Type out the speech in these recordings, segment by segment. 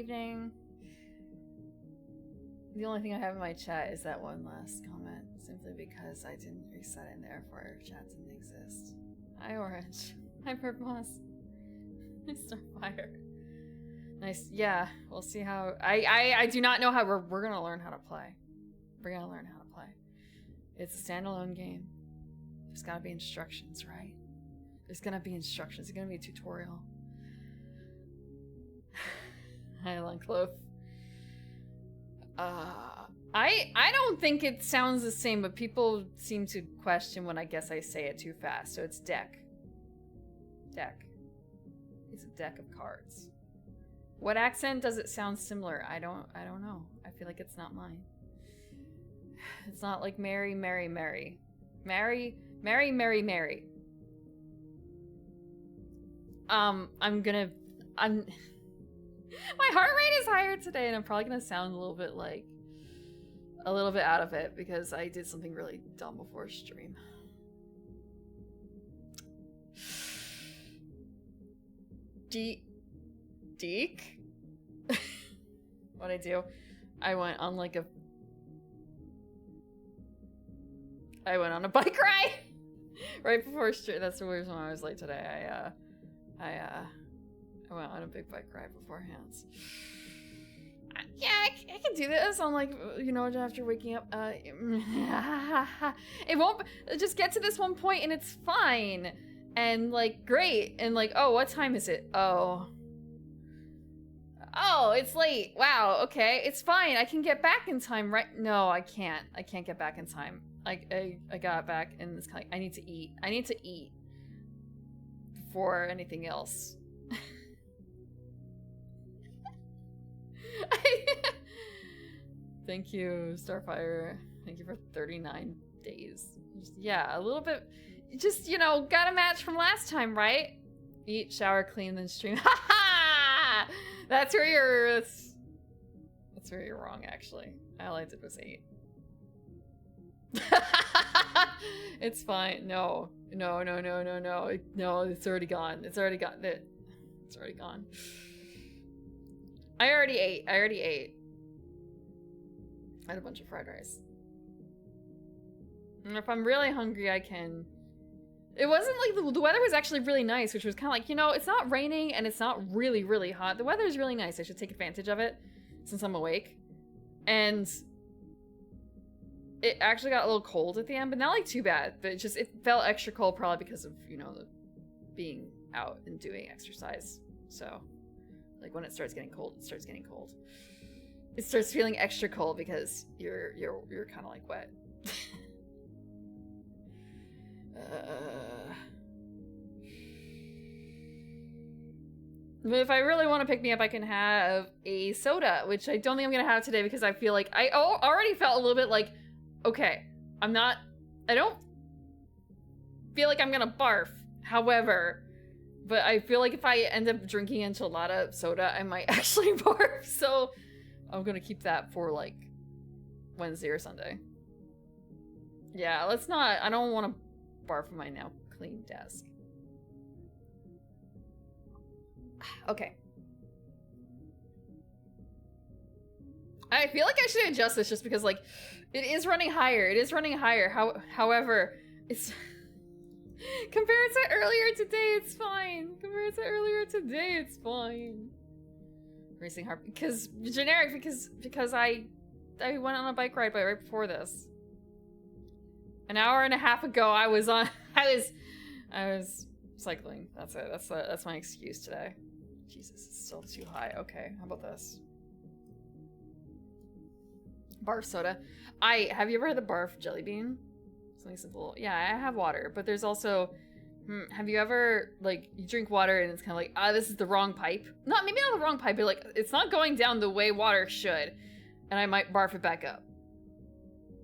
evening. The only thing I have in my chat is that one last comment, simply because I didn't reset in there for chat didn't exist. Hi, Orange. Hi, Purpose. Hi, Starfire. Nice. Yeah, we'll see how. I do not know how we're gonna learn how to play. We're gonna learn how to play. It's a standalone game. There's gotta be instructions, right? There's gonna be instructions. There's gonna be a tutorial. Hi, Luncloaf. I don't think it sounds the same, but people seem to question when I guess I say it too fast. So it's deck. Deck. It's a deck of cards. What accent does it sound similar? I don't know. I feel like it's not mine. It's not like Mary, Mary, Mary. Mary, Mary, Mary, Mary. My heart rate is higher today, and I'm probably gonna sound a little bit out of it because I did something really dumb before stream. Deek? What'd I do? I went on a bike ride right before stream. That's the reason why I was late today. I went on a big bike ride beforehand. Yeah, I can do this on after waking up. It won't just get to this one point and it's fine. And great. And oh, what time is it? Oh, it's late. Wow, okay. It's fine. I can get back in time, right? No, I can't. I can't get back in time. I got back and it's I need to eat. I need to eat before anything else. Thank you, Starfire. Thank you for 39 days. Yeah, a little bit. Just, got a match from last time, right? Eat, shower, clean, then stream. Ha ha! That's where you're wrong, actually. All I did was 8. It's fine. No, it's already gone. It's already gone. I already ate. I had a bunch of fried rice. And if I'm really hungry, I can... It wasn't the weather was actually really nice, which was kind of it's not raining and it's not really, really hot. The weather is really nice. I should take advantage of it since I'm awake. And it actually got a little cold at the end, but not too bad. But it felt extra cold probably because of, the being out and doing exercise. So, when it starts getting cold, it starts getting cold. It starts feeling extra cold because you're kind of wet. But if I really want to pick me up, I can have a soda, which I don't think I'm gonna have today because I feel like I already felt a little bit okay, I don't feel like I'm gonna barf. However, but I feel like if I end up drinking enchilada soda, I might actually barf. So I'm gonna keep that for Wednesday or Sunday. Yeah, let's not. I don't want to barf on my now clean desk. Okay. I feel like I should adjust this just because it is running higher. It is running higher. However, it's compared to earlier today, it's fine. Compared to earlier today, it's fine. Racing hard because I went on a bike ride right before this. An hour and a half ago, I was cycling. That's it. That's my excuse today. Jesus, it's still too high. Okay, how about this? Barf soda. Have you ever had the barf jelly bean? Something simple. Yeah, I have water, but there's also. Have you ever you drink water and it's kind of this is the wrong pipe? Maybe not the wrong pipe, but it's not going down the way water should, and I might barf it back up.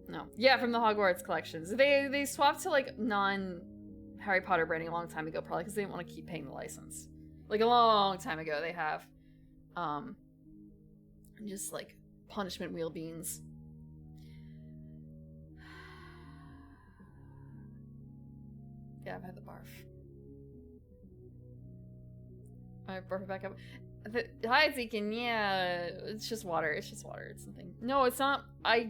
No. Yeah, from the Hogwarts collections. They swapped to non Harry Potter branding a long time ago, probably because they didn't want to keep paying the license. A long time ago they have. Just punishment wheel beans. Yeah, I've had the barf. I barf it back up. Hi, Zekin. Yeah, it's just water. It's just water. It's something. No, it's not. I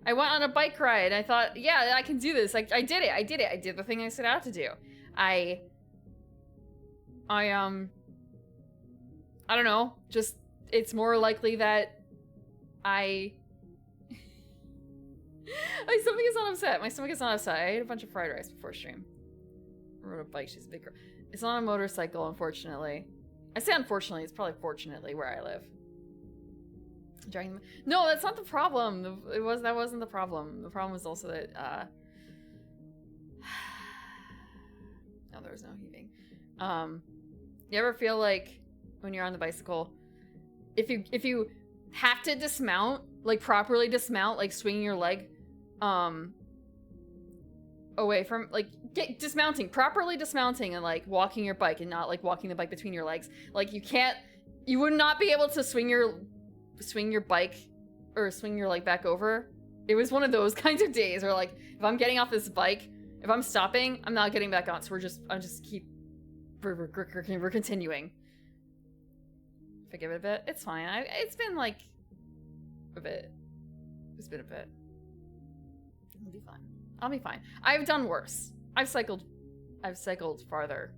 went on a bike ride. I thought, yeah, I can do this. I did it. I did it. I did the thing I set out to do. I don't know. Just, it's more likely that my stomach is not upset. My stomach is not upset. I ate a bunch of fried rice before stream. I rode a bike. She's a big girl. It's not a motorcycle, unfortunately. I say unfortunately. It's probably fortunately where I live. No, that's not the problem. That wasn't the problem. The problem was also that no, there was no heaving. You ever feel like when you're on the bicycle, if you have to dismount, like properly dismount, like swinging your leg away from, like, properly dismounting and like walking your bike and not like walking the bike between your legs, like you would not be able to swing your bike or swing your leg back over. It was one of those kinds of days where, like, if I'm getting off this bike, if I'm stopping, I'm not getting back on. So we're continuing. Forgive it a bit. It's fine. It's been like a bit. It's been a bit. I'll be fine. I'll be fine. I've done worse. I've cycled farther.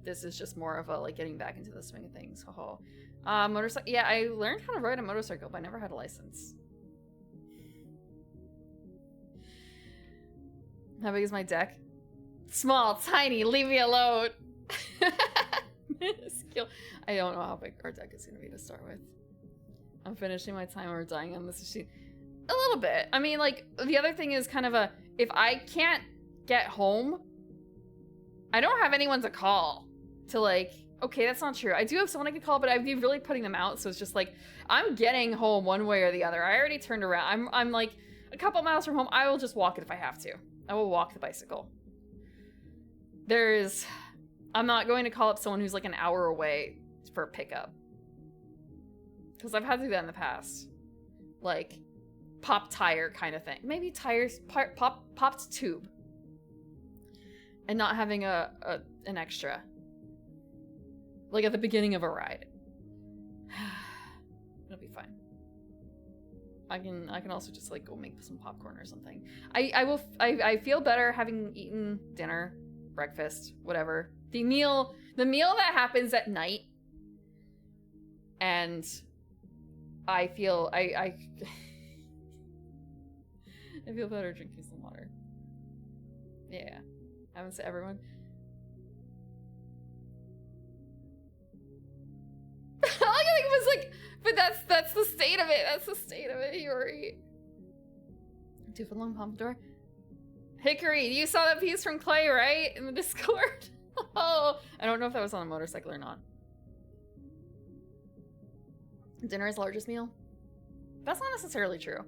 This is just more of a, like, getting back into the swing of things. Ho. Motorcycle. Yeah, I learned how to ride a motorcycle, but I never had a license. How big is my deck? Small, tiny, leave me alone. Skill. I don't know how big our deck is gonna be to start with. I'm finishing my timer, dying on this machine. A little bit. I mean, like, the other thing is kind of if I can't get home, I don't have anyone to call to, like, okay, that's not true. I do have someone I could call, but I'd be really putting them out, so it's just like, I'm getting home one way or the other. I already turned around. I'm like a couple miles from home. I will just walk it if I have to. I will walk the bicycle. I'm not going to call up someone who's like an hour away for a pickup. Because I've had to do that in the past. Like, pop tire kind of thing. Maybe tires, popped tube. And not having an extra. Like at the beginning of a ride. It'll be fine. I can also just, like, go make some popcorn or something. I feel better having eaten dinner, breakfast, whatever. The meal that happens at night, and I feel I feel better drinking some water. Yeah. I haven't said everyone. I was like, but that's the state of it. That's the state of it, Yuri. 2 foot long pompadour. Hickory, you saw that piece from Clay, right? In the Discord? Oh, I don't know if that was on a motorcycle or not. Dinner is largest meal? That's not necessarily true.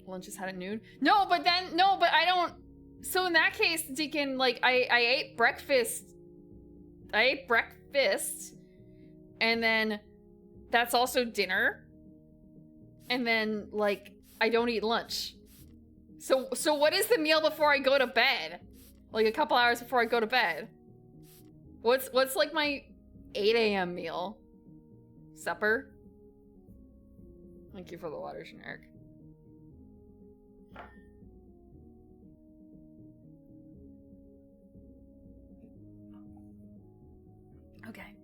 Lunch is had at noon? No, but I don't. So in that case, Deacon, like, I ate breakfast. I ate breakfast, and then that's also dinner, and then, like, I don't eat lunch. So what is the meal before I go to bed? Like, a couple hours before I go to bed. What's like my 8 a.m. meal? Supper? Thank you for the water, generic. Okay.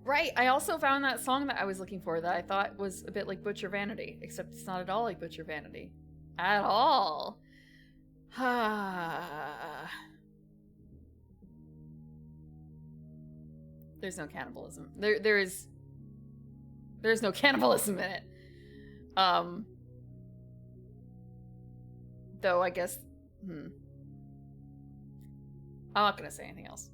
Right, I also found that song that I was looking for that I thought was a bit like Butcher Vanity, except it's not at all like Butcher Vanity. At all. There's no cannibalism. There's no cannibalism in it. Though I guess I'm not gonna say anything else.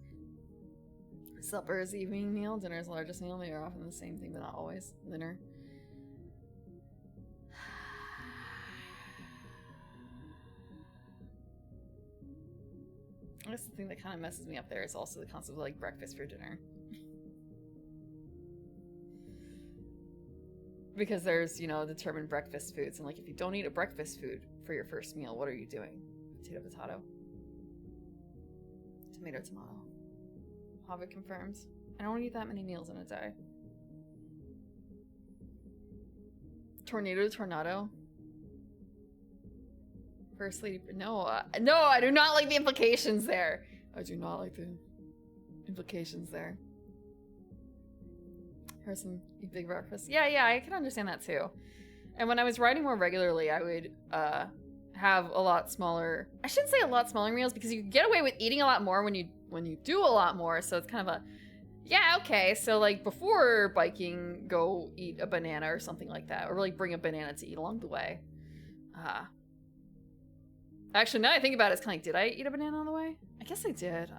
Supper is the evening meal, dinner is the largest meal. They are often the same thing, but not always. Dinner. I guess the thing that kind of messes me up there is also the concept of, like, breakfast for dinner. Because there's, you know, determined breakfast foods, and, like, if you don't eat a breakfast food for your first meal, what are you doing? Potato, potato. Tomato, tomato. Hobbit confirms. I don't want to eat that many meals in a day. Tornado, tornado. First lady, no, no, I do not like the implications there. I do not like the implications there. Person eat big breakfast. Yeah, I can understand that too. And when I was writing more regularly, I would have a lot smaller. I shouldn't say a lot smaller meals because you get away with eating a lot more when you do a lot more. So it's kind of a, yeah, okay. So like before biking, go eat a banana or something like that, or like bring a banana to eat along the way. Actually, now I think about it, it's kind of like, did I eat a banana on the way? I guess I did.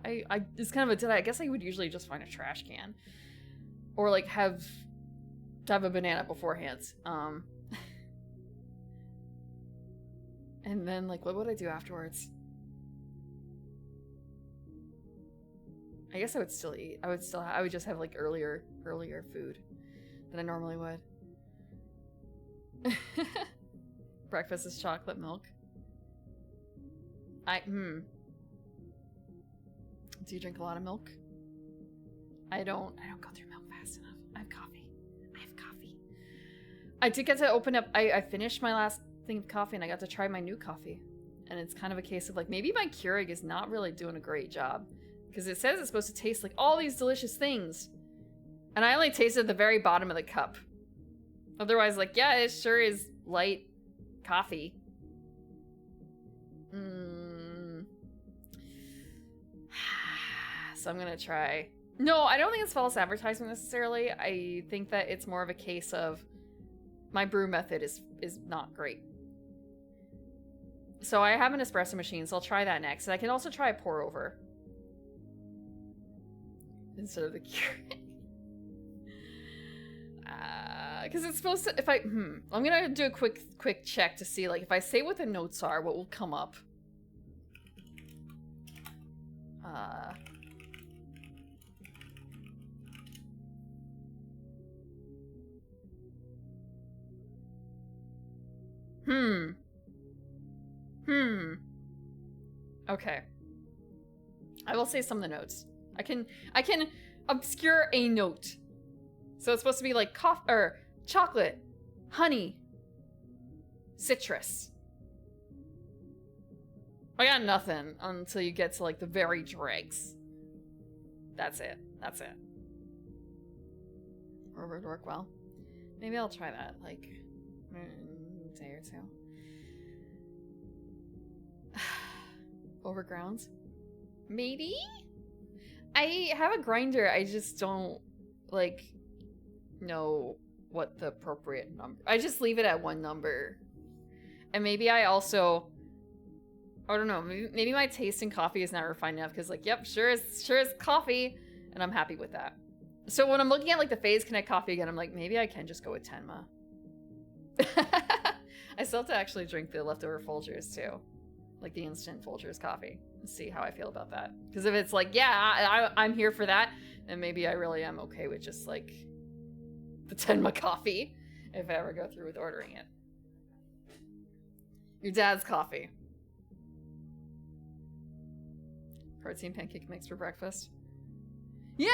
It's kind of a did I guess I would usually just find a trash can. Or like have a banana beforehand. And then like what would I do afterwards? I guess I would still eat. I would just have like earlier food than I normally would. Breakfast is chocolate milk. Do you drink a lot of milk? I don't go through milk fast enough. I have coffee. I did get to open up, I finished my last thing of coffee and I got to try my new coffee. And it's kind of a case of like, maybe my Keurig is not really doing a great job. Because it says it's supposed to taste like all these delicious things. And I only tasted the very bottom of the cup. Otherwise, like, yeah, it sure is light coffee. So I'm gonna try. No, I don't think it's false advertising necessarily. I think that it's more of a case of my brew method is not great. So I have an espresso machine, so I'll try that next. And I can also try a pour over instead of the Keurig. Because it's supposed to, if I'm gonna do a quick check to see, like, if I say what the notes are, what will come up. Okay. I will say some of the notes. I can obscure a note. So it's supposed to be like coffee or chocolate, honey, citrus. I got nothing until you get to like the very dregs. That's it. Or would work well. Maybe I'll try that like a day or two. Overground? Maybe? I have a grinder, I just don't like know what the appropriate number. I just leave it at one number. And maybe I also, I don't know, maybe my taste in coffee is not refined enough because like, yep, sure is coffee, and I'm happy with that. So when I'm looking at like the Phase Connect coffee again, I'm like, maybe I can just go with Tenma. I still have to actually drink the leftover Folgers too. Like the instant Folgers coffee. And see how I feel about that. Because if it's like, yeah, I'm here for that, then maybe I really am okay with just like the Tenma coffee if I ever go through with ordering it. Your dad's coffee. Protein pancake mix for breakfast. Yeah.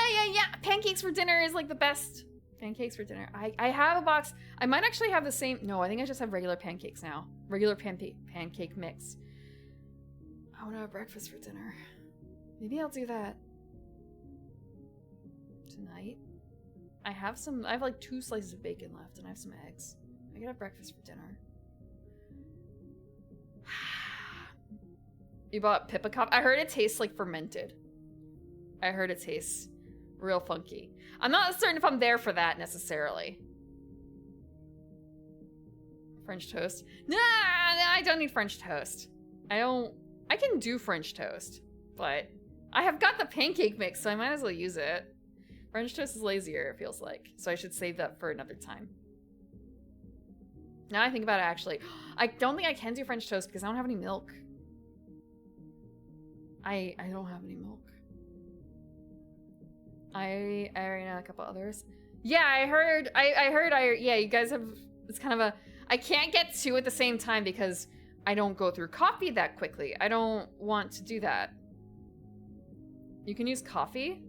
Pancakes for dinner is like the best. Pancakes for dinner. I have a box. I might actually have the same. No, I think I just have regular pancakes now. Regular pancake mix. I want to have breakfast for dinner. Maybe I'll do that tonight. I have like 2 slices of bacon left and I have some eggs. I could have breakfast for dinner. You bought Pippa coffee? I heard it tastes like fermented. I heard it tastes real funky. I'm not certain if I'm there for that necessarily. French toast? Nah, I don't need French toast. I can do French toast, but I have got the pancake mix, so I might as well use it. French toast is lazier, it feels like, so I should save that for another time. Now I think about it, actually, I don't think I can do French toast because I don't have any milk. I don't have any milk. I already know a couple others. Yeah, I heard, yeah, you guys have, it's kind of a, I can't get 2 at the same time because I don't go through coffee that quickly. I don't want to do that. You can use coffee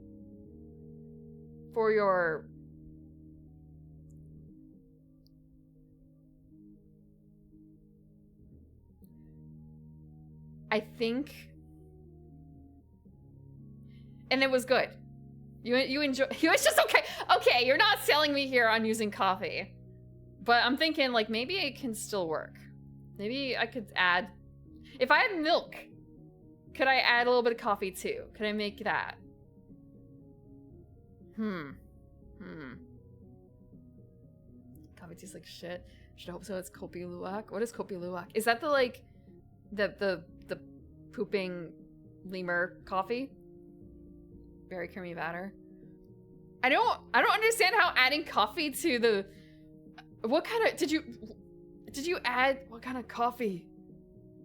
for your... I think... And it was good. You enjoy... It was just okay. Okay, you're not selling me here on using coffee. But I'm thinking, like, maybe it can still work. Maybe I could add... If I had milk, could I add a little bit of coffee too? Could I make that? Coffee tastes like shit. Should hope so. It's Kopi Luwak. What is Kopi Luwak? Is that the, like, the pooping lemur coffee? Very creamy batter. I don't understand how adding coffee to the... What kind of... Did you add... What kind of coffee?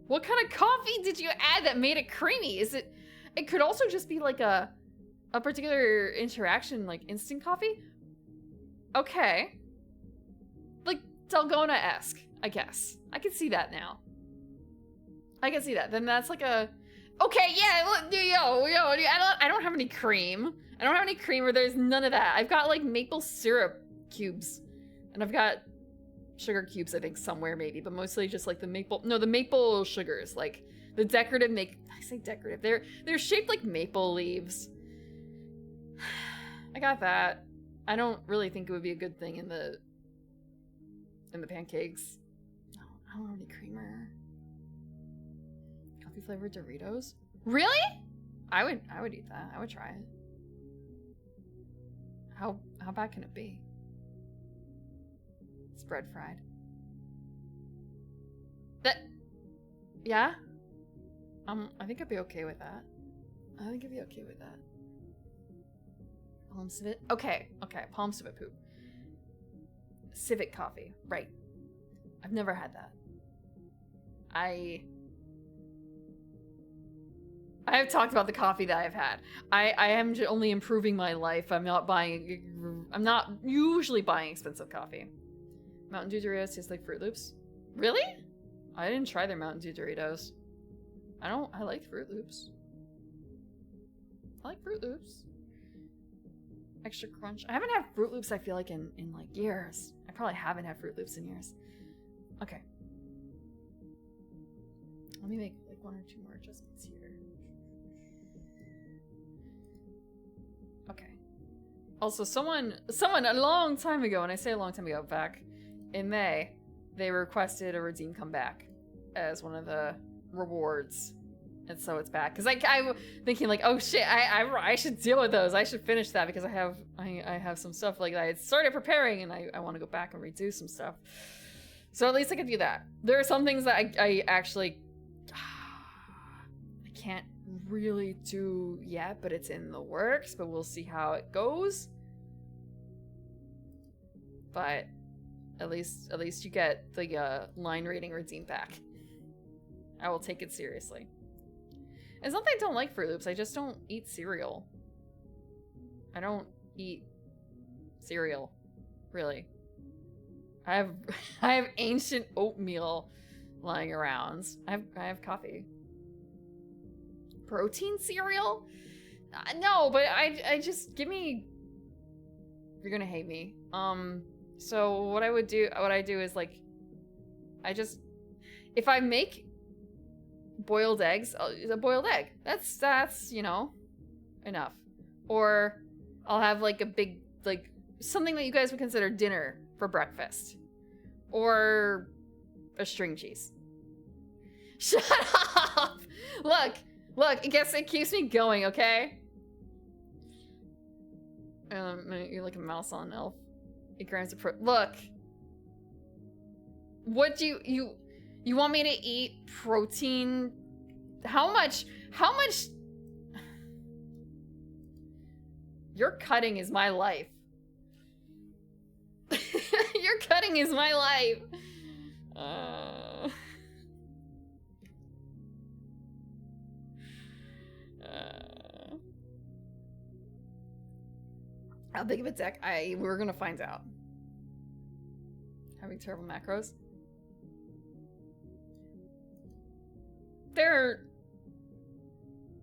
What kind of coffee did you add that made it creamy? Is it... It could also just be like a particular interaction, like instant coffee? Okay. Like Dalgona-esque, I guess. I can see that now. I can see that. Then that's like a... Okay, yeah, I don't have any cream. I don't have any cream, or there's none of that. I've got like maple syrup cubes. And I've got sugar cubes, I think, somewhere maybe, but mostly just like the maple sugars, like the decorative I say decorative. They're shaped like maple leaves. I got that. I don't really think it would be a good thing in the pancakes. No, I don't have any creamer. Coffee flavored Doritos? Really? I would eat that. I would try it. How bad can it be? Spread fried. Yeah? I think I'd be okay with that. Palm civet? Okay, palm civet poop. Civet coffee, right. I've never had that. I have talked about the coffee that I've had. I am only improving my life. I'm not usually buying expensive coffee. Mountain Dew Doritos taste like Fruit Loops. Really? I didn't try their Mountain Dew Doritos. I like Fruit Loops. I like Fruit Loops. Extra crunch. I haven't had Fruit Loops, I feel like, in like years. I probably haven't had Fruit Loops in years. Okay. Let me make like one or two more adjustments here. Okay. Also, someone a long time ago, and I say a long time ago, back in May, they requested a redeem come back as one of the rewards. And so it's back. Because I'm thinking like, oh shit, I should deal with those. I should finish that because I have some stuff like that I had started preparing, and I want to go back and redo some stuff. So at least I could do that. There are some things that I actually I can't really do yet, but it's in the works, but we'll see how it goes. But at least you get the line rating redeem back. I will take it seriously. It's not that I don't like Fruit Loops, I just don't eat cereal. I don't eat cereal, really. I have ancient oatmeal lying around. I have coffee. Protein cereal? No, but I just give me... You're gonna hate me. So what I do is like, if I make boiled eggs, a boiled egg. That's, you know, enough. Or I'll have like a big, like something that you guys would consider dinner for breakfast. Or a string cheese. Shut up! Look, I guess it keeps me going, okay? You're like a mouse on Elf. 8 grams of look. What do you want me to eat protein? How much? Your cutting is my life. Your cutting is my life. How big of a deck? We're gonna find out. Having terrible macros. They're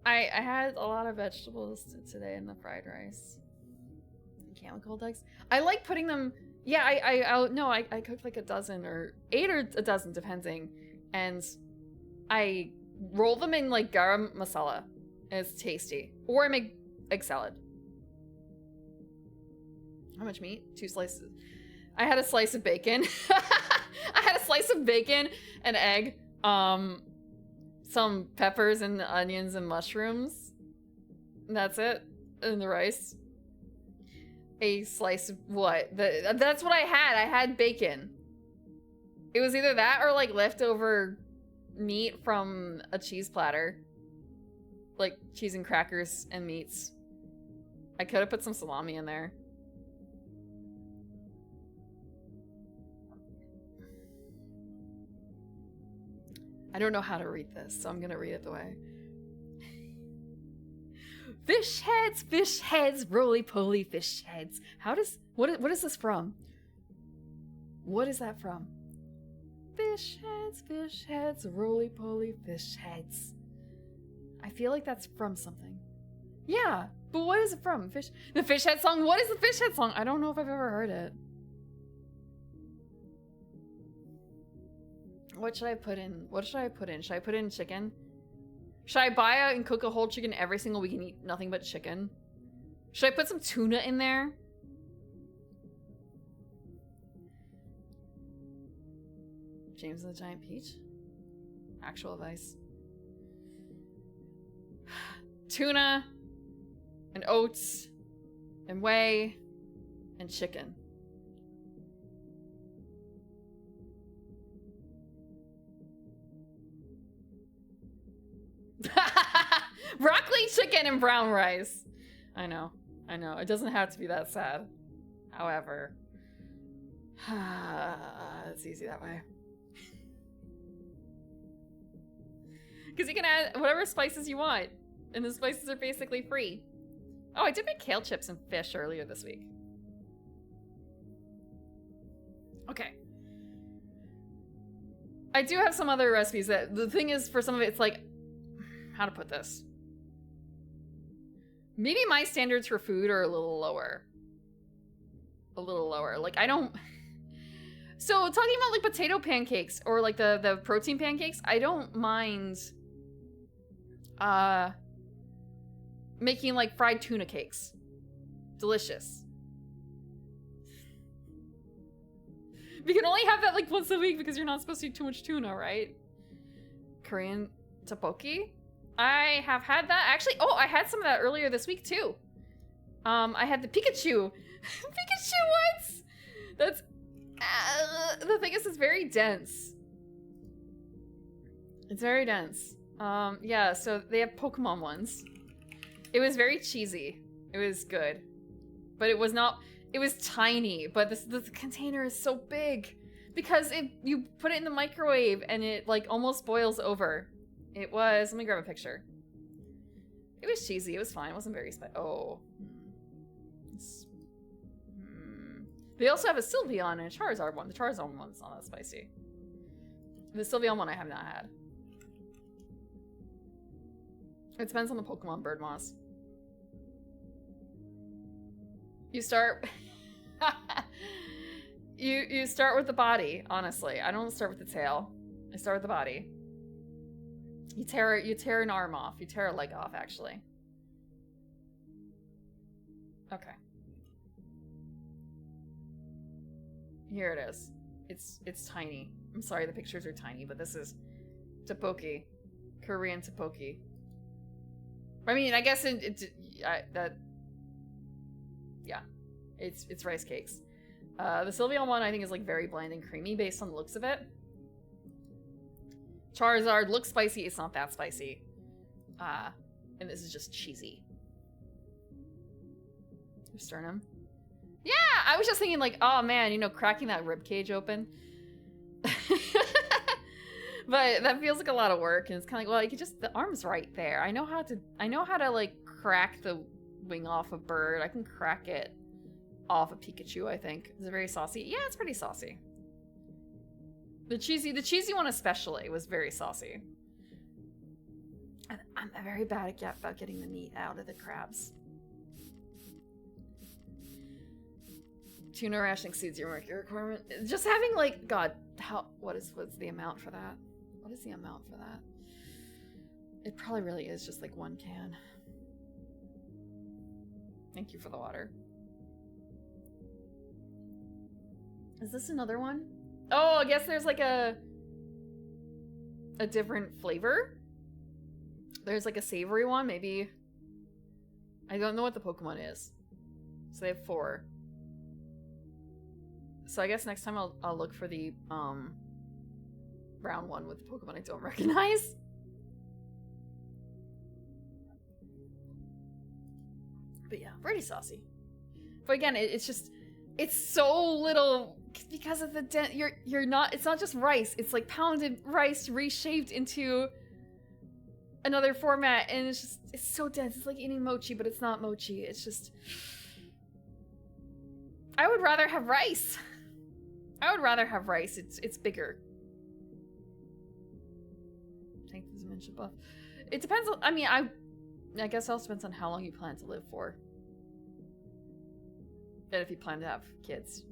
I had a lot of vegetables today in the fried rice. Chemical eggs. I like putting them. Yeah, I cooked like a dozen or 8 or a dozen, depending, and I roll them in like garam masala. And it's tasty. Or I make egg salad. How much meat? 2 slices. I had a slice of bacon. I had a slice of bacon, an egg, some peppers and onions and mushrooms. That's it. And the rice. A slice of what? That's what I had. I had bacon. It was either that or like leftover meat from a cheese platter. Like cheese and crackers and meats. I could have put some salami in there. I don't know how to read this, so I'm gonna read it the way. Fish heads, roly-poly fish heads. How does... What is this from? What is that from? Fish heads, roly-poly fish heads. I feel like that's from something. Yeah, but what is it from? The fish head song? What is the fish head song? I don't know if I've ever heard it. What should I put in? What should I put in? Should I put in chicken? Should I buy and cook a whole chicken every single week and eat nothing but chicken? Should I put some tuna in there? James and the Giant Peach? Actual advice. Tuna and oats and whey and chicken. Broccoli, chicken, and brown rice. I know. It doesn't have to be that sad. However, it's easy that way. Because you can add whatever spices you want. And the spices are basically free. Oh, I did make kale chips and fish earlier this week. Okay. I do have some other recipes that... The thing is, for some of it, it's like... How to put this? Maybe my standards for food are a little lower. A little lower. Like, I don't... So, talking about, like, potato pancakes or, like, the protein pancakes, I don't mind... making, like, fried tuna cakes. Delicious. We can only have that, like, once a week because you're not supposed to eat too much tuna, right? Korean tteokbokki? I have had that. Actually, oh, I had some of that earlier this week, too. I had the Pikachu. Pikachu ones! That's... the thing is, it's very dense. It's very dense. Yeah, so they have Pokemon ones. It was very cheesy. It was good. But it was not... It was tiny, but the container is so big. Because you put it in the microwave and it, like, almost boils over. It was... Let me grab a picture. It was cheesy. It was fine. It wasn't very spicy. Oh. They also have a Sylveon and a Charizard one. The Charizard one's not that spicy. The Sylveon one I have not had. It depends on the Pokemon bird moss. You start... you start with the body, honestly. I don't start with the tail. I start with the body. You tear an arm off. You tear a leg off, actually. Okay. Here it is. It's tiny. I'm sorry the pictures are tiny, but this is tteokbokki. Korean tteokbokki. I mean, I guess yeah. It's rice cakes. The Sylveon one I think is like very bland and creamy based on the looks of it. Charizard looks spicy, it's not that spicy. And this is just cheesy. Sternum. Yeah, I was just thinking like, oh man, you know, cracking that rib cage open. But that feels like a lot of work, and it's kind of like, well, you could just, the arm's right there. I know how to like crack the wing off a bird. I can crack it off a Pikachu, I think. Is it very saucy? Yeah, it's pretty saucy. The cheesy one especially was very saucy. I'm very bad about getting the meat out of the crabs. Tuna rationing exceeds your mercury requirement. Just having like, God, what's the amount for that? What is the amount for that? It probably really is just like 1 can. Thank you for the water. Is this another one? Oh, I guess there's like a different flavor. There's like a savory one, maybe. I don't know what the Pokemon is. So they have 4. So I guess next time I'll look for the brown one with the Pokemon I don't recognize. But yeah, pretty saucy. But again, it's just, it's so little because of the you're not, it's not just rice, it's like pounded rice reshaped into another format, and it's just, it's so dense. It's like eating mochi, but it's not mochi. It's just, I would rather have rice. I would rather have rice. It's bigger. Thank you, dementia buff. It depends on, I mean, I guess it also depends on how long you plan to live for. And if you plan to have kids.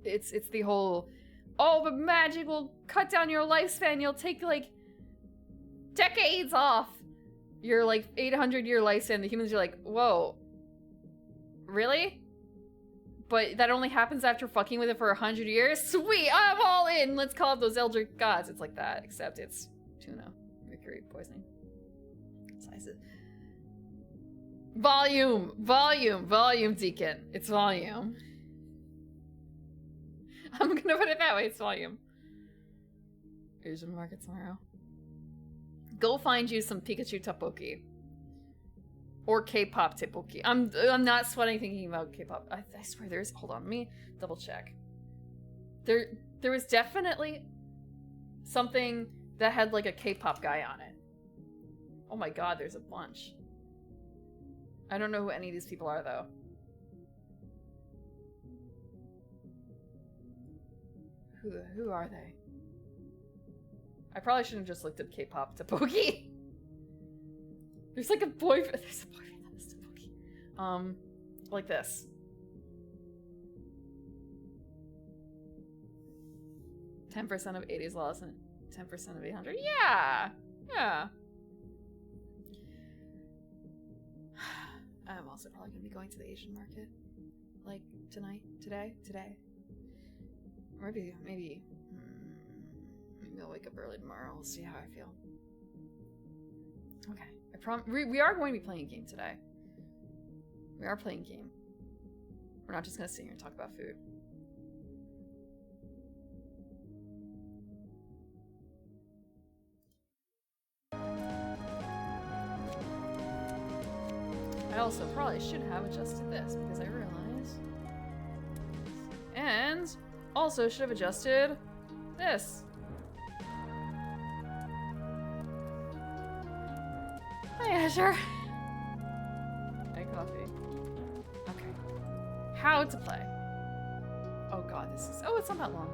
It's the whole, oh, the magic will cut down your lifespan. You'll take like decades off your like 800-year lifespan. The humans are like, whoa, really? But that only happens after fucking with it for 100 years? Sweet, I'm all in. Let's call up those elder gods. It's like that, except it's tuna, mercury poisoning. Size it. Volume, Deacon. It's volume. I'm gonna put it that way. It's volume. Asian market tomorrow. Go find you some Pikachu Tteokbokki. Or K-pop Tteokbokki. I'm not sweating thinking about K-pop. I swear there's, hold on, let me double check. There was definitely something that had like a K-pop guy on it. Oh my god, there's a bunch. I don't know who any of these people are though. Who are they? I probably shouldn't have just looked up K-pop Tteokbokki. There's like a boyfriend. There's a boyfriend that is Tteokbokki. Like this. "10% of 80s laws and 10% of 800. Yeah! Yeah. I'm also probably gonna be going to the Asian market. Like, today. Or maybe I'll wake up early tomorrow. We'll see how I feel. Okay. We are going to be playing a game today. We are playing a game. We're not just gonna sit here and talk about food. I also probably should have adjusted this because I realized. And also should have adjusted this. Hi, Azure. Hi, coffee. Okay. How to play. Oh god, this is... Oh, it's not that long.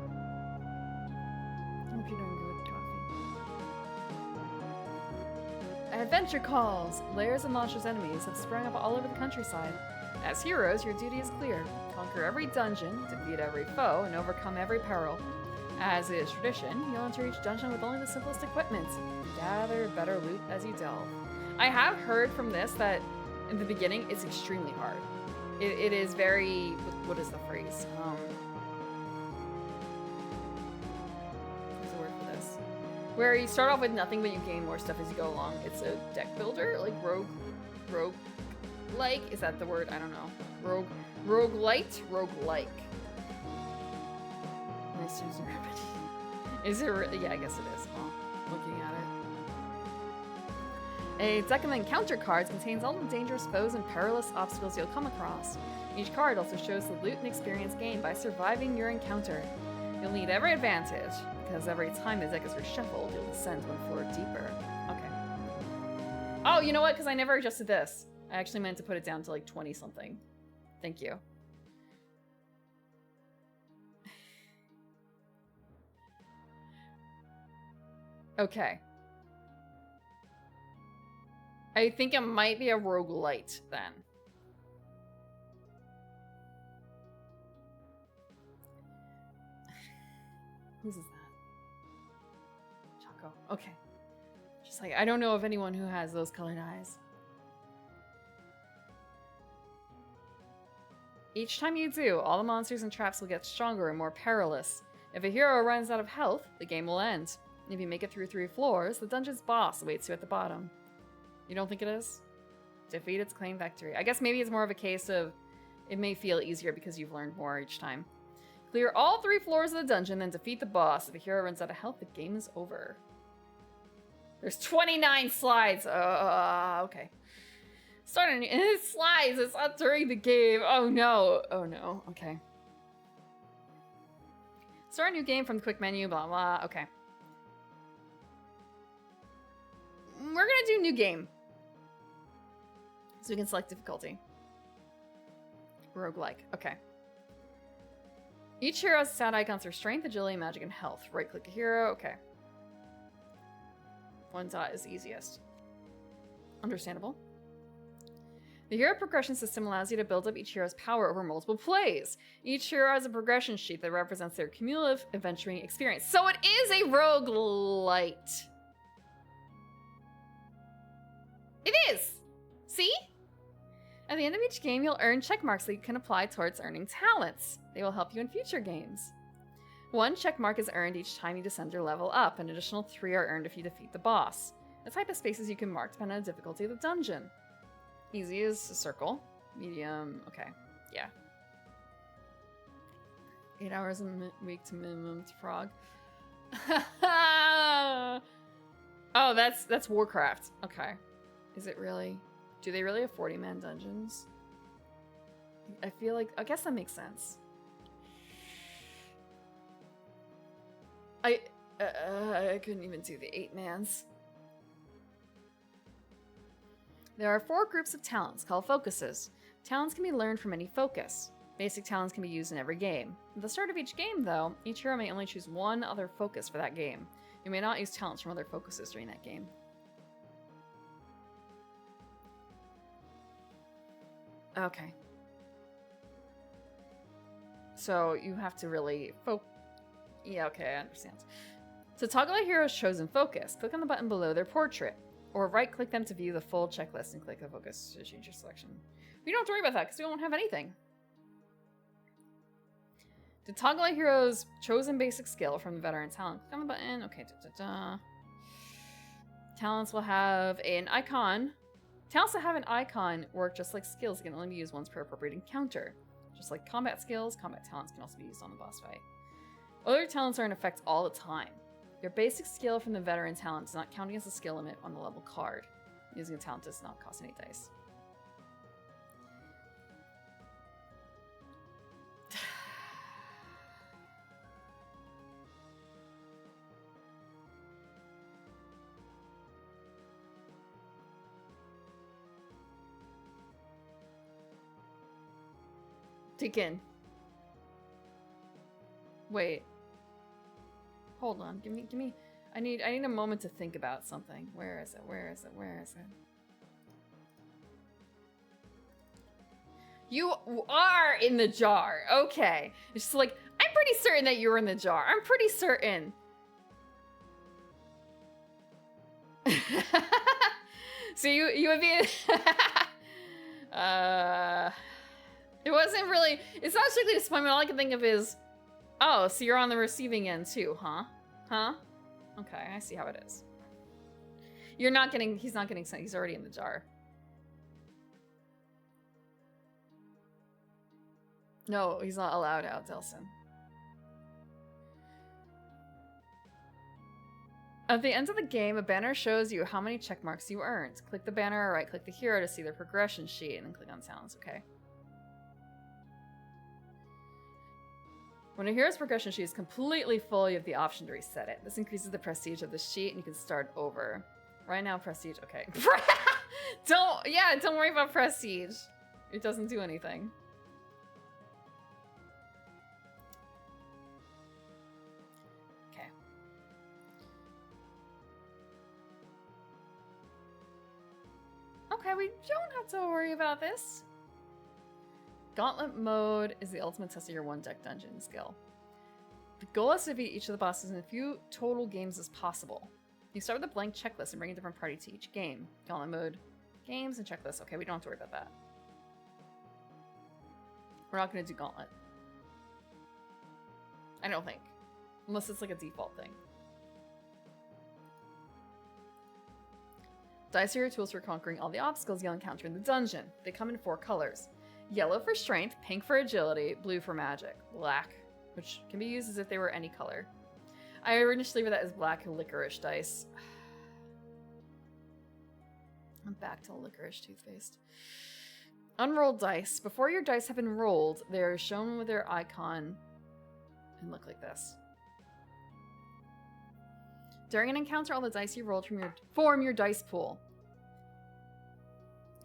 I hope you're doing good with coffee. Adventure calls! Lairs of monstrous enemies have sprung up all over the countryside. As heroes, your duty is clear. Conquer every dungeon, defeat every foe, and overcome every peril. As is tradition, you'll enter each dungeon with only the simplest equipment. Gather better loot as you delve. I have heard from this that in the beginning it's extremely hard. It is very... What is the phrase? What's the word for this? Where you start off with nothing but you gain more stuff as you go along. It's a deck builder, like rogue-like? Is that the word? I don't know. Roguelite? Roguelike. Nice to use a remedy. Is it really? Yeah, I guess it is. Oh, looking at it. A deck of encounter cards contains all the dangerous foes and perilous obstacles you'll come across. Each card also shows the loot and experience gained by surviving your encounter. You'll need every advantage, because every time the deck is reshuffled, you'll descend one floor deeper. Okay. Oh, you know what? Because I never adjusted this. I actually meant to put it down to like 20-something. Thank you. Okay. I think it might be a roguelite then. Whose is that? Choco. Okay. Just like, I don't know of anyone who has those colored eyes. Each time you do, all the monsters and traps will get stronger and more perilous. If a hero runs out of health, the game will end. If you make it through 3 floors, the dungeon's boss awaits you at the bottom. You don't think it is? Defeat its claim victory. I guess maybe it's more of a case of it may feel easier because you've learned more each time. Clear all 3 floors of the dungeon, then defeat the boss. If a hero runs out of health, the game is over. There's 29 slides. Okay. Starting slides. It's not during the game. Oh no. Oh no. Okay. Start a new game from the quick menu. Blah blah. Okay. We're gonna do new game. So we can select difficulty. Roguelike. Okay. Each hero has stat icons for strength, agility, magic, and health. Right click a hero. Okay. 1 dot is easiest. Understandable. The hero progression system allows you to build up each hero's power over multiple plays. Each hero has a progression sheet that represents their cumulative adventuring experience. So it is a roguelite. It is! See? At the end of each game, you'll earn check marks that you can apply towards earning talents. They will help you in future games. 1 check mark is earned each time you descend your level up. An additional 3 are earned if you defeat the boss. The type of spaces you can mark depend on the difficulty of the dungeon. Easy is a circle. Medium, okay, yeah. 8 hours a week to minimum to frog. Oh, that's Warcraft. Okay. Is it really? Do they really have 40-man dungeons? I feel like, I guess that makes sense. I couldn't even do the 8-mans. There are 4 groups of talents called focuses. Talents can be learned from any focus. Basic talents can be used in every game. At the start of each game, though, each hero may only choose 1 other focus for that game. You may not use talents from other focuses during that game. Okay. So you have to really yeah, okay, I understand. To toggle a hero's chosen focus, click on the button below their portrait, or right-click them to view the full checklist and click the focus to change your selection. We don't have to worry about that because we won't have anything. To toggle a hero's chosen basic skill from the veteran talent, click on the button. Okay, Talents will have an icon. Talents that have an icon work just like skills that can only be used once per appropriate encounter. Just like combat skills, combat talents can also be used on the boss fight. Other talents are in effect all the time. Your basic skill from the veteran talent does not count against the skill limit on the level card. Using a talent does not cost any dice. Deacon. Wait. Hold on. Give me. I need a moment to think about something. Where is it? Where is it? Where is it? You are in the jar. Okay. It's just like, I'm pretty certain that you were in the jar. I'm pretty certain. So you would be it wasn't really, it's not strictly disappointment. All I can think of is, oh, so you're on the receiving end too, huh? Huh? Okay, I see how it is. You're not getting, he's not getting sent, he's already in the jar. No, he's not allowed out, Delson. At the end of the game, a banner shows you how many check marks you earned. Click the banner or right-click the hero to see their progression sheet, and then click on talents, okay? When a hero's progression sheet is completely full, you have the option to reset it. This increases the prestige of the sheet, and you can start over. Right now, prestige, okay. Don't worry about prestige. It doesn't do anything. Okay, we don't have to worry about this. Gauntlet mode is the ultimate test of your one deck dungeon skill. The goal is to defeat each of the bosses in as few total games as possible. You start with a blank checklist and bring a different party to each game. Gauntlet mode, games, and checklist. Okay, we don't have to worry about that. We're not going to do Gauntlet. I don't think. Unless it's like a default thing. Dice are your tools for conquering all the obstacles you'll encounter in the dungeon. They come in 4 colors. Yellow for strength, pink for agility, blue for magic, black, which can be used as if they were any color. I initially read that as black licorice dice. I'm back to licorice toothpaste. Unrolled dice. Before your dice have been rolled, they are shown with their icon and look like this. During an encounter, all the dice you rolled form your dice pool.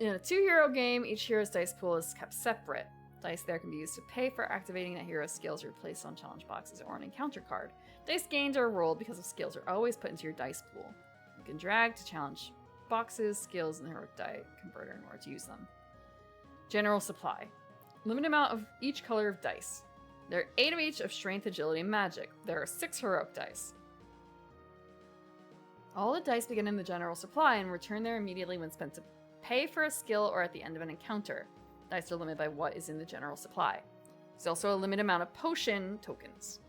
In a 2-hero game, each hero's dice pool is kept separate. Dice there can be used to pay for activating that hero's skills or placed on challenge boxes or an encounter card. Dice gained or rolled because of skills are always put into your dice pool. You can drag to challenge boxes, skills, and the heroic die converter in order to use them. General supply. Limited amount of each color of dice. There are 8 of each of strength, agility, and magic. There are 6 heroic dice. All the dice begin in the general supply and return there immediately when spent to pay for a skill or at the end of an encounter. Dice are limited by what is in the general supply. There's also a limited amount of potion tokens.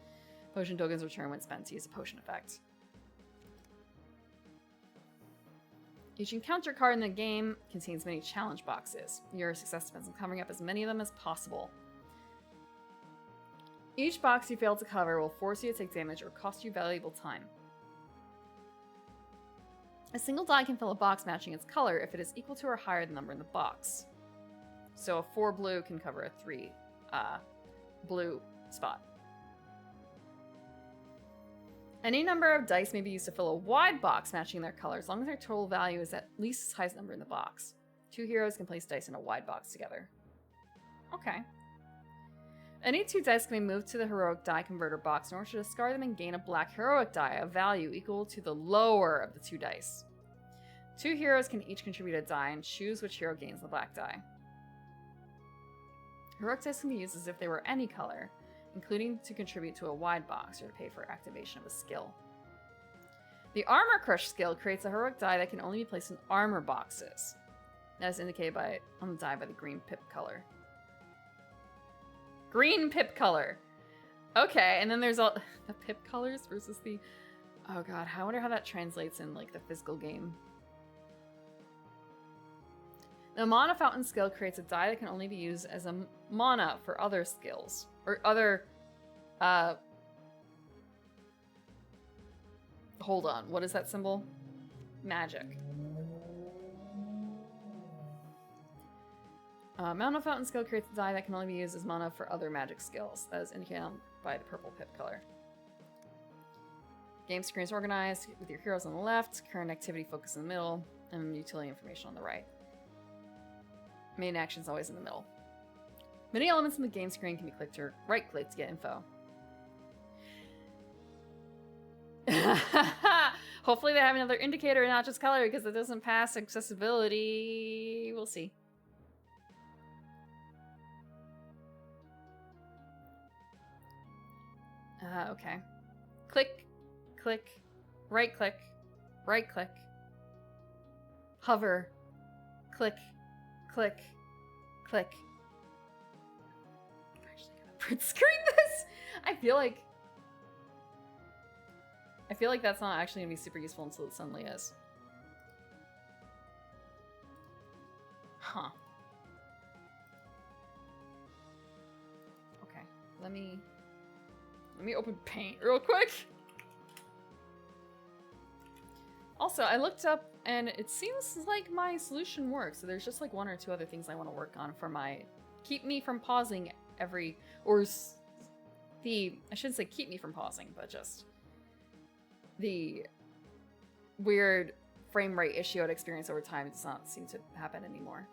Potion tokens return when spent to use a potion effect. Each encounter card in the game contains many challenge boxes. Your success depends on covering up as many of them as possible. Each box you fail to cover will force you to take damage or cost you valuable time. A single die can fill a box matching its color if it is equal to or higher than the number in the box. So a 4 blue can cover a 3 blue spot. Any number of dice may be used to fill a wide box matching their color, as long as their total value is at least as high as the number in the box. 2 heroes can place dice in a wide box together. Okay. Any 2 dice can be moved to the heroic die converter box in order to discard them and gain a black heroic die of value equal to the lower of the 2 dice. 2 heroes can each contribute a die and choose which hero gains the black die. Heroic dice can be used as if they were any color, including to contribute to a wide box or to pay for activation of a skill. The Armor Crush skill creates a heroic die that can only be placed in armor boxes. That is indicated on the die by the green pip color. Green pip color! Okay, and then there's all the pip colors versus the... Oh god, I wonder how that translates in like the physical game. The Mana Fountain skill creates a die that can only be used as a mana for other skills. Or other... Hold on, what is that symbol? Magic. Mana Fountain skill creates a die that can only be used as mana for other magic skills. That is indicated by the purple pip color. Game screen is organized with your heroes on the left, current activity focus in the middle, and utility information on the right. Main action is always in the middle. Many elements in the game screen can be clicked or right-clicked to get info. Hopefully they have another indicator and not just color because it doesn't pass accessibility. We'll see. Okay. Click, click, right-click, right-click. Hover, click, click, click. I'm actually gonna print screen this. I feel like that's not actually gonna be super useful until it suddenly is. Huh. Okay, let me open Paint real quick. Also, I looked up and it seems like my solution works. So there's just like 1 or 2 other things I want to work on for my keep me from pausing I shouldn't say keep me from pausing, but just the weird frame rate issue I'd experience over time does not seem to happen anymore.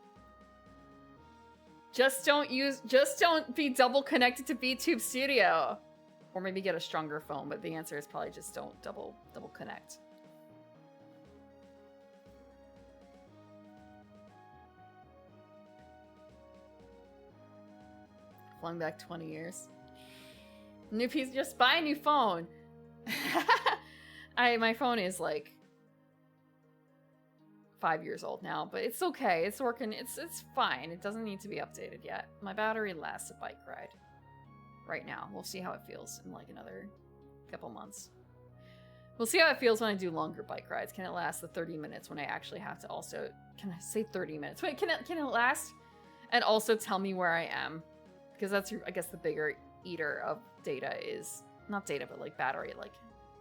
Just don't be double connected to VTube Studio. Or maybe get a stronger phone, but the answer is probably just don't double connect. flung back 20 years. New piece, just buy a new phone. My phone is like 5 years old now, but it's okay. It's working. It's fine. It doesn't need to be updated yet. My battery lasts a bike ride. Right now. We'll see how it feels in like another couple months. We'll see how it feels when I do longer bike rides. Can it last the 30 minutes when I actually have to also... Can I say 30 minutes? Wait, can it last and also tell me where I am? Because that's, I guess, the bigger eater of data is... Not data, but like battery. Like,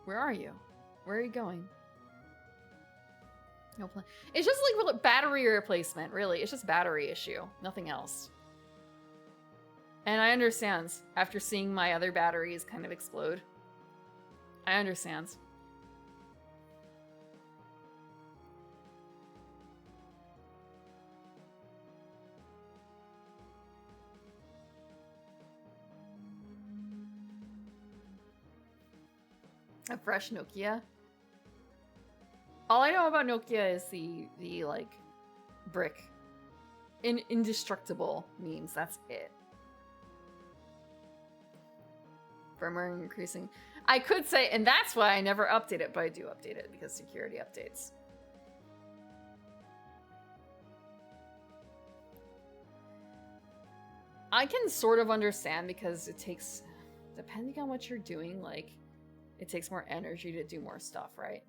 where are you? Where are you going? No plan. It's just like battery replacement, really. It's just battery issue. Nothing else. And I understand after seeing my other batteries kind of explode. I understand. A fresh Nokia. All I know about Nokia is the like brick. Indestructible memes. That's it. Firmware increasing. I could say, and that's why I never update it, but I do update it because security updates. I can sort of understand because it takes, depending on what you're doing, like, it takes more energy to do more stuff, right?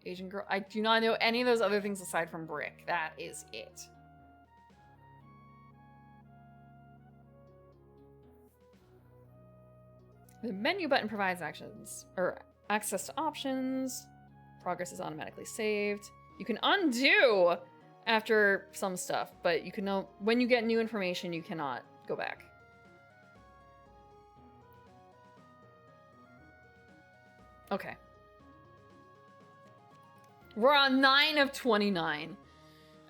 Asian girl. I do not know any of those other things aside from brick. That is it. The menu button provides actions or access to options. Progress is automatically saved. You can undo after some stuff, but you can know when you get new information, you cannot go back. Okay. We're on 9 of 29.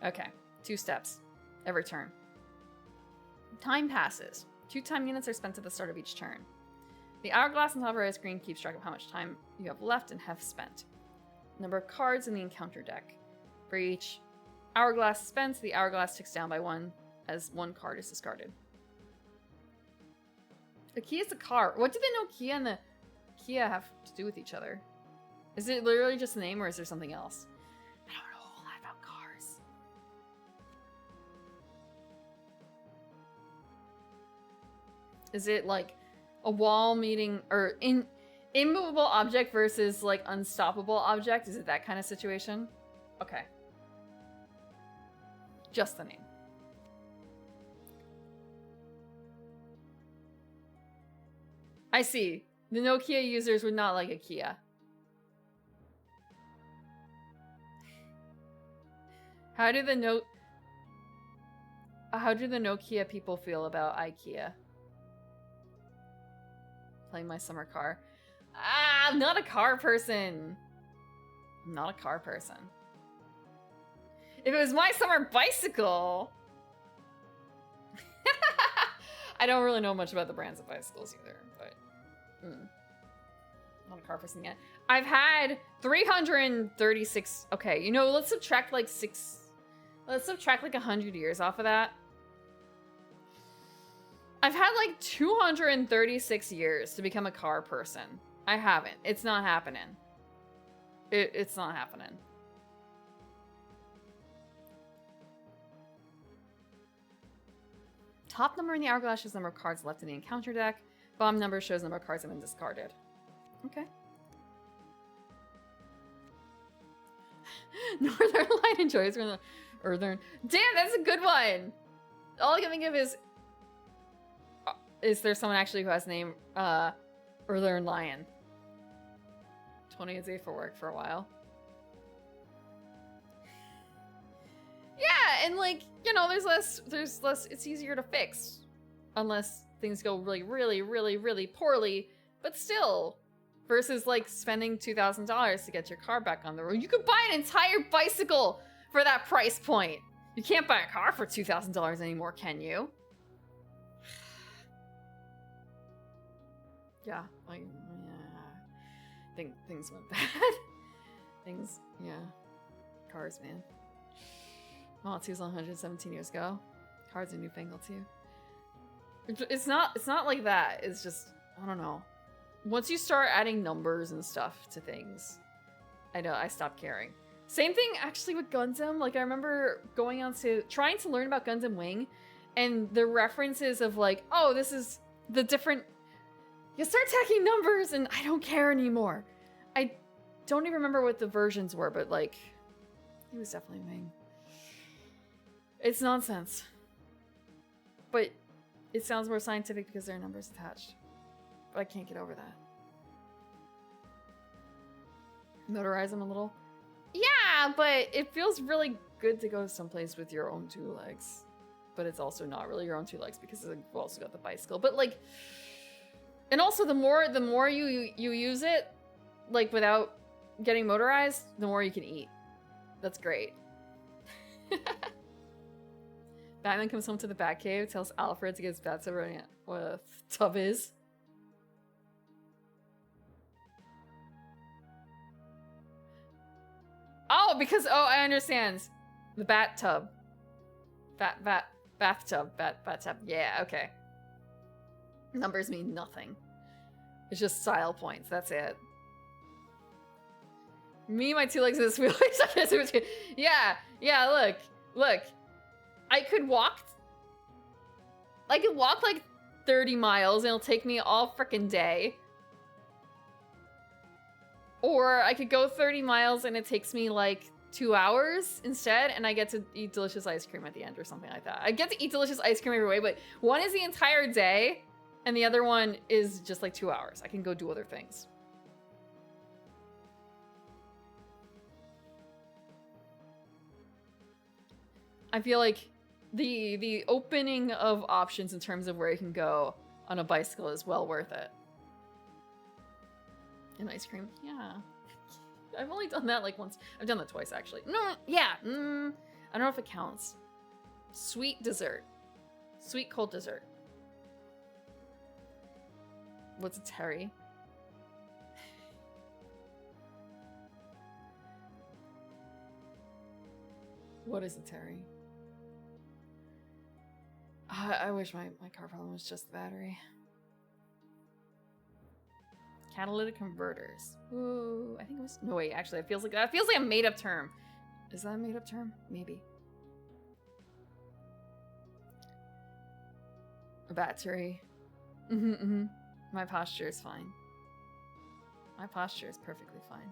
Okay. 2 steps every turn. Time passes. 2 time units are spent at the start of each turn. The hourglass on top of the screen keeps track of how much time you have left and have spent. Number of cards in the encounter deck. For each hourglass spent, the hourglass ticks down by 1 as 1 card is discarded. The key is the car. What do the Nokia and the Kia have to do with each other? Is it literally just a name or is there something else? I don't know a whole lot about cars. Is it like a wall meeting or immovable object versus like unstoppable object? Is it that kind of situation? Okay. Just the name. I see. The Nokia users would not like a Kia. How do the Nokia people feel about IKEA? Playing my summer car. Ah, I'm not a car person. I'm not a car person. If it was my summer bicycle... I don't really know much about the brands of bicycles either, but... Not a car person yet. I've had 336... Okay, you know, let's subtract like 6... Let's subtract like 100 years off of that. I've had like 236 years to become a car person. I haven't. It's not happening. It's not happening. Top number in the hourglass shows number of cards left in the encounter deck. Bottom number shows number of cards that have been discarded. Okay. Northern Light enjoys Northern. Damn, that's a good one. All I can think of is there someone actually who has the name Northern Lion? 20 a day for work for a while. Yeah, and like, you know, there's less, it's easier to fix. Unless things go really, really, really, really poorly. But still, versus like spending $2,000 to get your car back on the road. You could buy an entire bicycle for that price point. You can't buy a car for $2,000 anymore, can you? Yeah, like, yeah. I think things went bad. Yeah. Cars, man. Well, it's 117 years ago. cards are newfangled too. It's not like that. It's just, I don't know. Once you start adding numbers and stuff to things, I stopped caring. Same thing actually with Gundam. Like I remember going on to trying to learn about Gundam Wing, and the references of like, oh, this is the different. You start tacking numbers, and I don't care anymore. I don't even remember what the versions were, but like, it was definitely Wing. It's nonsense, but it sounds more scientific because there are numbers attached. But I can't get over that. Motorize them a little. Yeah, but it feels really good to go someplace with your own two legs. But it's also not really your own two legs because you've also got the bicycle. But like, and also the more you use it, like without getting motorized, the more you can eat. That's great. Batman comes home to the Batcave, tells Alfred to get his bathtub running what a tub is. Oh, because, oh, I understand. The bathtub. Bathtub. Yeah, okay. Numbers mean nothing. It's just style points, that's it. Me, my two legs, and this wheel. Yeah, look. I could walk like 30 miles and it'll take me all frickin' day. Or I could go 30 miles and it takes me like 2 hours instead, and I get to eat delicious ice cream at the end or something like that. I get to eat delicious ice cream every way, but one is the entire day and the other one is just like 2 hours. I can go do other things. I feel like the opening of options in terms of where you can go on a bicycle is well worth it. And ice cream, yeah. I've only done that like once. I've done that twice actually. No, yeah. I don't know if it counts. Sweet dessert. Sweet cold dessert. What's a Terry? What is a Terry? I wish my car problem was just the battery. Catalytic converters. Ooh, I think it was. No wait, actually, that feels like a made-up term. Is that a made-up term? Maybe. A battery. My posture is fine. My posture is perfectly fine.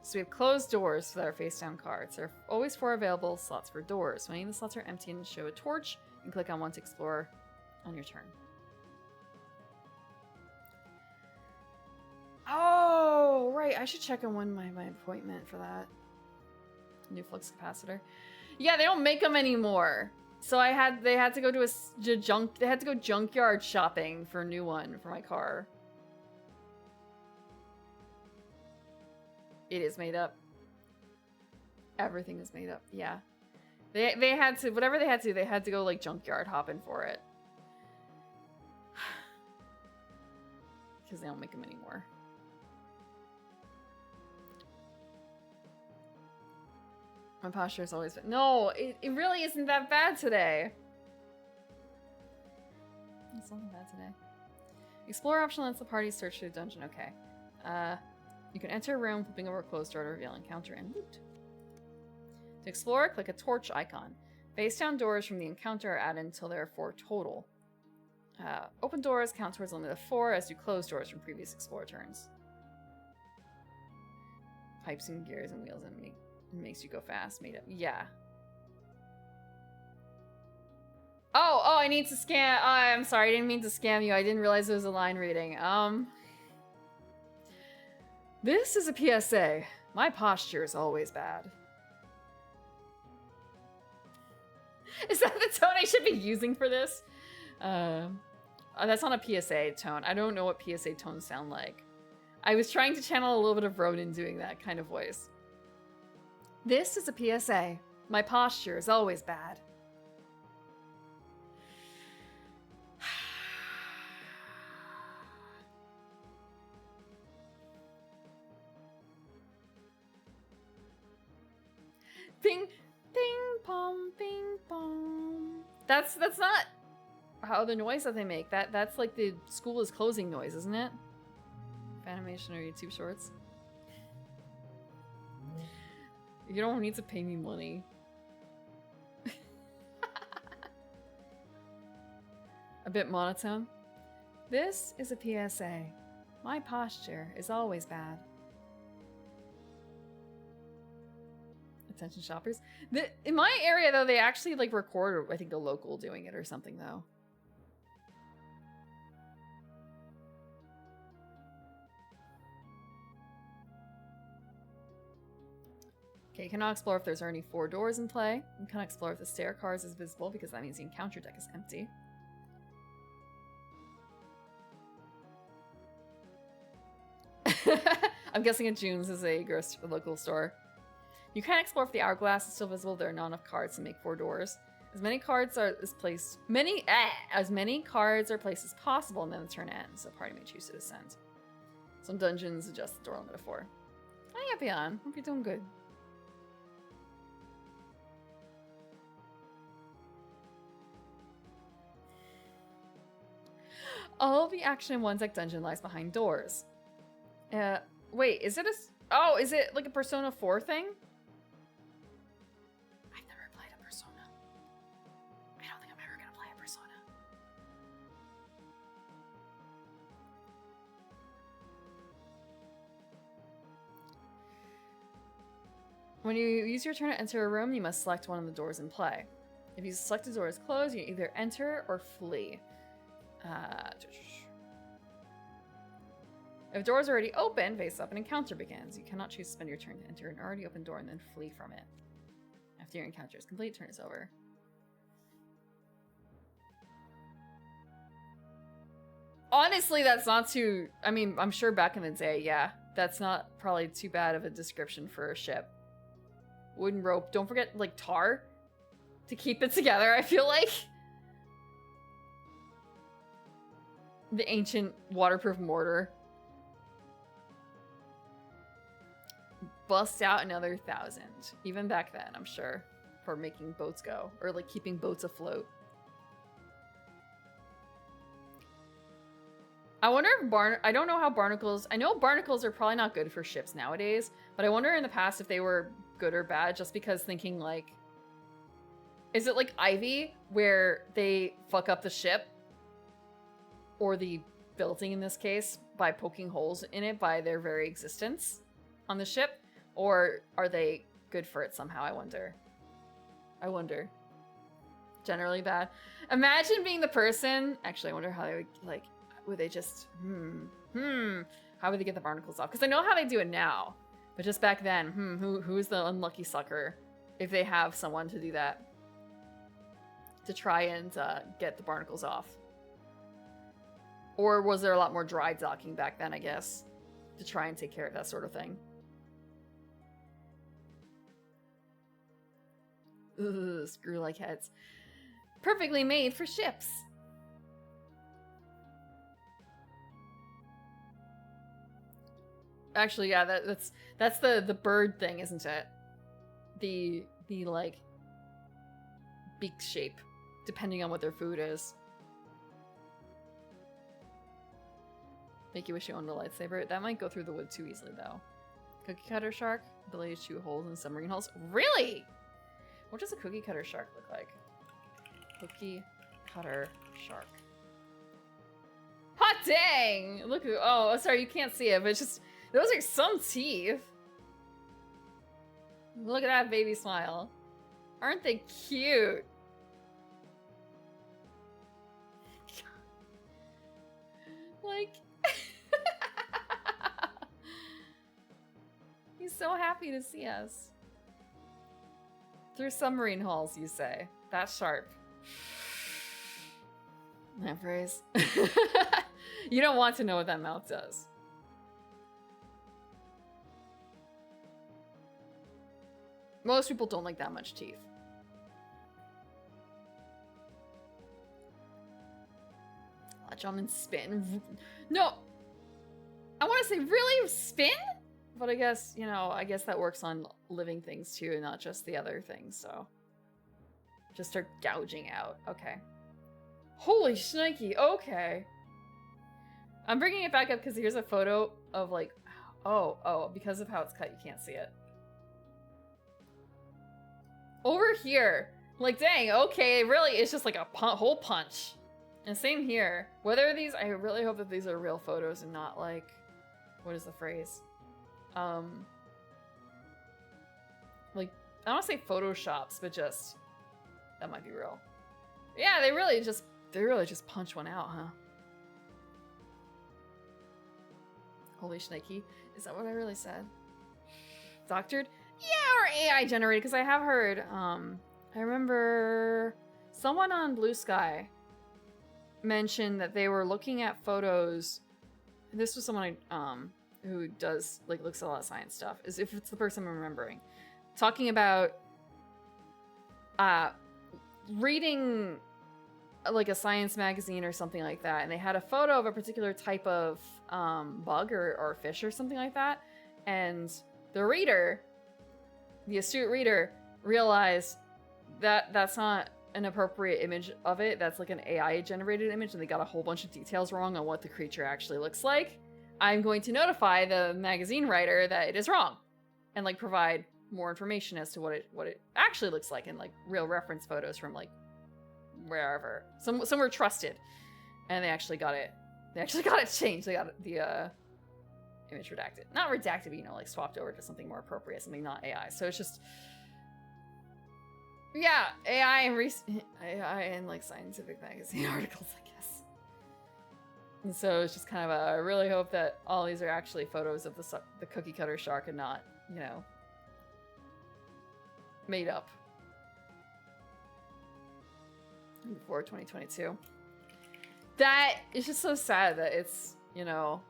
So we have closed doors that are face-down cards. There are always 4 available slots for doors. When any of the slots are empty, and show a torch and click on one to explore on your turn. Oh, right. I should check on when my appointment for that. New flux capacitor. Yeah, they don't make them anymore. So they had to go to they had to go junkyard shopping for a new one for my car. It is made up. Everything is made up. Yeah. They had to, whatever they had to go like junkyard hopping for it. Because they don't make them anymore. My posture is always bad. No, it really isn't that bad today. It's nothing bad today. Explore option lets the party search through the dungeon. Okay. You can enter a room, flipping over a closed door to reveal encounter and loot. To explore, click a torch icon. Face down doors from the encounter are added until there are 4 total. Open doors count towards the limit of 4, as do closed doors from previous explore turns. Pipes and gears and wheels and makes you go fast. Made up. Yeah. Oh, I need to scam. Oh, I'm sorry. I didn't mean to scam you. I didn't realize it was a line reading. This is a PSA. My posture is always bad. Is that the tone I should be using for this? That's not a PSA tone. I don't know what PSA tones sound like. I was trying to channel a little bit of Ronan doing that kind of voice. This is a PSA. My posture is always bad. Ping, ping, pong, ping, pong. that's not how the noise that they make. That's like the school is closing noise, isn't it? Animation or YouTube shorts. You don't need to pay me money. A bit monotone. This is a PSA. My posture is always bad. Attention shoppers. In my area, though, they actually like record, I think, a local doing it or something, though. Okay, you cannot explore if there's already 4 doors in play. You cannot explore if the stair cars is visible because that means the encounter deck is empty. I'm guessing at June's is a local store. You can explore if the hourglass is still visible. There are not enough cards to make 4 doors. As many cards are as many cards are placed as possible, and then the turn ends. So party may choose to descend. Some dungeons adjust the door limit to 4. Oh yeah, Beyond. Hope you're doing good. All the action in one deck dungeon lies behind doors. Wait, is it oh, is it like a Persona 4 thing? I've never played a Persona. I don't think I'm ever gonna play a Persona. When you use your turn to enter a room, you must select one of the doors in play. If you select a door is closed, you either enter or flee. If doors are already open, face up, an encounter begins. You cannot choose to spend your turn to enter an already open door and then flee from it. After your encounter is complete, turn is over. Honestly, that's not too... I mean, I'm sure back in the day, yeah. That's not probably too bad of a description for a ship. Wooden rope. Don't forget, like, tar to keep it together, I feel like. The ancient waterproof mortar. Bust out another 1,000. Even back then, I'm sure. For making boats go. Or like keeping boats afloat. I wonder if I don't know how barnacles... I know barnacles are probably not good for ships nowadays. But I wonder in the past if they were good or bad. Just because thinking like... Is it like Ivy? Where they fuck up the ship? Or the building in this case, by poking holes in it by their very existence on the ship? Or are they good for it somehow, I wonder? I wonder. Generally bad. Imagine being the person... Actually, I wonder how they would, like... Would they just... How would they get the barnacles off? Because I know how they do it now. But just back then, who's the unlucky sucker? If they have someone to do that. To try and get the barnacles off. Or was there a lot more dry docking back then, I guess? To try and take care of that sort of thing. Ugh, screw-like heads. Perfectly made for ships. Actually, yeah, that's the bird thing, isn't it? The like beak shape, depending on what their food is. Make you wish you owned a lightsaber. That might go through the wood too easily, though. Cookie cutter shark. Ability to shoot holes in submarine hulls. Really? What does a cookie cutter shark look like? Cookie cutter shark. Hot dang! Look who... Oh, sorry, you can't see it, but it's just... Those are some teeth. Look at that baby smile. Aren't they cute? Like... He's so happy to see us. Through submarine hulls, you say. That's sharp. That phrase. You don't want to know what that mouth does. Most people don't like that much teeth. I'll jump and spin. No! I want to say, really? Spin? But I guess, you know, I guess that works on living things too, and not just the other things, so. Just start gouging out. Okay. Holy shnikey. Okay. I'm bringing it back up because here's a photo of like, oh, because of how it's cut, you can't see it. Over here, like, dang, okay, really, it's just like a hole punch. And same here. Whether these, I really hope that these are real photos and not like, what is the phrase? Like, I don't want to say photoshops, but just, that might be real. Yeah, they really just punch one out, huh? Holy shnikey. Is that what I really said? Doctored? Yeah, or AI generated, because I have heard, I remember someone on Blue Sky mentioned that they were looking at photos. This was someone who does, like, looks at a lot of science stuff, as if it's the person I'm remembering. Talking about reading like a science magazine or something like that, and they had a photo of a particular type of bug or fish or something like that, and the astute reader, realized that that's not an appropriate image of it. That's like an AI generated image, and they got a whole bunch of details wrong on what the creature actually looks like. I'm going to notify the magazine writer that it is wrong, and like provide more information as to what it actually looks like, and like real reference photos from like wherever, somewhere trusted. And they actually got it changed. They got the image redacted, not redacted, but, you know, like swapped over to something more appropriate, something not AI. So it's just, yeah, AI and like scientific magazine articles, I guess. And so it's just kind of I really hope that all these are actually photos of the cookie cutter shark and not, you know, made up before 2022. That is just so sad that it's, you know,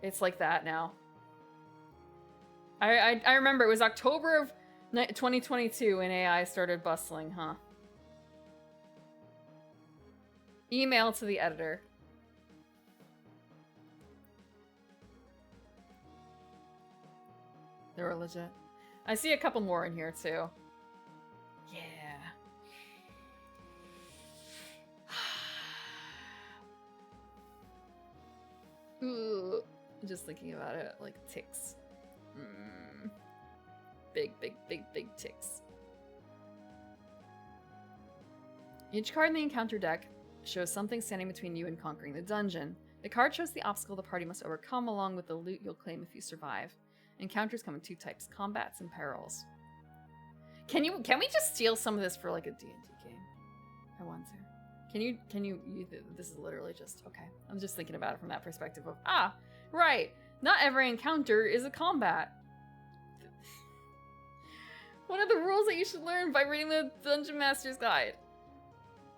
it's like that now. I remember it was October of 2022 when AI started bustling, huh? Email to the editor. They were legit. I see a couple more in here too. Yeah. Ooh, just thinking about it, like ticks. Big ticks. Each card in the encounter deck shows something standing between you and conquering the dungeon. The card shows the obstacle the party must overcome, along with the loot you'll claim if you survive. Encounters come in two types: combats and perils. Can we just steal some of this for like a D&D game? I want to. Can you this is literally just, okay. I'm just thinking about it from that perspective of, right. Not every encounter is a combat. One of the rules that you should learn by reading the Dungeon Master's Guide.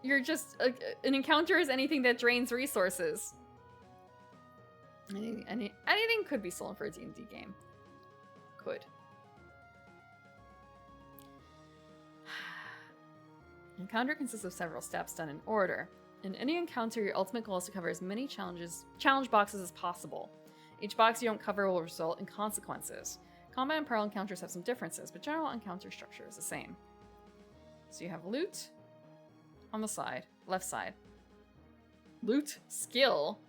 You're just, an encounter is anything that drains resources. Anything could be stolen for a D&D game. Could. Encounter consists of several steps done in order. In any encounter, your ultimate goal is to cover as many challenge boxes as possible. Each box you don't cover will result in consequences. Combat and peril encounters have some differences, but general encounter structure is the same. So you have loot on the side, left side. Loot, skill.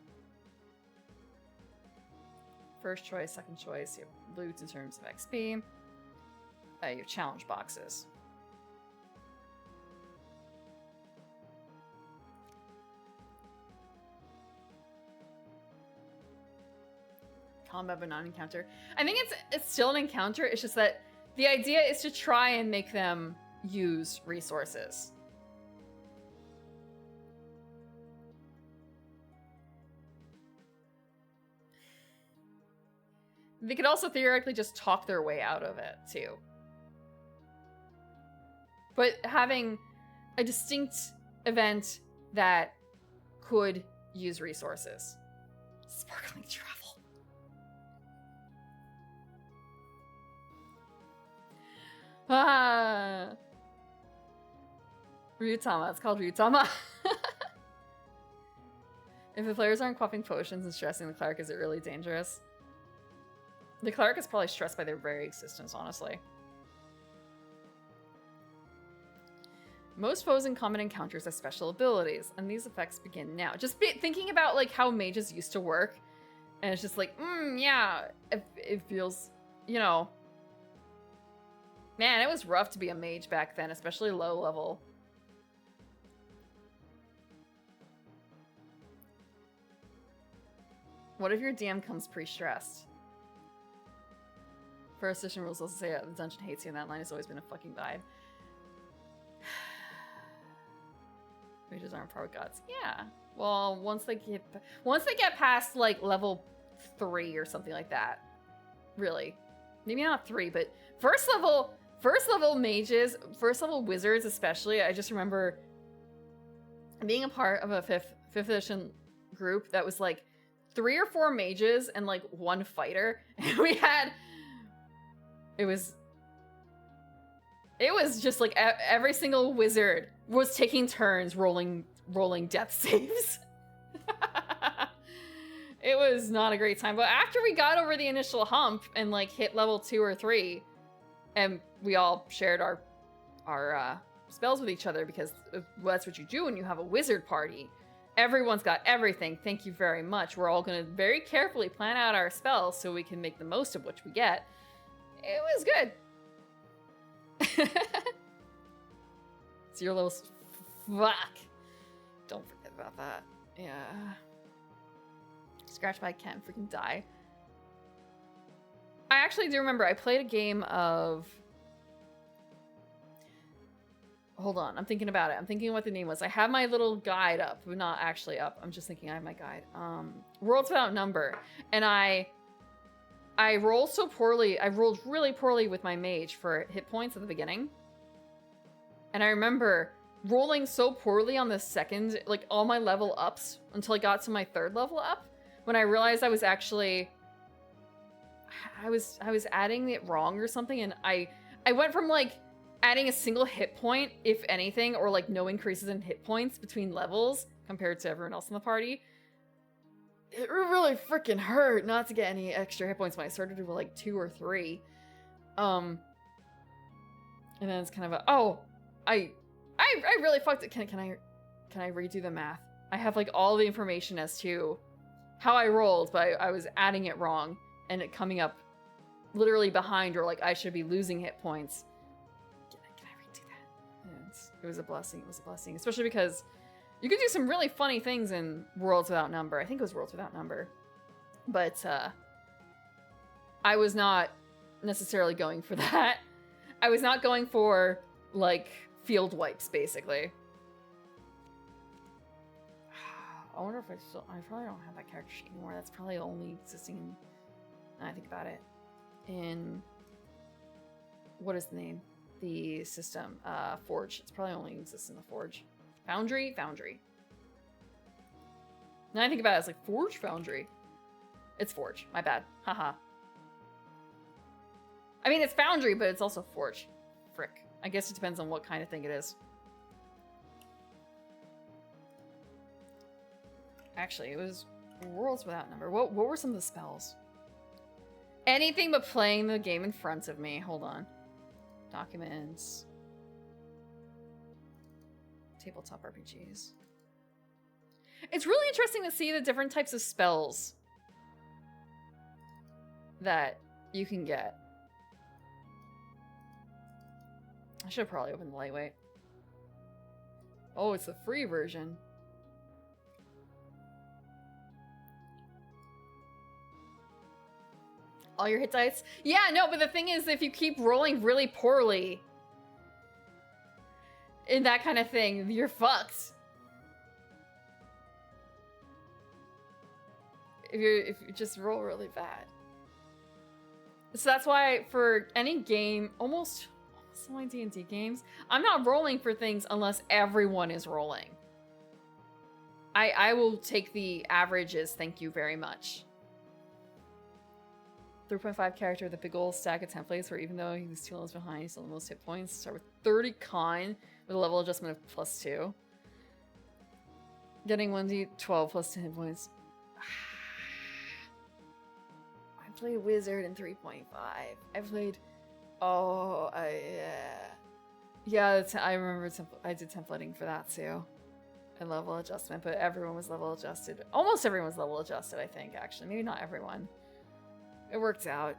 First choice, second choice. You have loot in terms of XP. You have challenge boxes. Combat but non-encounter. I think it's still an encounter. It's just that the idea is to try and make them use resources. They could also theoretically just talk their way out of it too. But having a distinct event that could use resources. Sparkling travel. Ryutama. It's called Ryutama. If the players aren't quaffing potions and stressing the cleric, is it really dangerous? The cleric is probably stressed by their very existence, honestly. Most foes in combat encounters have special abilities, and these effects begin now. Just thinking about like how mages used to work, and it's just like, yeah, it feels, you know, man, it was rough to be a mage back then, especially low level. What if your DM comes pre-stressed? First edition rules also say the dungeon hates you, and that line has always been a fucking vibe. Mages aren't power gods. Yeah. Well, once they get past like level 3 or something like that. Really. Maybe not 3, but first level mages, first level wizards especially, I just remember being a part of a 5th edition group that was like 3 or 4 mages and like 1 fighter. And we had it was just like every single wizard was taking turns rolling death saves. It was not a great time, but after we got over the initial hump and like hit level 2 or 3, and we all shared our spells with each other, because that's what you do when you have a wizard party. Everyone's got everything. Thank you very much. We're all going to very carefully plan out our spells so we can make the most of what we get. It was good. It's your little fuck. Don't forget about that. Yeah. Scratch by Ken, freaking die. I actually do remember I played a game of... Hold on, I'm thinking about it. I'm thinking what the name was. I have my little guide up, but not actually up. I'm just thinking I have my guide. Worlds Without Number. And I rolled so poorly. I rolled really poorly with my mage for hit points at the beginning. And I remember rolling so poorly on the second, like all my level ups until I got to my 3rd level up, when I realized I was actually, I was adding it wrong or something. And I went from like adding a single hit point, if anything, or like no increases in hit points between levels compared to everyone else in the party. It really freaking hurt not to get any extra hit points when I started to like 2 or 3. And then it's kind of a, oh, I really fucked it. Can I redo the math? I have like all the information as to how I rolled, but I was adding it wrong and it coming up literally behind, or like I should be losing hit points. Can I redo that? Yeah, it was a blessing. It was a blessing, especially because you could do some really funny things in Worlds Without Number. I think it was Worlds Without Number. But I was not necessarily going for that. I was not going for, like, field wipes, basically. I wonder if I probably don't have that character sheet anymore. That's probably only existing in, now I think about it, in, what is the name? The system, Forge. It's probably only exists in the Forge. Foundry? Foundry. Now I think about it, it's like Forge, Foundry. It's Forge. My bad. Haha. I mean, it's Foundry, but it's also Forge. Frick. I guess it depends on what kind of thing it is. Actually, it was Worlds Without Number. What were some of the spells? Anything but playing the game in front of me. Hold on. Documents. Tabletop RPGs. It's really interesting to see the different types of spells that you can get. I should have probably opened the lightweight. Oh, it's the free version. All your hit dice? Yeah, no, but the thing is, if you keep rolling really poorly in that kind of thing, you're fucked. If you just roll really bad. So that's why for any game, almost all my D&D games, I'm not rolling for things unless everyone is rolling. I will take the averages, thank you very much. 3.5 character with a big old stack of templates where even though he was 2 levels behind, he's still the most hit points. Start with 30 con with a level adjustment of +2. Getting 1d12 plus 10 hit points. I played Wizard in 3.5. I played... Oh, yeah. Yeah, I remember I did templating for that too. And level adjustment, but everyone was level adjusted. Almost everyone was level adjusted, I think, actually. Maybe not everyone. It worked out.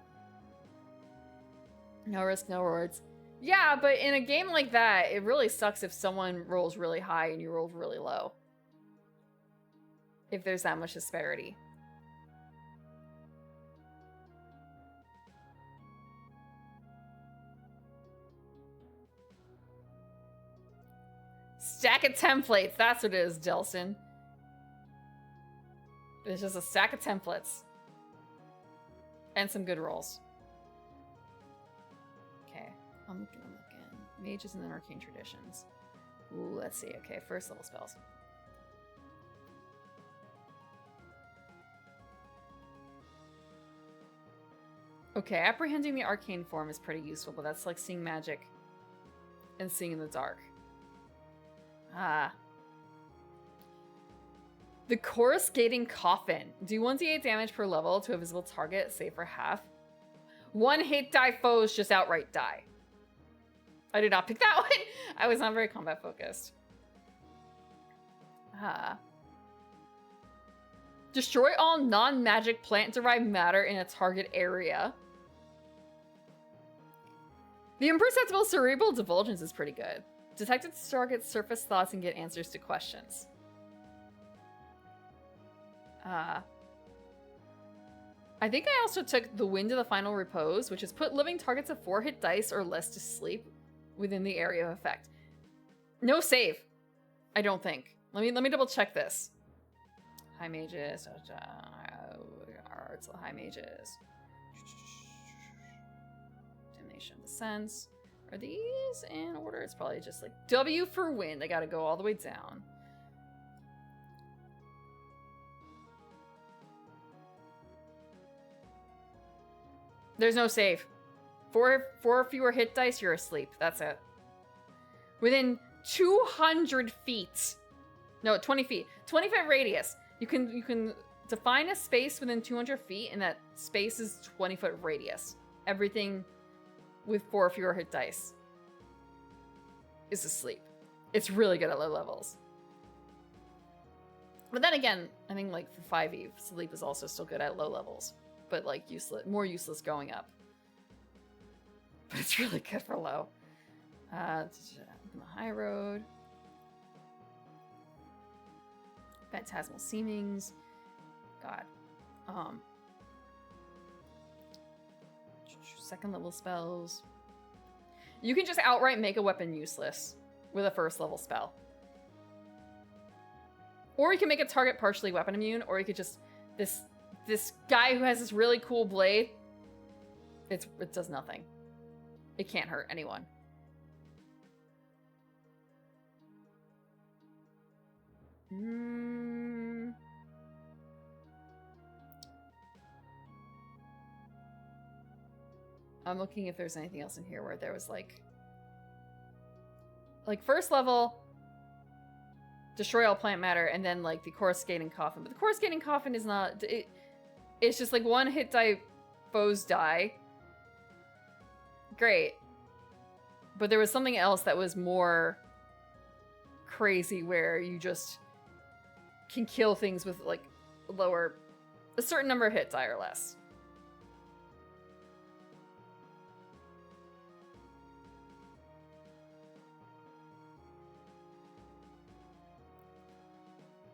No risk, no rewards. Yeah, but in a game like that, it really sucks if someone rolls really high and you roll really low. If there's that much disparity. Stack of templates. That's what it is, Jelson. It's just a stack of templates. And some good rolls. Okay. I'm looking. Mages and then arcane traditions. Ooh, let's see. Okay, first level spells. Okay, apprehending the arcane form is pretty useful, but that's like seeing magic and seeing in the dark. Ah. The coruscating coffin. Do 1d8 damage per level to a visible target, save for half. One hit die foes just outright die. I did not pick that one. I was not very combat focused. Ah. Destroy all non-magic plant-derived matter in a target area. The imperceptible cerebral divulgence is pretty good. Detect its target's surface thoughts and get answers to questions. I think I also took the Wind of the Final Repose, which is put living targets of 4 hit dice or less to sleep within the area of effect. No save, I don't think. Let me double check this. High mages, arts, high mages. Damnation of the Sense. Are these in order? It's probably just like W for wind. I gotta go all the way down. There's no save. Four fewer hit dice, you're asleep. That's it. Within 200 feet. No, 20 feet. 25 radius. You can define a space within 200 feet, and that space is 20-foot radius. Everything with 4 fewer hit dice is asleep. It's really good at low levels. But then again, I think like for 5e, sleep is also still good at low levels. But like more useless going up. But it's really good for low. The high road. Phantasmal seemings. God. Second level spells. You can just outright make a weapon useless with a first level spell. Or you can make a target partially weapon immune, or you could just this guy who has this really cool blade, it does nothing. It can't hurt anyone. I'm looking if there's anything else in here where there was like first level, destroy all plant matter, and then like the coruscating coffin. But the coruscating coffin is not it's just like 1 hit die foes die. Great. But there was something else that was more crazy where you just can kill things with like a certain number of hit die or less.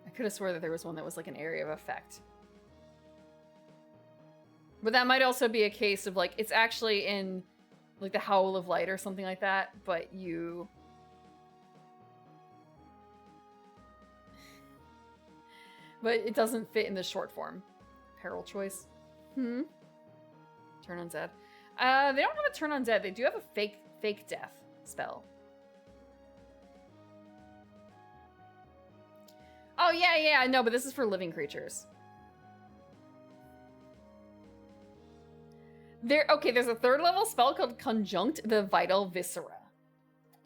I could have swore that there was one that was like an area of effect. But that might also be a case of like, it's actually in like the Howl of Light or something like that, but but it doesn't fit in the short form. Peril choice. Turn undead. They don't have a turn undead. They do have a fake death spell. Oh yeah, no, but this is for living creatures. There's a 3rd level spell called Conjunct the Vital Viscera.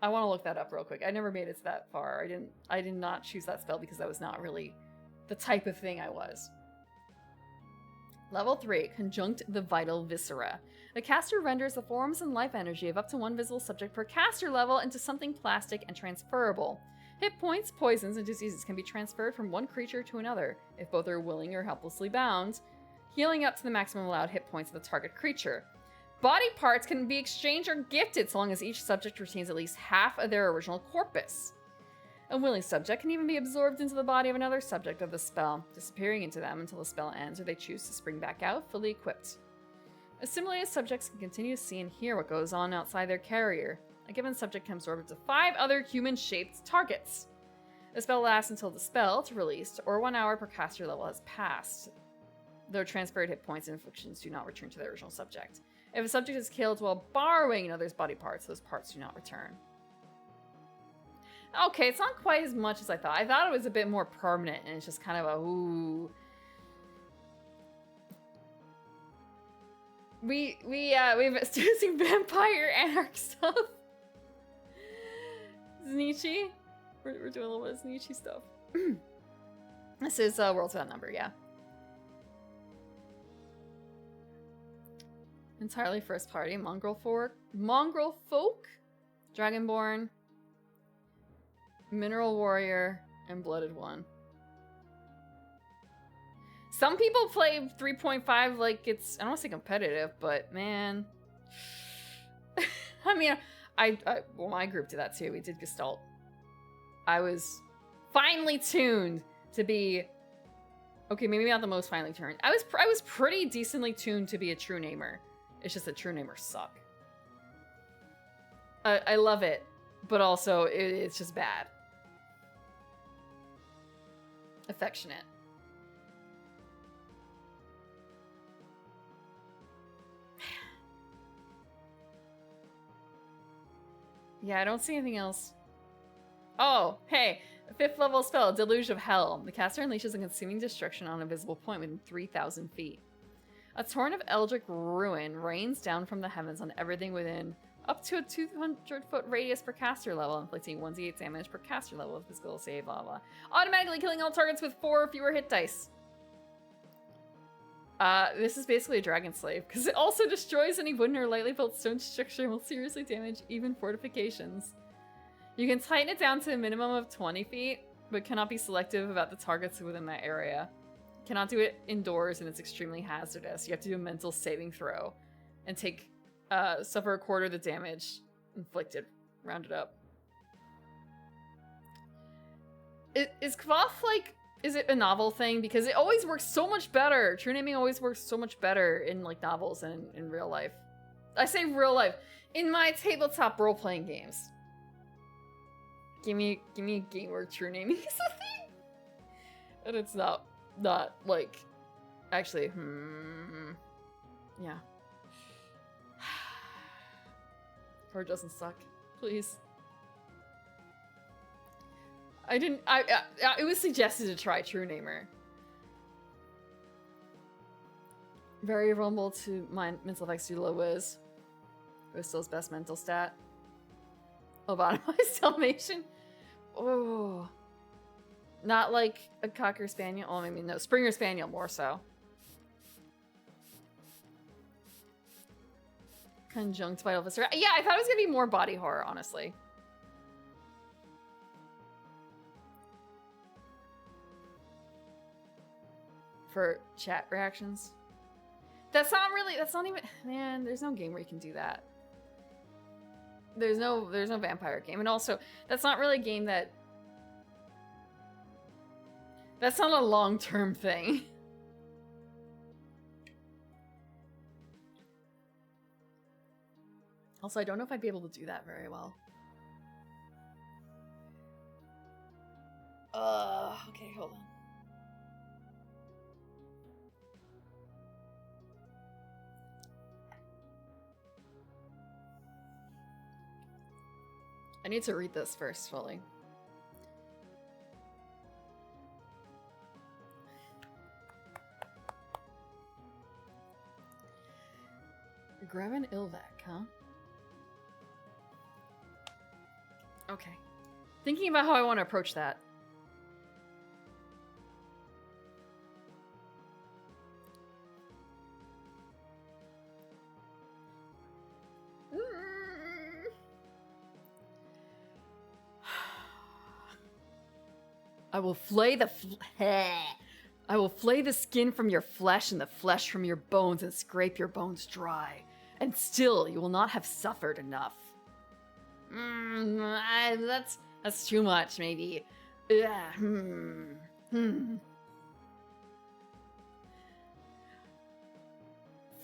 I want to look that up real quick. I never made it that far. I did not choose that spell because that was not really the type of thing I was. Level 3, Conjunct the Vital Viscera. The caster renders the forms and life energy of up to one visible subject per caster level into something plastic and transferable. Hit points, poisons, and diseases can be transferred from one creature to another, if both are willing or helplessly bound, healing up to the maximum allowed hit points of the target creature. Body parts can be exchanged or gifted so long as each subject retains at least half of their original corpus. A willing subject can even be absorbed into the body of another subject of the spell, disappearing into them until the spell ends or they choose to spring back out fully equipped. Assimilated subjects can continue to see and hear what goes on outside their carrier. A given subject can absorb up to 5 other human-shaped targets. The spell lasts until the spell to release or 1 hour per caster level has passed, though transferred hit points and inflictions do not return to their original subject. If a subject is killed while borrowing another's body parts, those parts do not return. Okay, it's not quite as much as I thought. I thought it was a bit more permanent, and it's just kind of a ooh. We've using vampire anarch stuff. Znichi. We're doing a little bit of Znichi stuff. This is World's Without Number, yeah. Entirely first party. Mongrel Folk, Dragonborn, Mineral Warrior, and Blooded One. Some people play 3.5 like it's, I don't want to say competitive, but man. I mean, well, my group did that too. We did Gestalt. I was finely tuned to be, okay, maybe not the most finely tuned. I was pretty decently tuned to be a true namer. It's just that true namers suck. I love it, but also it's just bad. Affectionate. Yeah, I don't see anything else. Oh, hey, 5th level spell, Deluge of Hell. The caster unleashes a consuming destruction on a visible point within 3,000 feet. A torrent of eldritch ruin rains down from the heavens on everything within up to a 200-foot radius per caster level, inflicting 1d8 damage per caster level with physical save, blah blah. Automatically killing all targets with 4 or fewer hit dice. This is basically a dragon slave, because it also destroys any wooden or lightly built stone structure and will seriously damage even fortifications. You can tighten it down to a minimum of 20 feet, but cannot be selective about the targets within that area. Cannot do it indoors, and it's extremely hazardous. You have to do a mental saving throw and suffer a quarter of the damage inflicted, rounded up. Is Kvath like, is it a novel thing? Because it always works so much better. True naming always works so much better in like novels than in real life. I say real life. In my tabletop role-playing games. Give me a game where true naming is a thing. And it's not like, actually, yeah. Or doesn't suck, please. It was suggested to try True Namer. Very vulnerable to mental effects due to low whiz. Bristol's best mental stat. Lobotomized Dalmatian. Oh. Not like a Cocker Spaniel. Oh, maybe no. Springer Spaniel, more so. Conjunct Vital Viscera. Yeah, I thought it was gonna be more body horror, honestly. For chat reactions. That's not even, man, there's no game where you can do that. There's no vampire game. And also, that's not really a game that's not a long-term thing. Also, I don't know if I'd be able to do that very well. Okay, hold on. I need to read this first fully. Greven Ilvek, huh? Okay. Thinking about how I want to approach that. I will flay the I will flay the skin from your flesh and the flesh from your bones and scrape your bones dry. And still you will not have suffered enough. That's too much, maybe.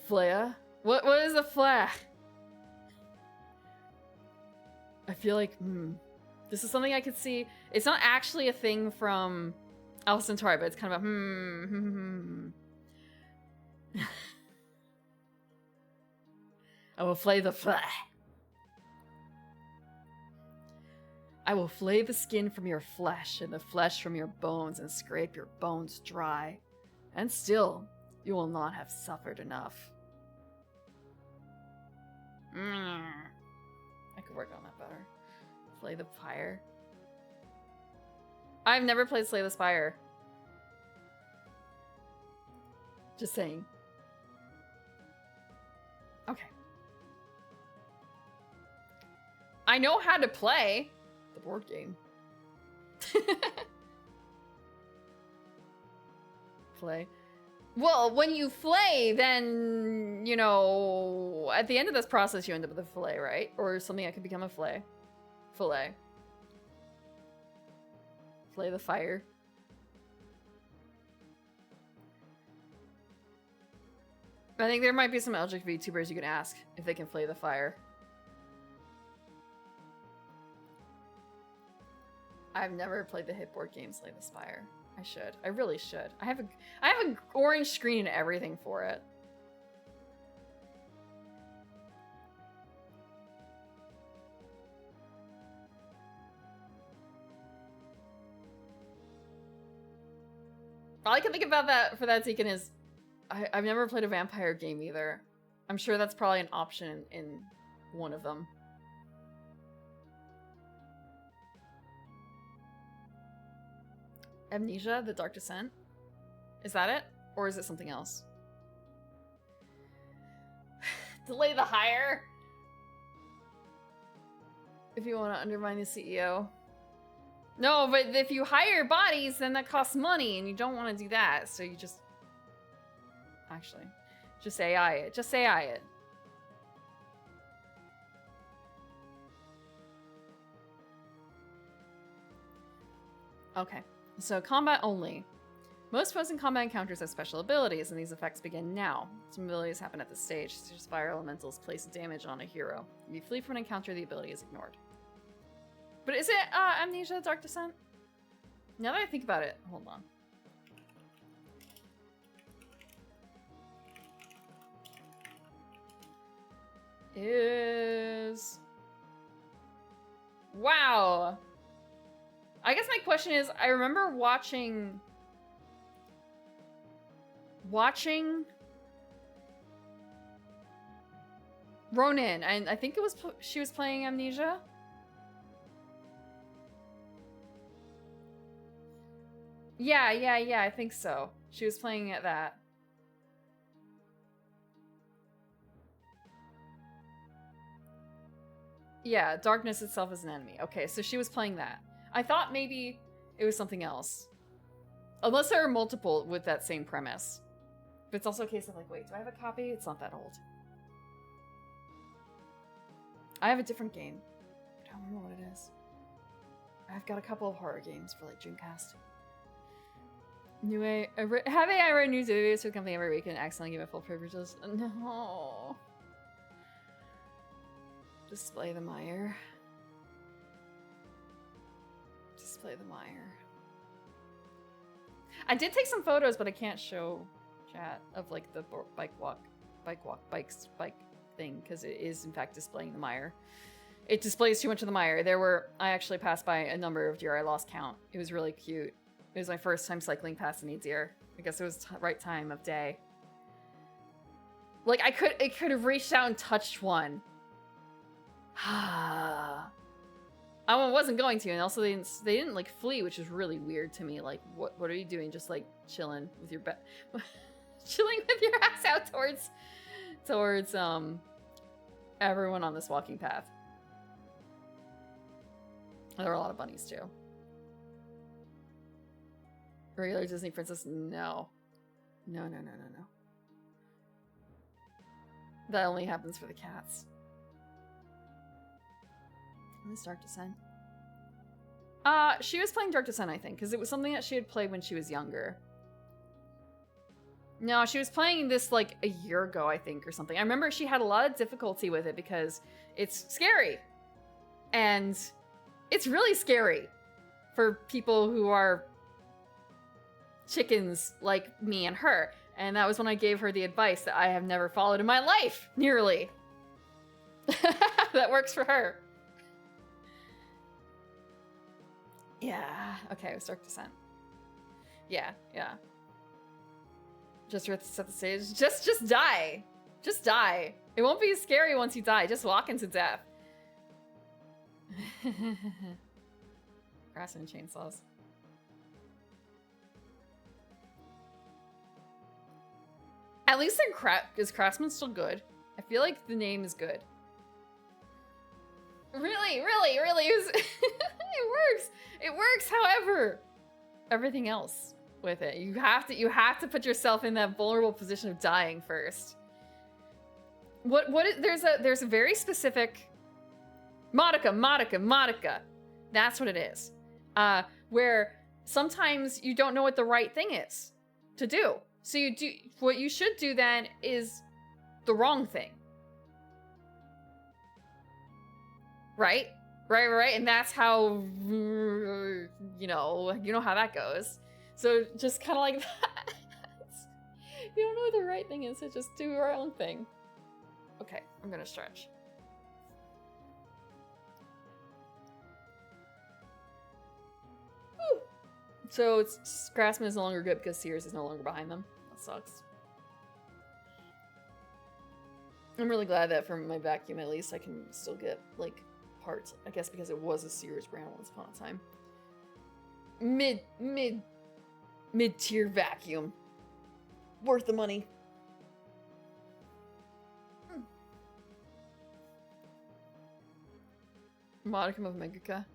Flea? What is a flea? I feel like, this is something I could see. It's not actually a thing from Alpha Centauri, but it's kind of a I will flay the flea. I will flay the skin from your flesh and the flesh from your bones and scrape your bones dry. And still, you will not have suffered enough. I could work on that better. Slay the Spire. I've never played Slay the Spire. Just saying. Okay. I know how to play the board game. Play. Well, when you flay, then, you know, at the end of this process, you end up with a fillet, right? Or something that could become a fillet. Fillet. Flay the fire. I think there might be some LGK VTubers you can ask if they can flay the fire. I've never played the hit board game Slay the Spire. I should. I really should. I have an orange screen and everything for it. All I can think about that for that Deacon is I've never played a vampire game either. I'm sure that's probably an option in one of them. Amnesia, The Dark Descent? Is that it? Or is it something else? Delay the hire? If you want to undermine the CEO. No, but if you hire bodies, then that costs money, and you don't want to do that, so you just... Actually, just AI it. Just AI it. Okay. So, combat only. Most foes in combat encounters have special abilities, and these effects begin now. Some abilities happen at this stage, such as fire elementals place damage on a hero. If you flee from an encounter, the ability is ignored. But is it Amnesia Dark Descent? Now that I think about it, hold on. Wow! I guess my question is, I remember watching Ronin, and I think it was she was playing Amnesia. Yeah, I think so. She was playing at that. Yeah, darkness itself is an enemy. Okay, so she was playing that. I thought maybe it was something else. Unless there are multiple with that same premise. But it's also a case of like, wait, do I have a copy? It's not that old. I have a different game. I don't remember what it is. I've got a couple of horror games for like Dreamcast. Have AI write news videos for the company every week and accidentally give it full privileges? No. Display the mire. Display the mire. I did take some photos, but I can't show chat of like the bike thing because it is in fact displaying the mire. It displays too much of the mire. I actually passed by a number of deer. I lost count. It was really cute. It was my first time cycling past any deer. I guess it was the right time of day. Like it could have reached out and touched one. I wasn't going to, and also they didn't like flee, which is really weird to me. Like, what are you doing? Just like chilling with your chilling with your ass out towards everyone on this walking path. There were a lot of bunnies too. Regular Disney princess? No. No. That only happens for the cats. What is Dark Descent? She was playing Dark Descent, I think, because it was something that she had played when she was younger. No, she was playing this like a year ago, I think, or something. I remember she had a lot of difficulty with it because it's scary. And it's really scary for people who are chickens like me and her. And that was when I gave her the advice that I have never followed in my life, nearly. That works for her. Yeah. Okay, it was Dark Descent. Yeah. Just to set the stage. Just die. Just die. It won't be scary once you die. Just walk into death. Grass and chainsaws. At least is Craftsman still good? I feel like the name is good. Really. It works. It works, however. Everything else with it. You have to put yourself in that vulnerable position of dying first. There's a very specific Modica. That's what it is. Where sometimes you don't know what the right thing is to do. So what you should do then is the wrong thing. Right? And that's how, you know how that goes. So just kind of like that. You don't know what the right thing is, so just do your own thing. Okay, I'm gonna stretch. Whew. So Grassman is no longer good because Sears is no longer behind them. That sucks. I'm really glad that from my vacuum, at least, I can still get, like, parts. I guess because it was a Sears brand once upon a time. Mid-tier vacuum. Worth the money. Modicum of Meguka. I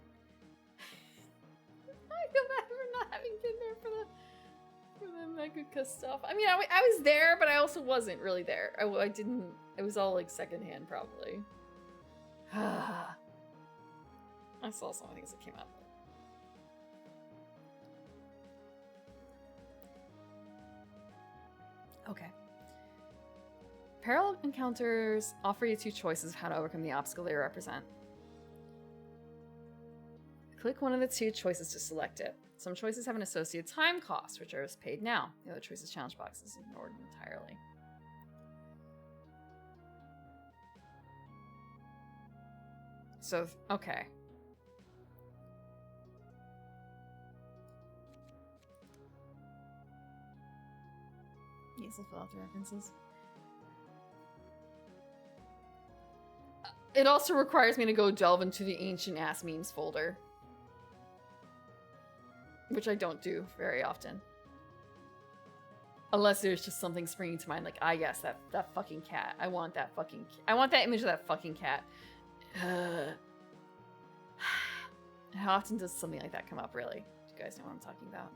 feel bad for not having been there for the Meguka stuff. I mean, I was there, but I also wasn't really there. I didn't. It was all like secondhand, probably. I saw some things that came out. Okay. Parallel encounters offer you two choices of how to overcome the obstacle they represent. Click one of the two choices to select it. Some choices have an associated time cost, which are paid now. The other choice's challenge box is ignored entirely. So, okay. Yes, I'll fill out the references. It also requires me to go delve into the ancient ass memes folder. Which I don't do very often. Unless there's just something springing to mind, like, yes, that fucking cat. I want that image of that fucking cat. How often does something like that come up, really? Do you guys know what I'm talking about?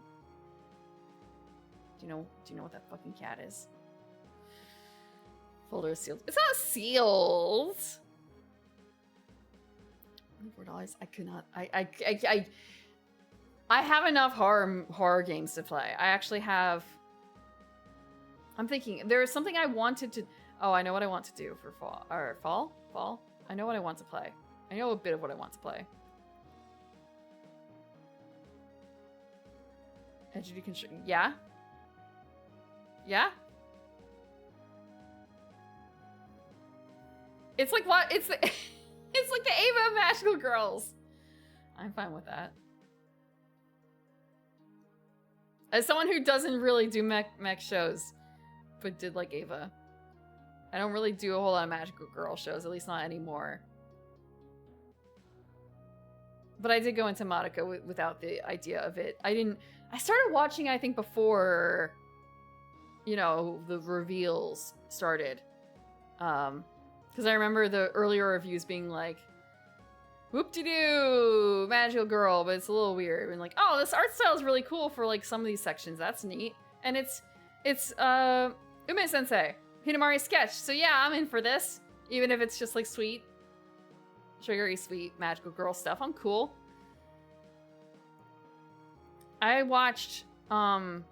Do you know what that fucking cat is? Folder is sealed. It's not sealed! $4. I could not. I have enough horror games to play. I actually have. I'm thinking there is something I wanted to. Oh, I know what I want to do for fall. Fall. I know what I want to play. I know a bit of what I want to play. Entity control. Yeah. Yeah. It's like what? It's like the Ava of Magical Girls. I'm fine with that. As someone who doesn't really do mech shows, but did like Ava, I don't really do a whole lot of Magical Girl shows, at least not anymore. But I did go into Modica without the idea of it. I started watching, I think, before, the reveals started. Because I remember the earlier reviews being like, Whoop-de-doo! Magical girl, but it's a little weird. And like, oh, this art style is really cool for like some of these sections. That's neat. And it's Ume-sensei. Hinamari sketch. So yeah, I'm in for this. Even if it's just like sweet, sugary sweet magical girl stuff. I'm cool. I watched, now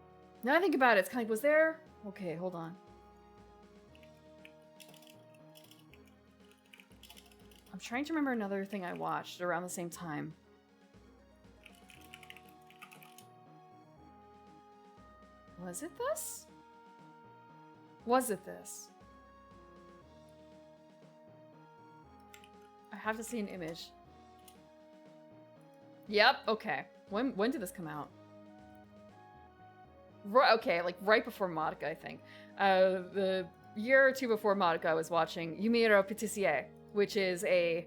I think about it, it's kind of like, was there? Okay, hold on. I'm trying to remember another thing I watched around the same time. Was it this? Was it this? I have to see an image. Yep, okay. When did this come out? Okay, like right before Madoka, I think. The year or two before Madoka, I was watching Yumiro Patissier, which is a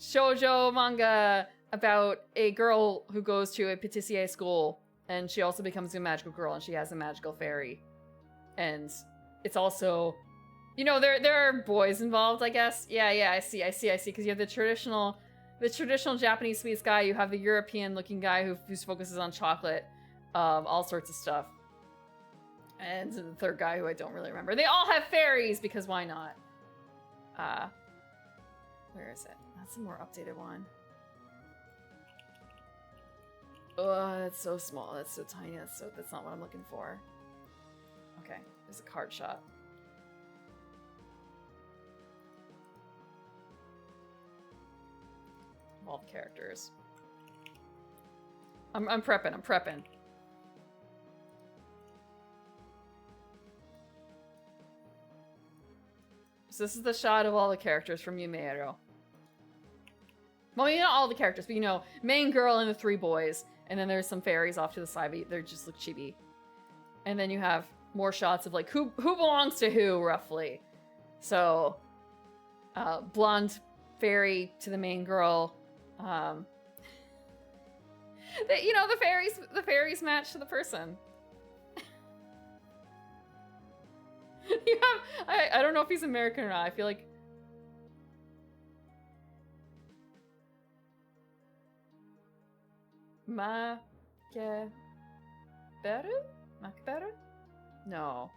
shoujo manga about a girl who goes to a patissier school, and she also becomes a magical girl, and she has a magical fairy. And it's also, you know, there are boys involved, I guess. Yeah, I see, because you have the traditional Japanese sweets guy, you have the European-looking guy who focuses on chocolate, all sorts of stuff. And the third guy who I don't really remember. They all have fairies, because why not? Where is it? That's a more updated one. Oh, that's so small. That's so tiny. That's not what I'm looking for. Okay, there's a card shot. All the characters. I'm prepping. So this is the shot of all the characters from Yumeiro. Well, you know, not all the characters, but you know, main girl and the three boys. And then there's some fairies off to the side, but they just look chibi. And then you have more shots of like, who belongs to who, roughly. So, blonde fairy to the main girl. You know, the fairies match to the person. You have, I don't know if he's American or not. I feel like Makeberu? No.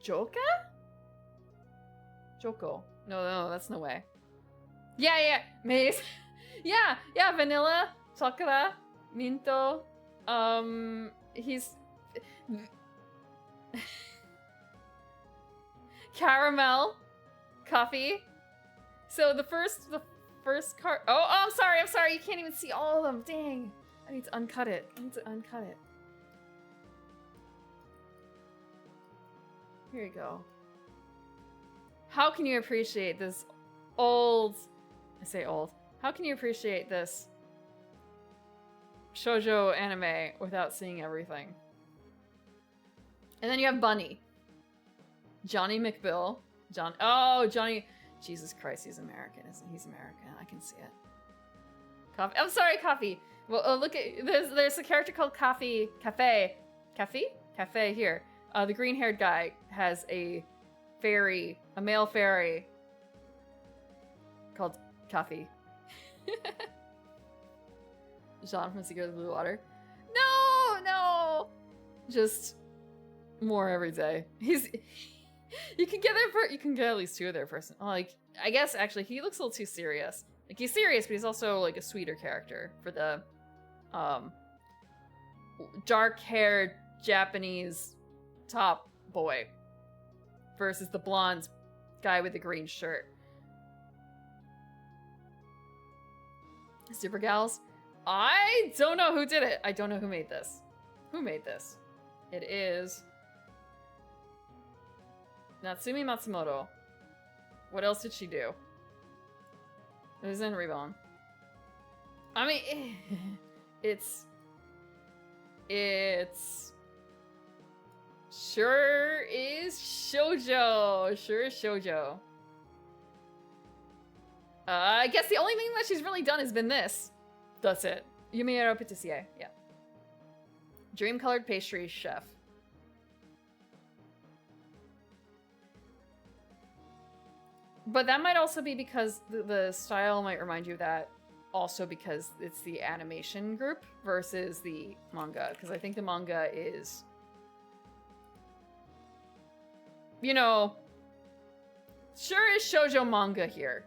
Joka? Joko. No, that's no way. Yeah, Maze. yeah, vanilla, chocolate, minto. He's caramel, coffee. So the first card. Oh, I'm sorry. You can't even see all of them. Dang. I need to uncut it. Here you go. How can you appreciate this old... I say old. How can you appreciate this shoujo anime without seeing everything? And then you have Bunny. Johnny McBill. Johnny... Jesus Christ, he's American, isn't he? He's American. I can see it. Coffee. I'm sorry, Coffee. Well, look at... There's a character called Cafe here. The green-haired guy has a fairy, a male fairy called Coffee. Jean from Secret of the Blue Water. No! Just more every day. You can get at least two of their person. Like, I guess actually he looks a little too serious. Like, he's serious, but he's also like a sweeter character for the dark-haired Japanese top boy versus the blonde guy with the green shirt. Super Gals? I don't know who did it. I don't know who made this. Who made this? It is Natsumi Matsumoto. What else did she do? It was in Reborn. I mean, it's sure is shoujo. I guess the only thing that she's really done has been this. That's it. Yumiro Patissier, yeah. Dream-colored pastry chef. But that might also be because the style might remind you of that, also because it's the animation group versus the manga. Because I think the manga is, you know, sure is shoujo manga here.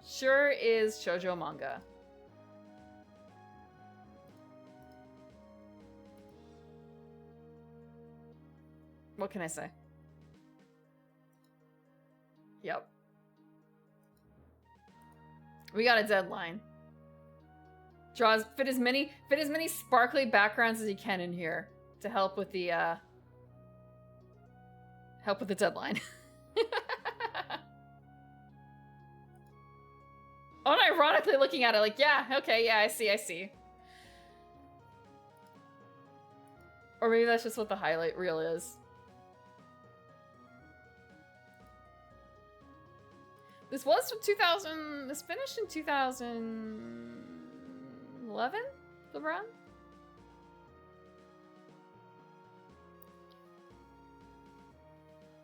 Sure is shoujo manga. What can I say? Yep. We got a deadline. Fit as many sparkly backgrounds as you can in here to help with the deadline. Unironically looking at it like, yeah, okay, yeah, I see. Or maybe that's just what the highlight reel is. This was from 2000, this finished in 2011, the run?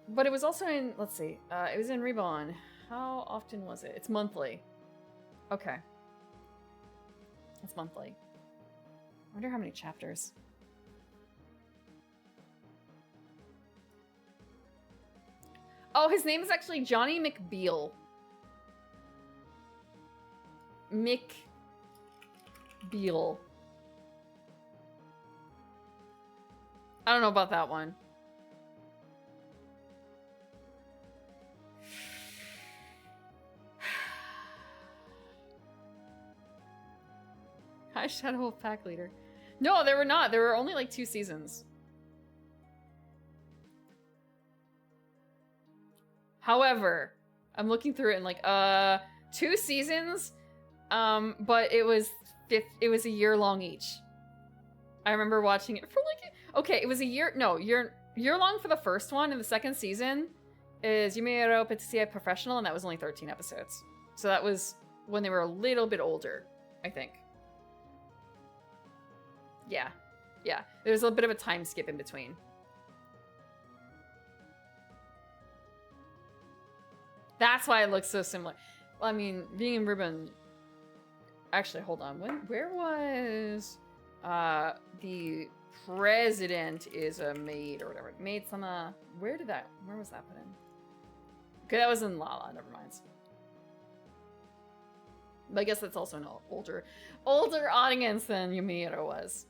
But it was also in, let's see, it was in Reborn. How often was it? It's monthly. Okay. It's monthly. I wonder how many chapters. Oh, his name is actually Johnny McBeal. McBeal. I don't know about that one. Hi, Shadow Wolf Pack Leader. No, there were not. There were only like 2 seasons. However, I'm looking through it and like, 2 seasons, but it was a year long each. I remember watching it for like, okay, it was a year long for the first one, and the second season is Yumehiro Patisserie Professional, and that was only 13 episodes. So that was when they were a little bit older, I think. Yeah. There's a bit of a time skip in between. That's why it looks so similar. Well, I mean, being in Ribbon... Actually, hold on. Where was... the president is a maid or whatever. Maid-sama... Where was that put in? Okay, that was in Lala. Never mind. But I guess that's also an older audience than Yumehiro was.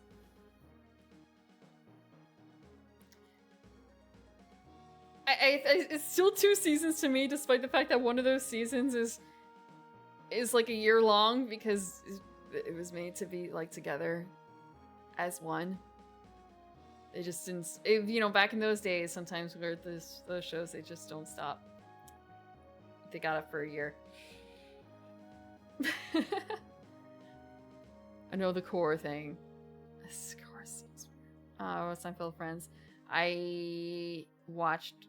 It's still 2 seasons to me, despite the fact that one of those seasons is like a year long, because it was made to be like together as one. It just didn't, you know, back in those days, sometimes where those shows, they just don't stop. They got it for a year. I know the core thing. This core seems weird. Seinfeld Friends. I watched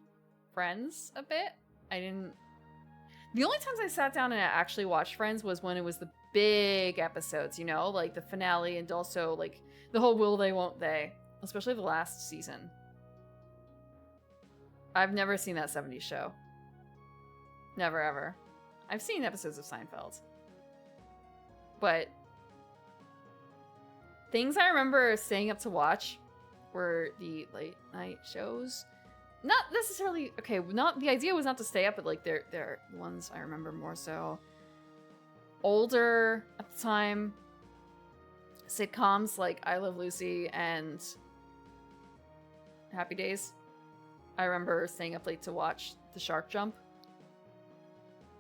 Friends a bit. The only times I sat down and I actually watched Friends was when it was the big episodes, you know, like the finale, and also like the whole will they, won't they, especially the last season. I've never seen that 70s show. Never, ever. I've seen episodes of Seinfeld. But things I remember staying up to watch were the late night shows. Not necessarily, okay, the idea was not to stay up, but like they're ones I remember more so. Older at the time, sitcoms like I Love Lucy and Happy Days. I remember staying up late to watch the shark jump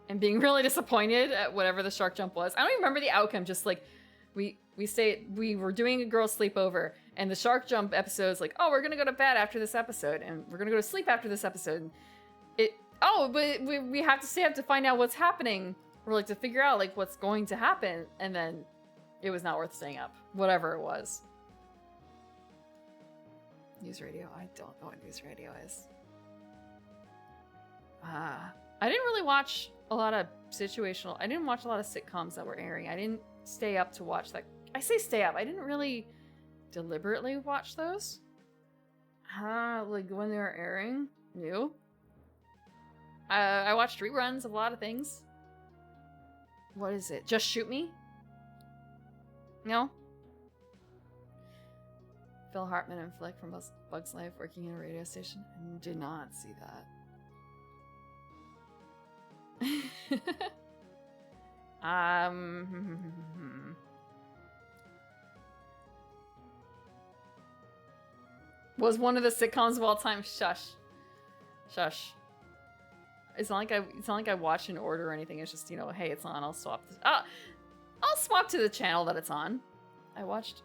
and being really disappointed at whatever the shark jump was. I don't even remember the outcome, just like we were doing a girls' sleepover, and the shark jump episode's like, oh, we're gonna go to bed after this episode, and we're gonna go to sleep after this episode. But we have to stay up to find out what's happening, or like to figure out like what's going to happen, and then it was not worth staying up, whatever it was. News radio? I don't know what news radio is. I didn't really watch a lot of situational. I didn't watch a lot of sitcoms that were airing. I didn't stay up to watch that. I say stay up. I didn't really deliberately watch those. Like when they were airing. New. I watched reruns of a lot of things. What is it? Just Shoot Me? No? Phil Hartman and Flick from Bugs Life working in a radio station. I did not see that. Was one of the sitcoms of all time. Shush. Shush. It's not like I watch in order or anything. It's just, you know, hey, it's on. I'll swap. I'll swap to the channel that it's on. I watched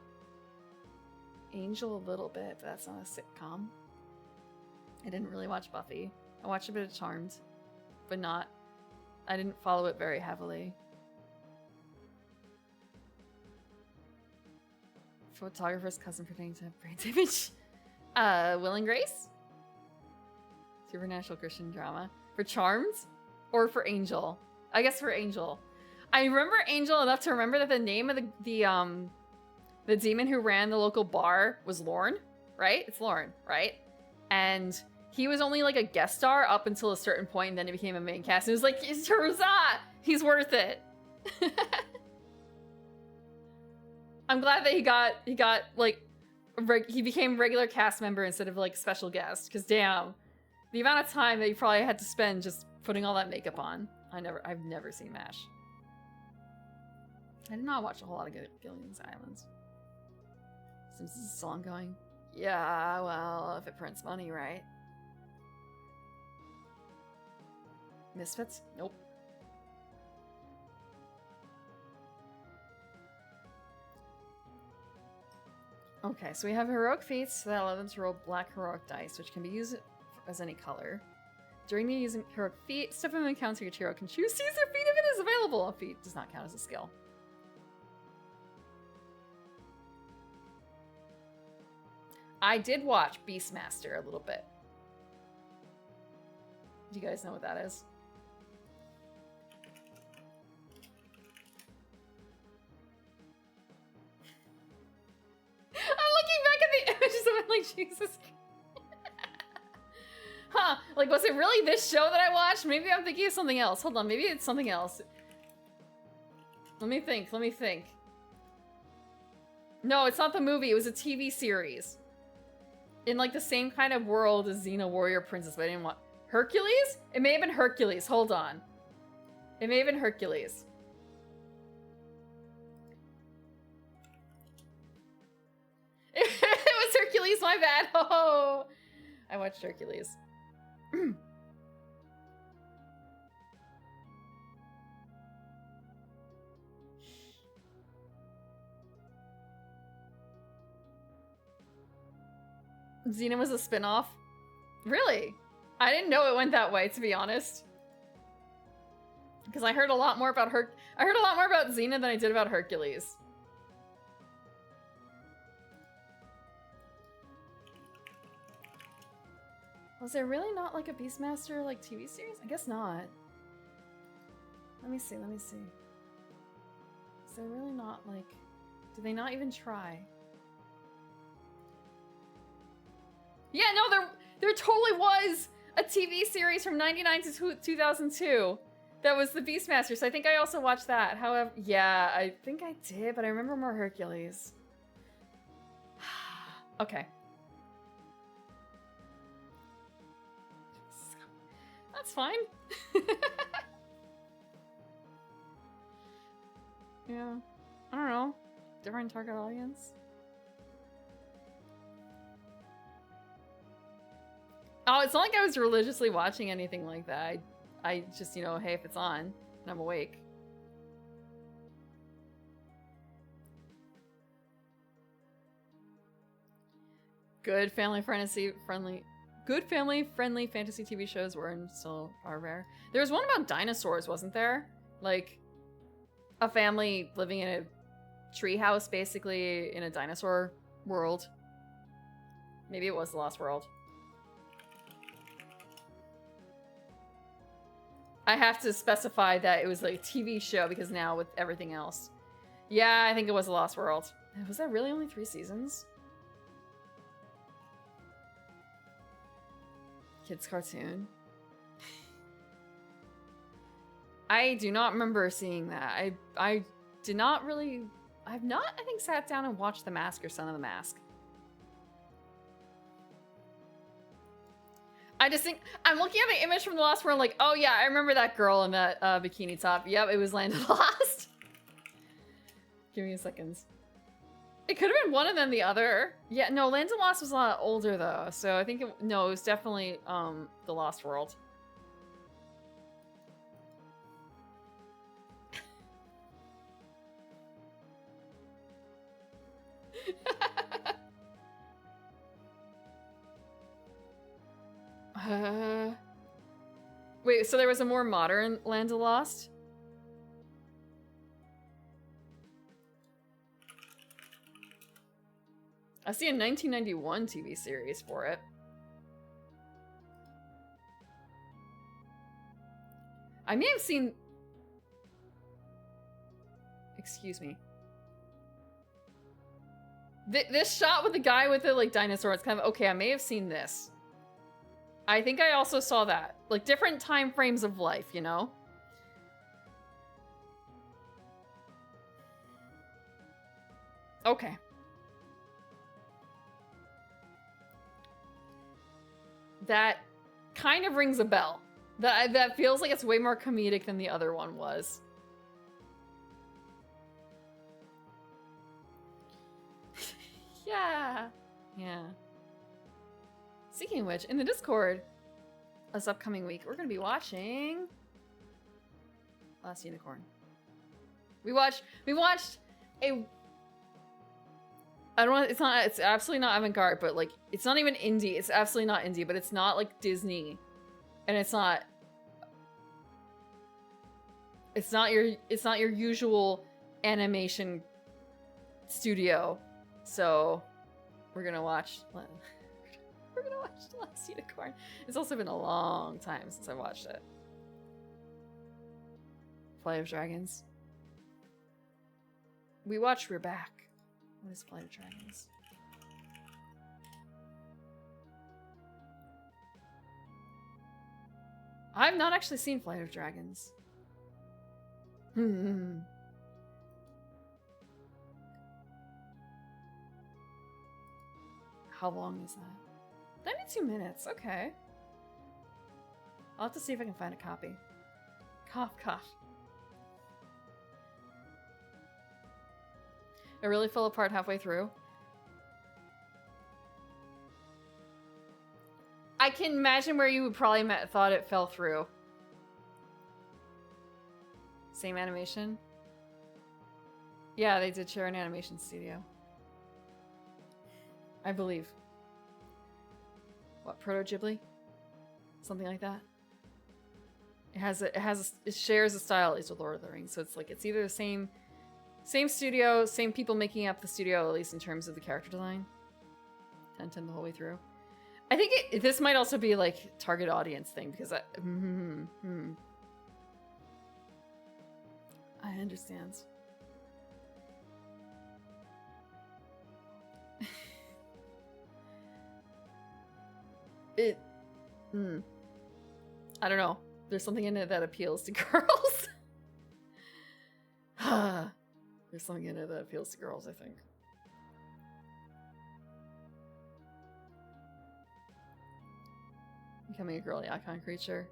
Angel a little bit, but that's not a sitcom. I didn't really watch Buffy. I watched a bit of Charmed, but not. I didn't follow it very heavily. Photographer's cousin pretending to have brain damage. Will and Grace? Supernatural Christian drama. For Charmed? Or for Angel? I guess for Angel. I remember Angel enough to remember that the name of the demon who ran the local bar was Lorne, right? It's Lorne, right? And he was only like a guest star up until a certain point, and then he became a main cast. And it was like, it turns out he's worth it. I'm glad that he got like he became regular cast member instead of like special guest. Because damn, the amount of time that you probably had to spend just putting all that makeup on. I've never seen MASH. I did not watch a whole lot of Gilligan's Islands. Simpsons is still ongoing. Yeah, well, if it prints money, right? Misfits? Nope. Okay, so we have heroic feats that allow them to roll black heroic dice, which can be used as any color. During the using heroic feat, step in the encounter, your hero can choose to use their feat if it is available. A feat does not count as a skill. I did watch Beastmaster a little bit. Do you guys know what that is? I'm looking back at the images of it like, Jesus. Huh, like, was it really this show that I watched? Maybe I'm thinking of something else. Hold on, maybe it's something else. Let me think. No, it's not the movie. It was a TV series. In, like, the same kind of world as Xena Warrior Princess, but I didn't want... Hercules? It may have been Hercules. Hold on. It may have been Hercules. It was Hercules, my bad. Oh, I watched Hercules. Xena was a spin-off? Really? I didn't know it went that way, to be honest. Because I heard a lot more about Xena than I did about Hercules. Was there really not like a Beastmaster like TV series? I guess not. Let me see. Is there really not like... Did they not even try? Yeah, no, there totally was a TV series from 99 to 2002 that was the Beastmaster, so I think I also watched that. However, yeah, I think I did, but I remember more Hercules. Okay. That's fine. Yeah. I don't know. Different target audience. Oh, it's not like I was religiously watching anything like that. I just, you know, hey, if it's on, and I'm awake. Good family-friendly fantasy TV shows were and still are rare. There was one about dinosaurs, wasn't there? Like, a family living in a treehouse, basically, in a dinosaur world. Maybe it was The Lost World. I have to specify that it was like a TV show because now with everything else. Yeah, I think it was The Lost World. Was that really only 3 seasons? Kids cartoon. I do not remember seeing that. I did not really... I've not, I think, sat down and watched The Mask or Son of the Mask. I just think... I'm looking at the image from The Lost World like, oh yeah, I remember that girl in that bikini top. Yep, it was Land of the Lost. Give me a second. It could have been one and then the other. Yeah, no, Land of the Lost was a lot older though. So I think, no, it was definitely The Lost World. Wait, so there was a more modern Land of the Lost? I see a 1991 TV series for it. I may have seen... Excuse me. This shot with the guy with the, like, dinosaur, it's kind of... Okay, I may have seen this. I think I also saw that. Like, different time frames of life, you know? Okay. That kind of rings a bell. That feels like it's way more comedic than the other one was. Yeah. Yeah. Speaking of which, in the Discord, this upcoming week, we're going to be watching Last Unicorn. We watched a... I don't want, it's absolutely not avant-garde, but like, it's not even indie. It's absolutely not indie, but it's not like Disney. And it's not your usual animation studio. So we're gonna watch Last Unicorn. It's also been a long time since I watched it. Flight of Dragons. We watched We're Back. What is Flight of Dragons? I've not actually seen Flight of Dragons. How long is that? 92 minutes, okay. I'll have to see if I can find a copy. Cough, cough. It really fell apart halfway through. I can imagine where you would probably thought it fell through. Same animation? Yeah, they did share an animation studio. I believe. What, Proto Ghibli? Something like that? It shares a style as with Lord of the Rings, so it's like it's either the same studio, same people making up the studio, at least in terms of the character design. 10 the whole way through. I think this might also be like target audience thing because I understand. I don't know. There's something in it that appeals to girls. There's something in it that appeals to girls, I think. Becoming a girly icon creature.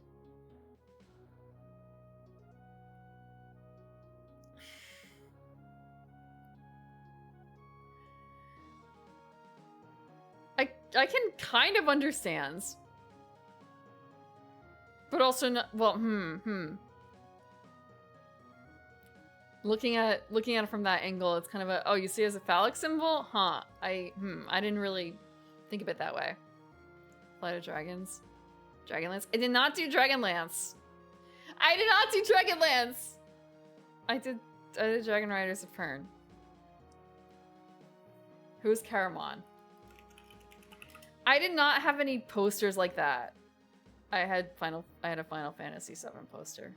I can kind of understand. But also not, well, Looking at it from that angle, it's kind of a, oh, you see it as a phallic symbol? Huh. I didn't really think of it that way. Flight of Dragons. Dragonlance. I did not do Dragonlance. I did not do Dragonlance. I did Dragon Riders of Fern. Who's Caramon? I did not have any posters like that. I had a Final Fantasy VII poster.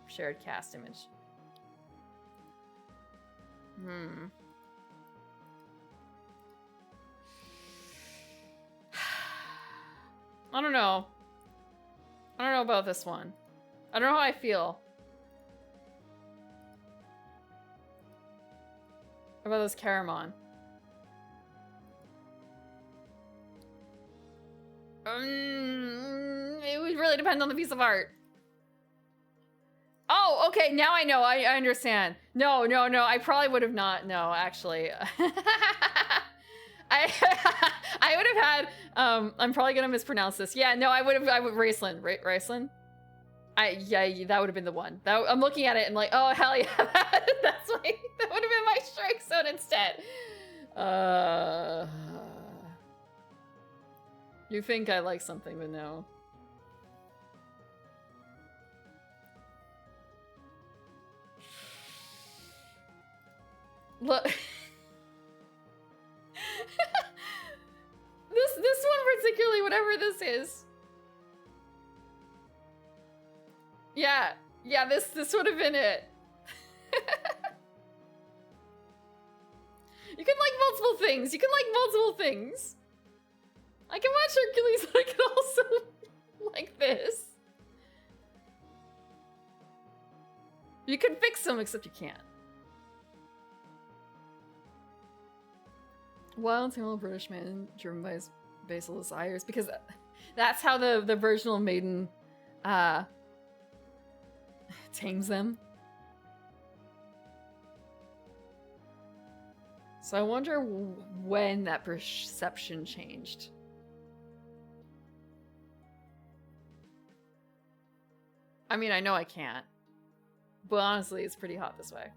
Shared cast image. I don't know. I don't know about this one. I don't know how I feel. What about this Caramon? It would really depend on the piece of art. Oh, okay, now I know. I understand. No, I probably would have not. No, actually. I would have had, I'm probably gonna mispronounce this. Yeah, no, I would Raceland, right? Raceland? Yeah, that would have been the one. I'm looking at it and like, oh, hell yeah, that would have been my strike zone instead. You think I like something, but no. Look. This one particularly, whatever this is. Yeah, this would have been it. You can like multiple things. You can like multiple things. I can watch Hercules, but I can also like this. You can fix them, except you can't. Wild Tail British man driven by his basal desires, because that's how the virginal maiden tames them. So I wonder when that perception changed. I mean, I know I can't, but honestly, it's pretty hot this way.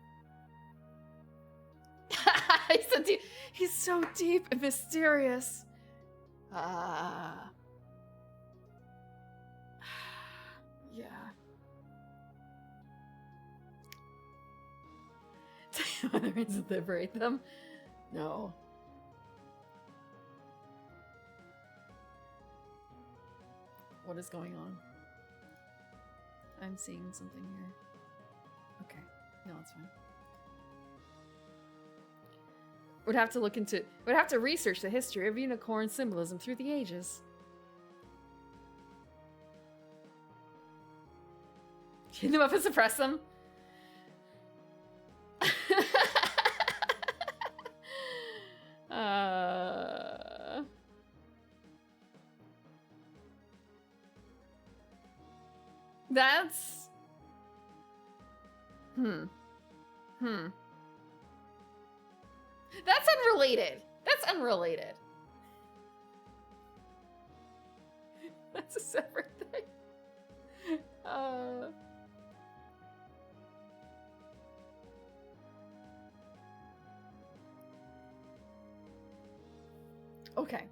He's so deep and mysterious. Yeah. Whether it's liberate them? No. What is going on? I'm seeing something here. Okay. No, it's fine. Would have to research the history of unicorn symbolism through the ages. Chain them up and suppress them? That's... That's unrelated. That's unrelated. That's a separate thing. Okay.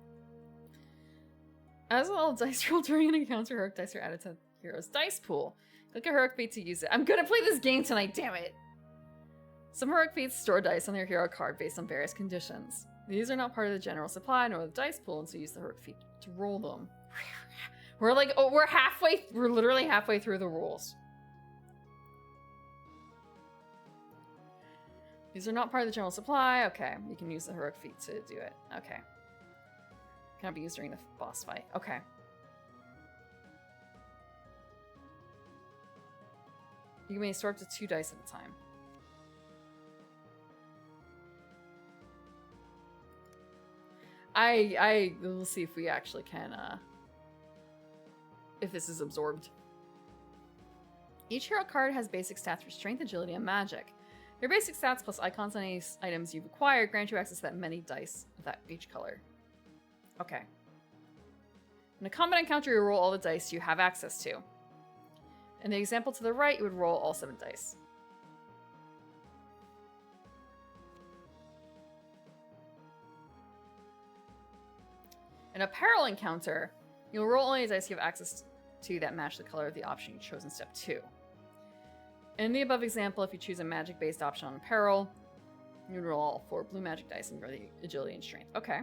As all dice roll during an encounter, heroic dice are added to hero's dice pool. Click a heroic feat to use it. I'm gonna play this game tonight, damn it! Some heroic feats store dice on their hero card based on various conditions. These are not part of the general supply nor the dice pool, and so use the heroic feat to roll them. We're like, oh, we're literally halfway through the rules. These are not part of the general supply. Okay, you can use the heroic feat to do it. Okay. Cannot be used during the boss fight. Okay. You may store up to 2 dice at a time. We'll see if we actually can, if this is absorbed. Each hero card has basic stats for strength, agility, and magic. Your basic stats plus icons on any items you've acquired grant you access to that many dice of each color. Okay. In a combat encounter, you roll all the dice you have access to. In the example to the right, you would roll all 7 dice. In a peril encounter, you'll roll only dice you have access to that match the color of the option you chose in step 2. In the above example, if you choose a magic-based option on peril, you would roll all 4 blue magic dice and roll the agility and strength. Okay.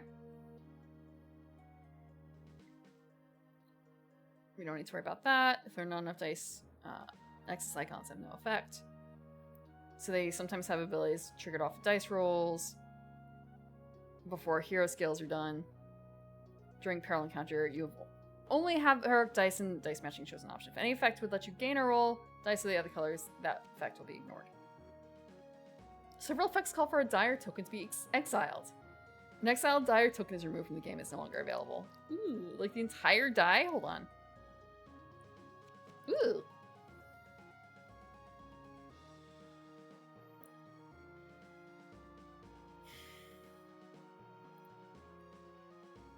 We don't need to worry about that. If there are not enough dice, excess icons have no effect. So they sometimes have abilities triggered off of dice rolls before hero skills are done. During peril encounter, you have only have heroic dice and dice matching chosen option. If any effect would let you gain or roll dice of the other colors, that effect will be ignored. Several effects call for a die or token to be exiled. An exiled die or token is removed from the game. It's no longer available. Ooh, like the entire die? Hold on. Ooh.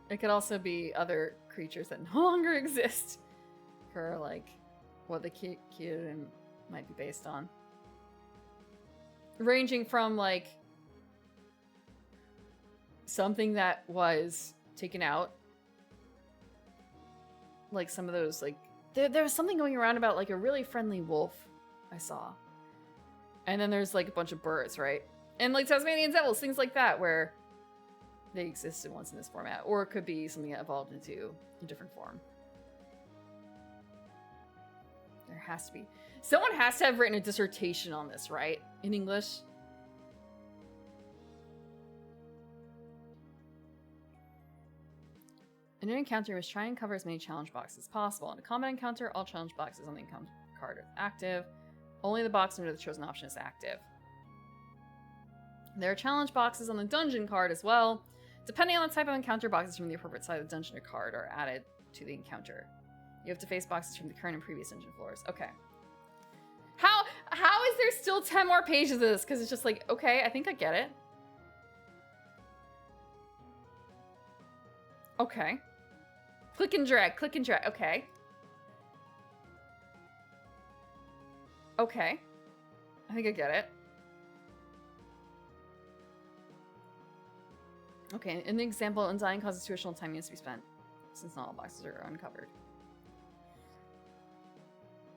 It could also be other creatures that no longer exist for, like, what the Kyurem might be based on. Ranging from, like, something that was taken out. Like, some of those, like... There was something going around about, like, a really friendly wolf I saw. And then there's, like, a bunch of birds, right? And, like, Tasmanian devils, things like that, where... they existed once in this format, or it could be something that evolved into a different form. There has to be. Someone has to have written a dissertation on this, right? In English. In an encounter, you must try and cover as many challenge boxes as possible. In a combat encounter, all challenge boxes on the encounter card are active. Only the box under the chosen option is active. There are challenge boxes on the dungeon card as well. Depending on the type of encounter, boxes from the appropriate side of the dungeon or card are added to the encounter. You have to face boxes from the current and previous dungeon floors. Okay. How is there still 10 more pages of this? Because it's just like, okay, I think I get it. Okay. Click and drag, click and drag. Okay. Okay. I think I get it. Okay, in the example, undying causes 2 additional time units to be spent, since not all boxes are uncovered.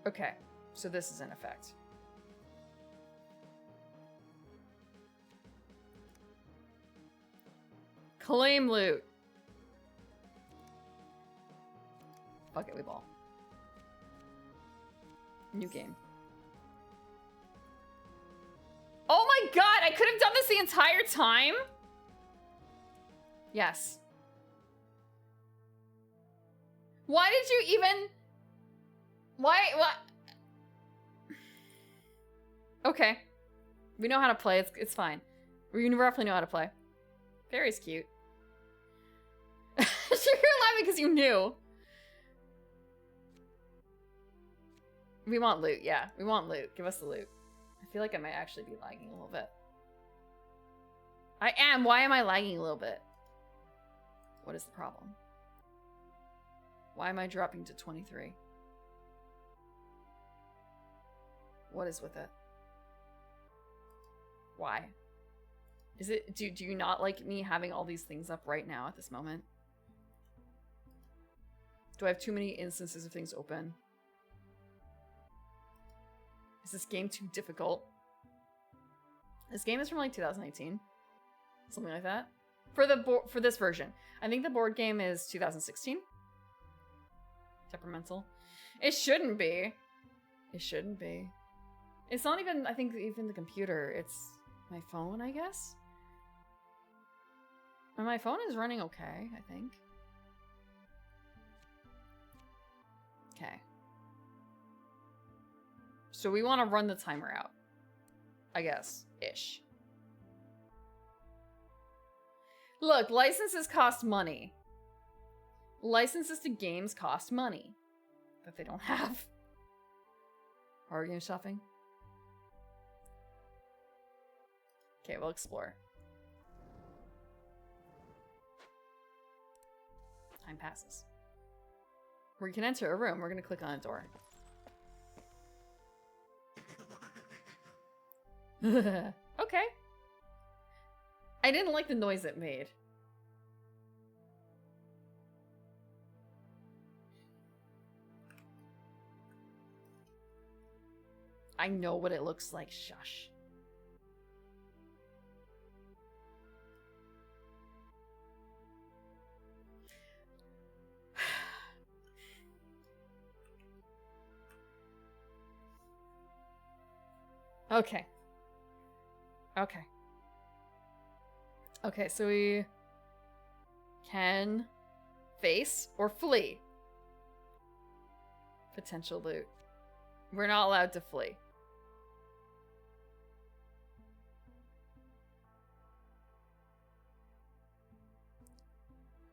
Okay, so this is in effect. Claim loot. Fuck it, we ball. New game. Oh my god, I could have done this the entire time? Yes. Why did you even... Why? What? Okay. We know how to play. It's fine. We roughly know how to play. Fairy's cute. You're laughing because you knew. We want loot. Yeah, we want loot. Give us the loot. I feel like I might actually be lagging a little bit. I am. Why am I lagging a little bit? What is the problem? Why am I dropping to 23? What is with it? Why? Is it, do you not like me having all these things up right now at this moment? Do I have too many instances of things open? Is this game too difficult? This game is from like 2018. Something like that. For this version. I think the board game is 2016. Temperamental. It shouldn't be. It shouldn't be. It's not even, I think, even the computer. It's my phone, I guess. And my phone is running okay, I think. Okay. So we want to run the timer out. I guess. Ish. Look, licenses cost money. Licenses to games cost money. That they don't have. Horror game shopping? Okay, we'll explore. Time passes. We can enter a room. We're gonna click on a door. Okay. I didn't like the noise it made. I know what it looks like. Shush. Okay. Okay. Okay, so we can face or flee. potential loot. We're not allowed to flee.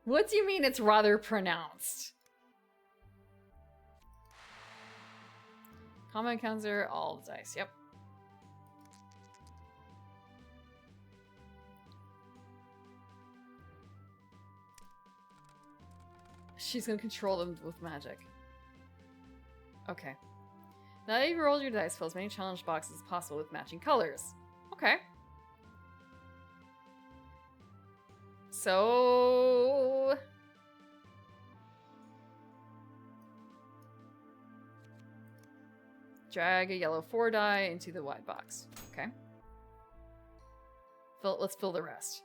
What do you mean it's rather pronounced? Combat counter, all the dice, yep. She's gonna control them with magic. Okay. Now that you've rolled your dice, fill as many challenge boxes as possible with matching colors. Okay. So... drag a yellow 4 die into the wide box. Okay. Let's fill the rest.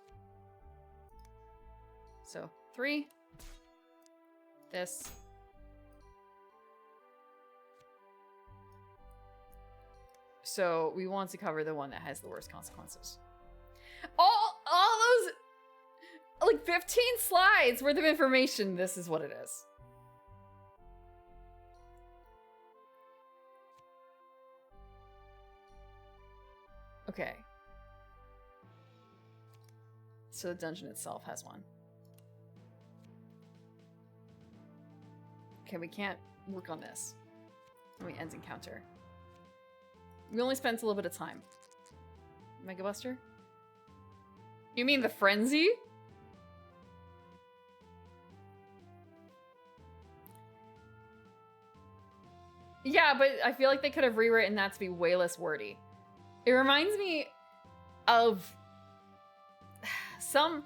So, 3. This. So, we want to cover the one that has the worst consequences. All those, like, 15 slides worth of information, this is what it is. Okay. So the dungeon itself has one. Okay, we can't work on this. Let me end encounter. We only spent a little bit of time. Mega Buster? You mean the frenzy? Yeah, but I feel like they could have rewritten that to be way less wordy. It reminds me of some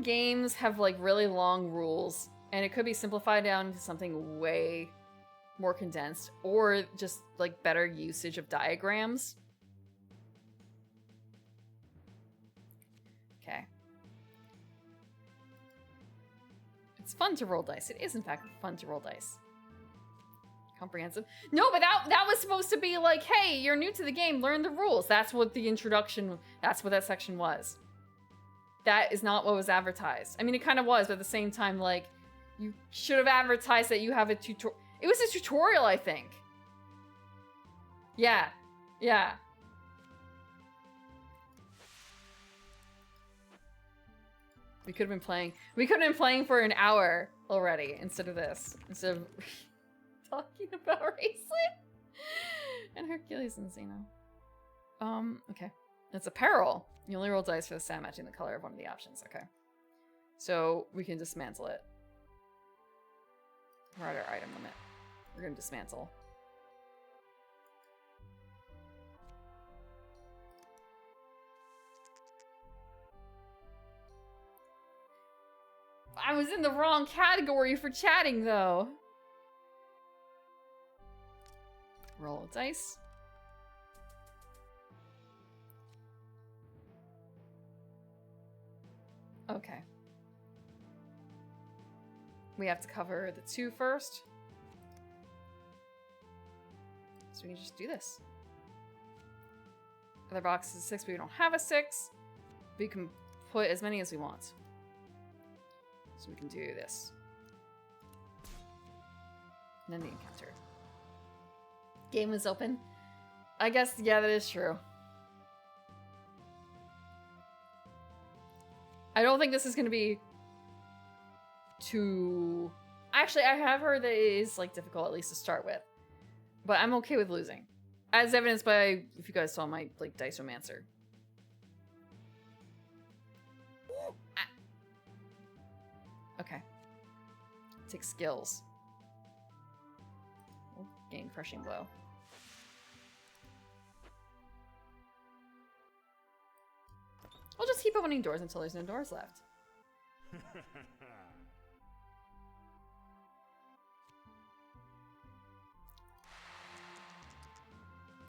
games have like really long rules, and it could be simplified down to something way more condensed, or just like better usage of diagrams. Okay. It's fun to roll dice. It is in fact fun to roll dice. Comprehensive. No, but that was supposed to be like, hey, you're new to the game, learn the rules. That's what the introduction, that's what that section was. That is not what was advertised. I mean, it kind of was, but at the same time, like, you should have advertised that you have a tutorial. It was a tutorial, I think. Yeah. Yeah. We could have been playing for an hour already instead of this. Instead of talking about Raceland and Hercules and Xeno. Okay. It's apparel. You only roll dice for the sound matching the color of one of the options. Okay. So we can dismantle it. We're at our item limit. We're gonna dismantle. I was in the wrong category for chatting though. Roll a dice. Okay. We have to cover the 2 first. So we can just do this. Other box is 6, but we don't have a 6. We can put as many as we want. So we can do this. And then the encounter. Game is open. I guess, yeah, that is true. I don't think this is going to be too... Actually, I have heard that it is, like, difficult, at least to start with. But I'm okay with losing. As evidenced by, if you guys saw my, like, Dice-O-Mancer. Okay. Take skills. We'll gain Crushing Blow. We'll just keep opening doors until there's no doors left.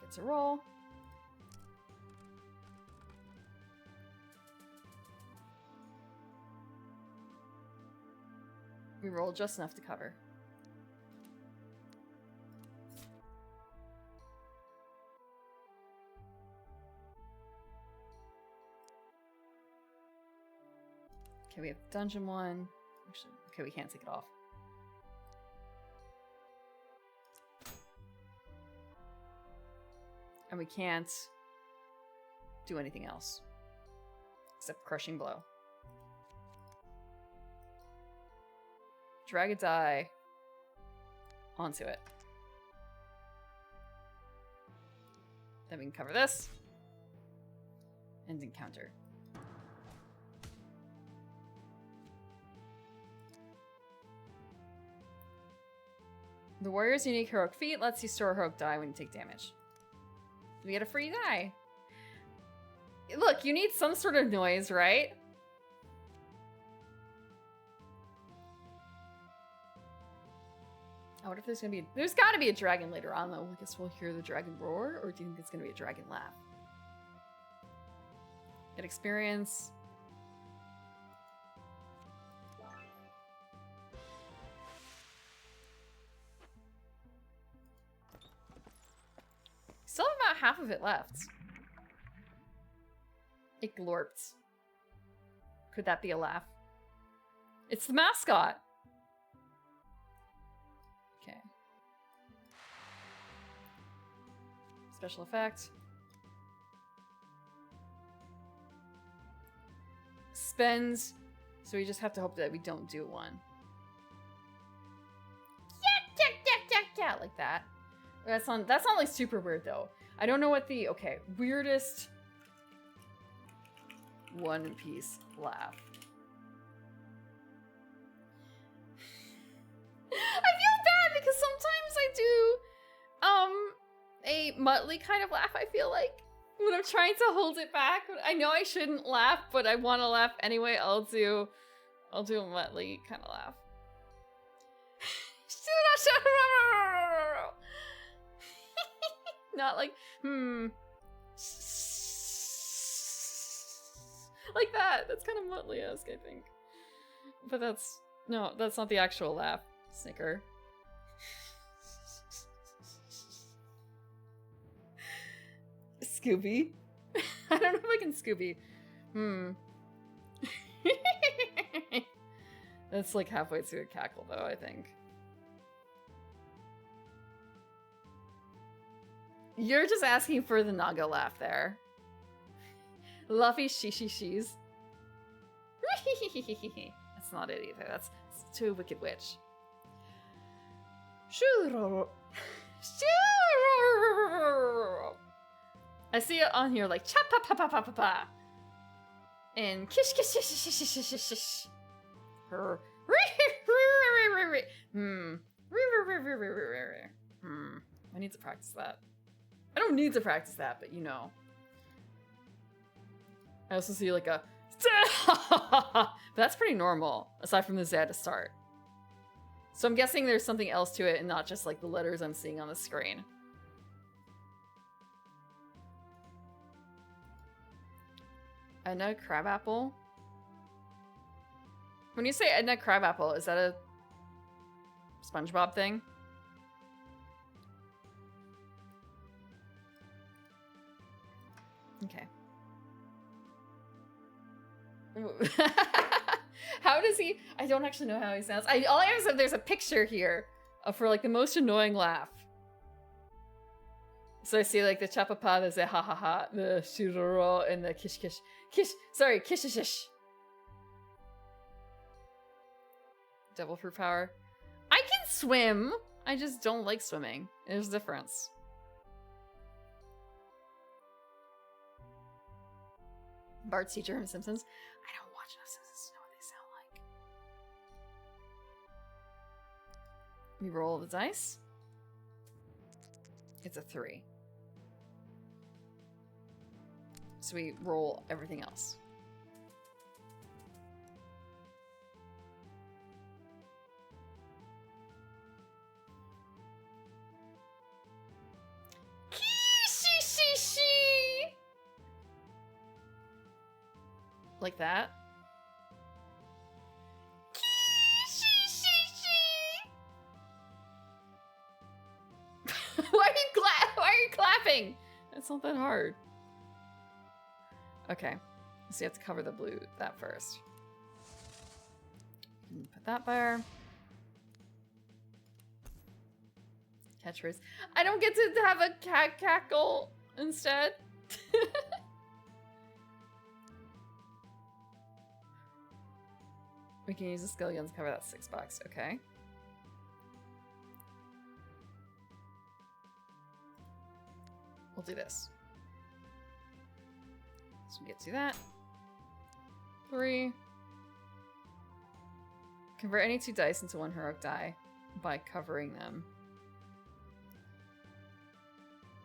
Gets a roll. We roll just enough to cover. Okay, we have dungeon 1. Actually, okay, we can't take it off. And we can't do anything else. Except Crushing Blow. Drag a die onto it. Then we can cover this. And encounter. The warrior's unique heroic feat lets you store a heroic die when you take damage. We get a free die. Look, you need some sort of noise, right? I wonder if there's gonna be... There's gotta be a dragon later on, though. I guess we'll hear the dragon roar, or do you think it's gonna be a dragon laugh? Get experience. Still have about half of it left. It glorped. Could that be a laugh? It's the mascot. Okay. Special effect. Spends. So we just have to hope that we don't do one. Yeah, like that. That's not like super weird though. I don't know what the weirdest One Piece laugh. I feel bad because sometimes I do a Muttley kind of laugh, I feel like. When I'm trying to hold it back. I know I shouldn't laugh, but I want to laugh anyway. I'll do a Muttley kind of laugh. Not like, like that. That's kind of Muttley-esque, I think. But that's not the actual laugh. Snicker. Scooby. I don't know if I can Scooby. That's like halfway through a cackle, though, I think. You're just asking for the Naga laugh there. Luffy she's. That's not it either. That's to a Wicked Witch. Shuro. I see it on here like cha pa pa pa pa pa pa. And kish kish kish kish kish kish kish kish. I need to practice that. I don't need to practice that, but you know. I also see like a but that's pretty normal, aside from the Z to start. So I'm guessing there's something else to it and not just like the letters I'm seeing on the screen. Edna Crabapple? When you say Edna Crabapple, is that a SpongeBob thing? Okay. How does he... I don't actually know how he sounds. All I have is there's a picture here for like the most annoying laugh. So I see like the chapapa, there's the ha ha ha, the shuroro, and the kish kish. Sorry, kishishish. Devil fruit power. I can swim! I just don't like swimming. There's a difference. Bart's teacher in Simpsons. I don't watch enough Simpsons to know what they sound like. We roll the dice. It's a 3. So we roll everything else. Like that. Why are you clapping? It's not that hard. Okay, so you have to cover the blue that first. Put that there. Catchphrase. I don't get to have a cat cackle. instead. We can use the skill guns to cover that $6. Okay. We'll do this. So we get to that. 3. Convert any 2 dice into 1 heroic die by covering them.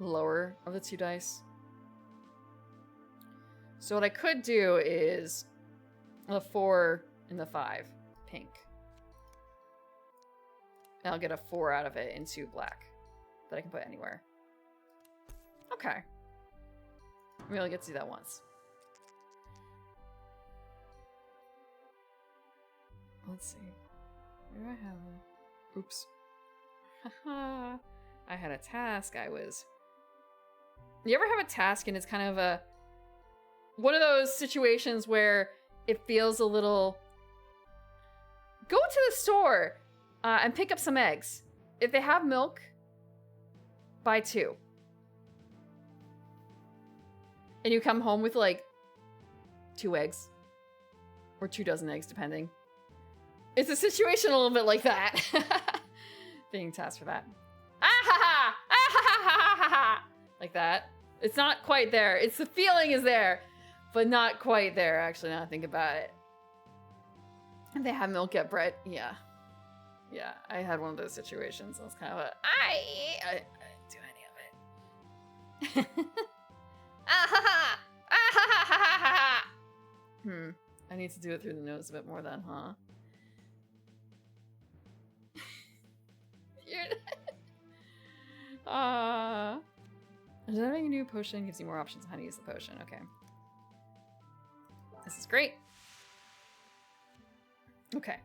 Lower of the 2 dice. So what I could do is the 4 and the 5 pink. And I'll get a 4 out of it into black that I can put anywhere. Okay. We only get to do that once. Let's see. Where do I have a... Oops. Haha. I had a task. You ever have a task and it's kind of a... one of those situations where it feels a little... Go to the store and pick up some eggs. If they have milk, buy 2. And you come home with like 2 eggs. Or 2 dozen eggs, depending. It's a situation a little bit like that. Being tasked for that. Ah ha ha! Ah ha ha ha ha ha! Like that. It's not quite there. It's the feeling is there. But not quite there, actually, now I think about it. And they have milk at bread. Yeah. Yeah, I had one of those situations. I was kind of a, I didn't do any of it. Ah ha ha! Ah ha ha ha ha ha! I need to do it through the nose a bit more then, huh? Having a new potion gives you more options on how to use the potion. Okay. This is great. Okay.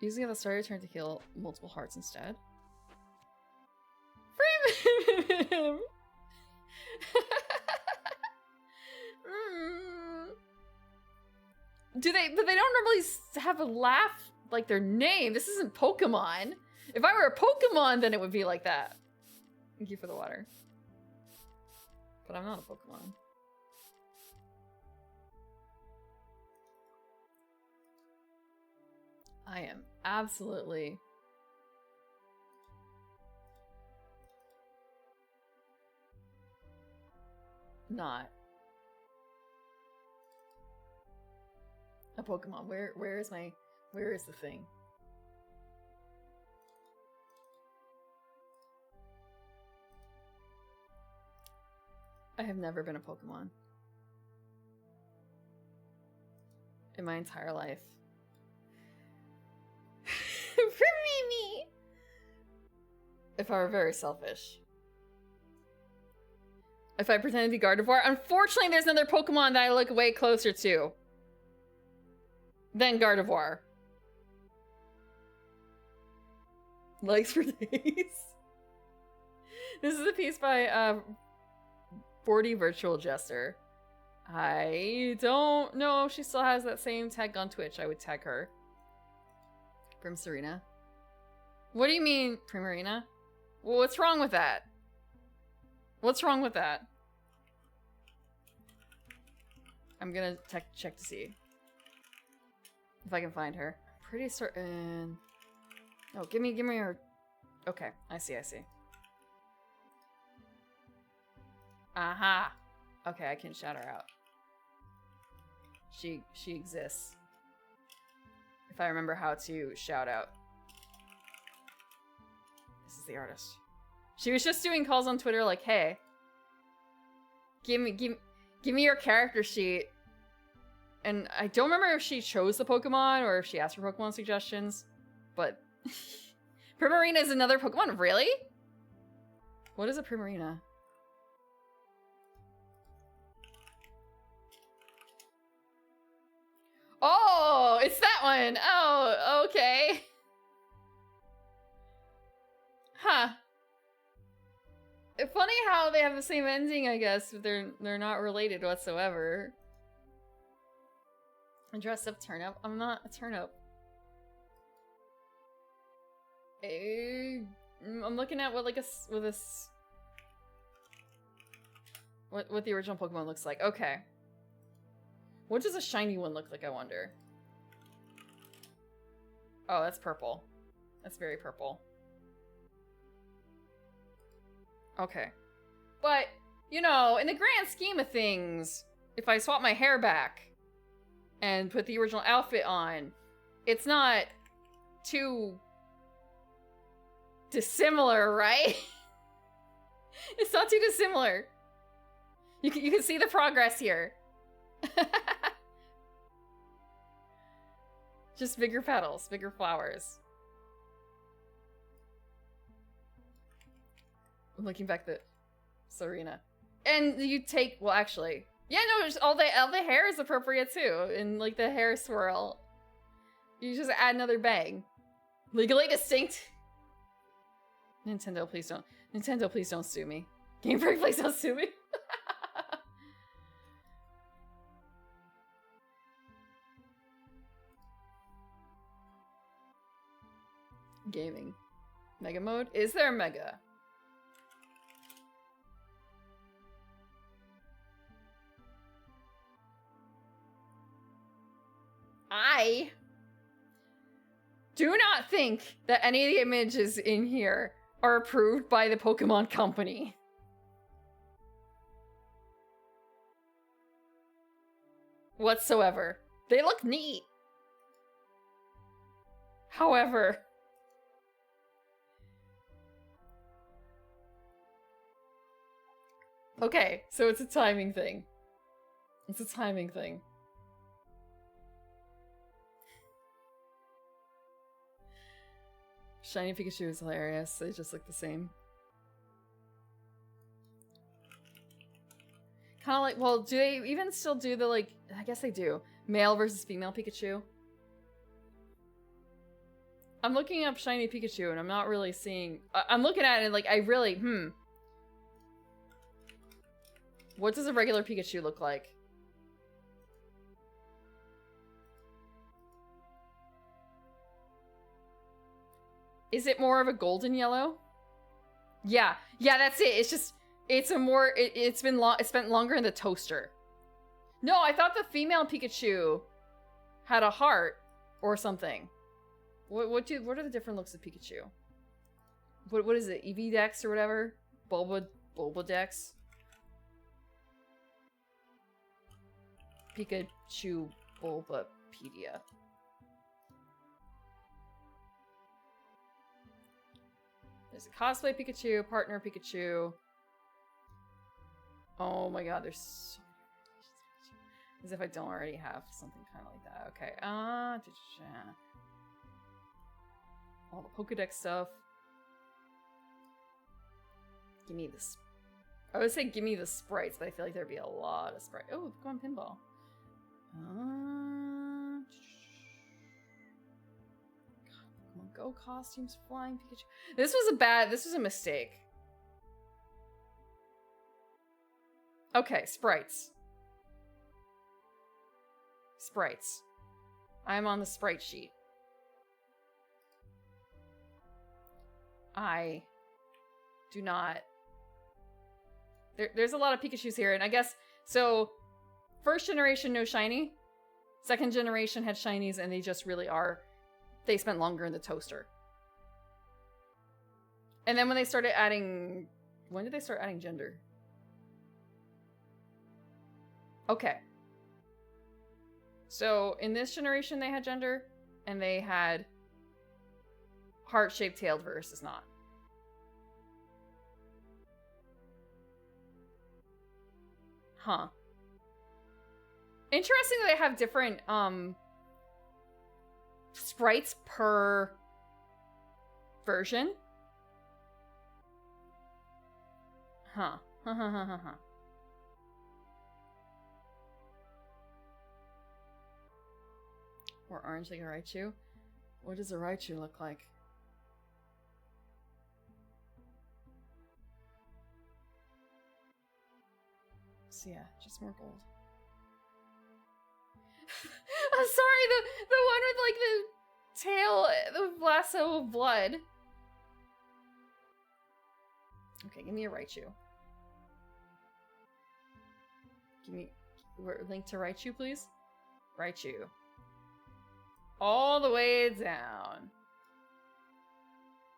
Using at the start of your turn to heal multiple hearts instead. Frame him! Do they? But they don't normally have a laugh like their name. This isn't Pokemon. If I were a Pokemon, then it would be like that. Thank you for the water. But I'm not a Pokemon. I am absolutely not a Pokemon. Where is the thing? I have never been a Pokemon in my entire life. For Mimi! If I were very selfish. If I pretend to be Gardevoir, unfortunately there's another Pokemon that I look way closer to than Gardevoir. Legs for days. This is a piece by 40 Virtual Jester. I don't know if she still has that same tag on Twitch. I would tag her. Primarina. What do you mean, Primarina? Well, what's wrong with that? What's wrong with that? I'm gonna check to see if I can find her. Pretty certain. Oh, give me her. Okay, I see. Aha. Okay, I can shout her out. She exists. If I remember how to shout out. This is the artist. She was just doing calls on Twitter like, hey, give me your character sheet. And I don't remember if she chose the Pokemon or if she asked for Pokemon suggestions, but Primarina is another Pokemon, really? What is a Primarina? Oh, it's that one. Oh, okay. Huh. Funny how they have the same ending, I guess, but they're not related whatsoever. I'm dressed up turnip. I'm not a turnip. I'm looking at what what the original Pokemon looks like. Okay. What does a shiny one look like, I wonder? Oh, that's purple. That's very purple. Okay. But, you know, in the grand scheme of things, if I swap my hair back and put the original outfit on, it's not too dissimilar, right? It's not too dissimilar. You can see the progress here. Just bigger petals, bigger flowers. I'm looking back at Serena. And you take, well, actually, yeah, no, just all the hair is appropriate too. And like the hair swirl. You just add another bang. Legally distinct. Nintendo, please don't. Nintendo, please don't sue me. Game Freak, please don't sue me. Gaming. Mega mode? Is there a mega? I do not think that any of the images in here are approved by the Pokemon Company. Whatsoever. They look neat. However, okay, so it's a timing thing. It's a timing thing. Shiny Pikachu is hilarious. They just look the same. Kind of like, well, do they even still do the, like, I guess they do. Male versus female Pikachu? I'm looking up Shiny Pikachu and I'm not really seeing... I'm looking at it and, like, I really, What does a regular Pikachu look like? Is it more of a golden yellow? Yeah, that's it. It's just, it's a more, it's spent longer in the toaster. No, I thought the female Pikachu had a heart or something. What are the different looks of Pikachu? What is it? Evidex or whatever? Bulbadex? Pikachu Bulbapedia. There's a cosplay Pikachu, partner Pikachu. Oh my god, there's so many. As if I don't already have something kind of like that. Okay, all the Pokedex stuff. Give me this. I would say give me the sprites, but I feel like there'd be a lot of sprites. Oh, go on pinball. Go costumes, flying Pikachu. This was a mistake. Okay, sprites. Sprites. I'm on the sprite sheet. I do not... There's a lot of Pikachus here, and I guess... So, first generation, no shiny. Second generation had shinies, and they just really are... They spent longer in the toaster. And then when they started adding... When did they start adding gender? Okay. So, in this generation, they had gender, and they had heart-shaped tailed versus not. Huh. Interesting that they have different, sprites per version. Huh. Or orange like a Raichu. What does a Raichu look like? So yeah, just more gold. I'm sorry, the one with like the tail, the lasso of blood. Okay, give me a Raichu. Give me link to Raichu, please. Raichu. All the way down.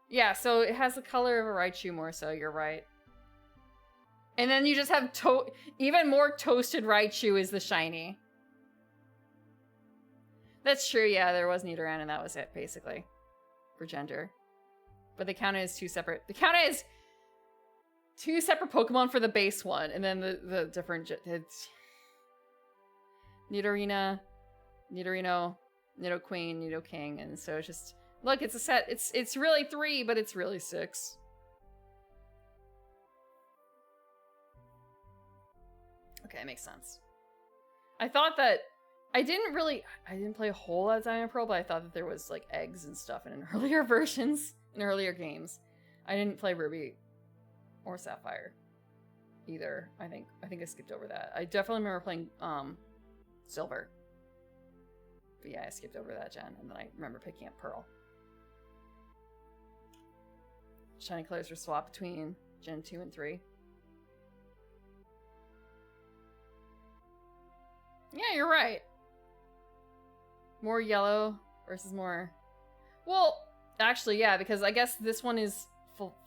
Yeah, so it has the color of a Raichu more so, you're right. And then you just have even more toasted Raichu is the shiny. That's true, yeah, there was Nidoran and that was it, basically. For gender. But they count as two separate... They count as two separate Pokemon for the base one, and then the different... It's Nidorina, Nidorino, Nidoqueen, Nidoking, and so it's just... Look, it's a set. It's really 3, but it's really 6. Okay, it makes sense. I thought that... I didn't play a whole lot of Diamond Pearl, but I thought that there was, like, eggs and stuff in earlier versions, in earlier games. I didn't play Ruby or Sapphire either. I think I skipped over that. I definitely remember playing, Silver. But yeah, I skipped over that gen, and then I remember picking up Pearl. Shiny colors were swapped between Gen 2 and 3. Yeah, you're right. More yellow versus more... Well, actually, yeah, because I guess this one is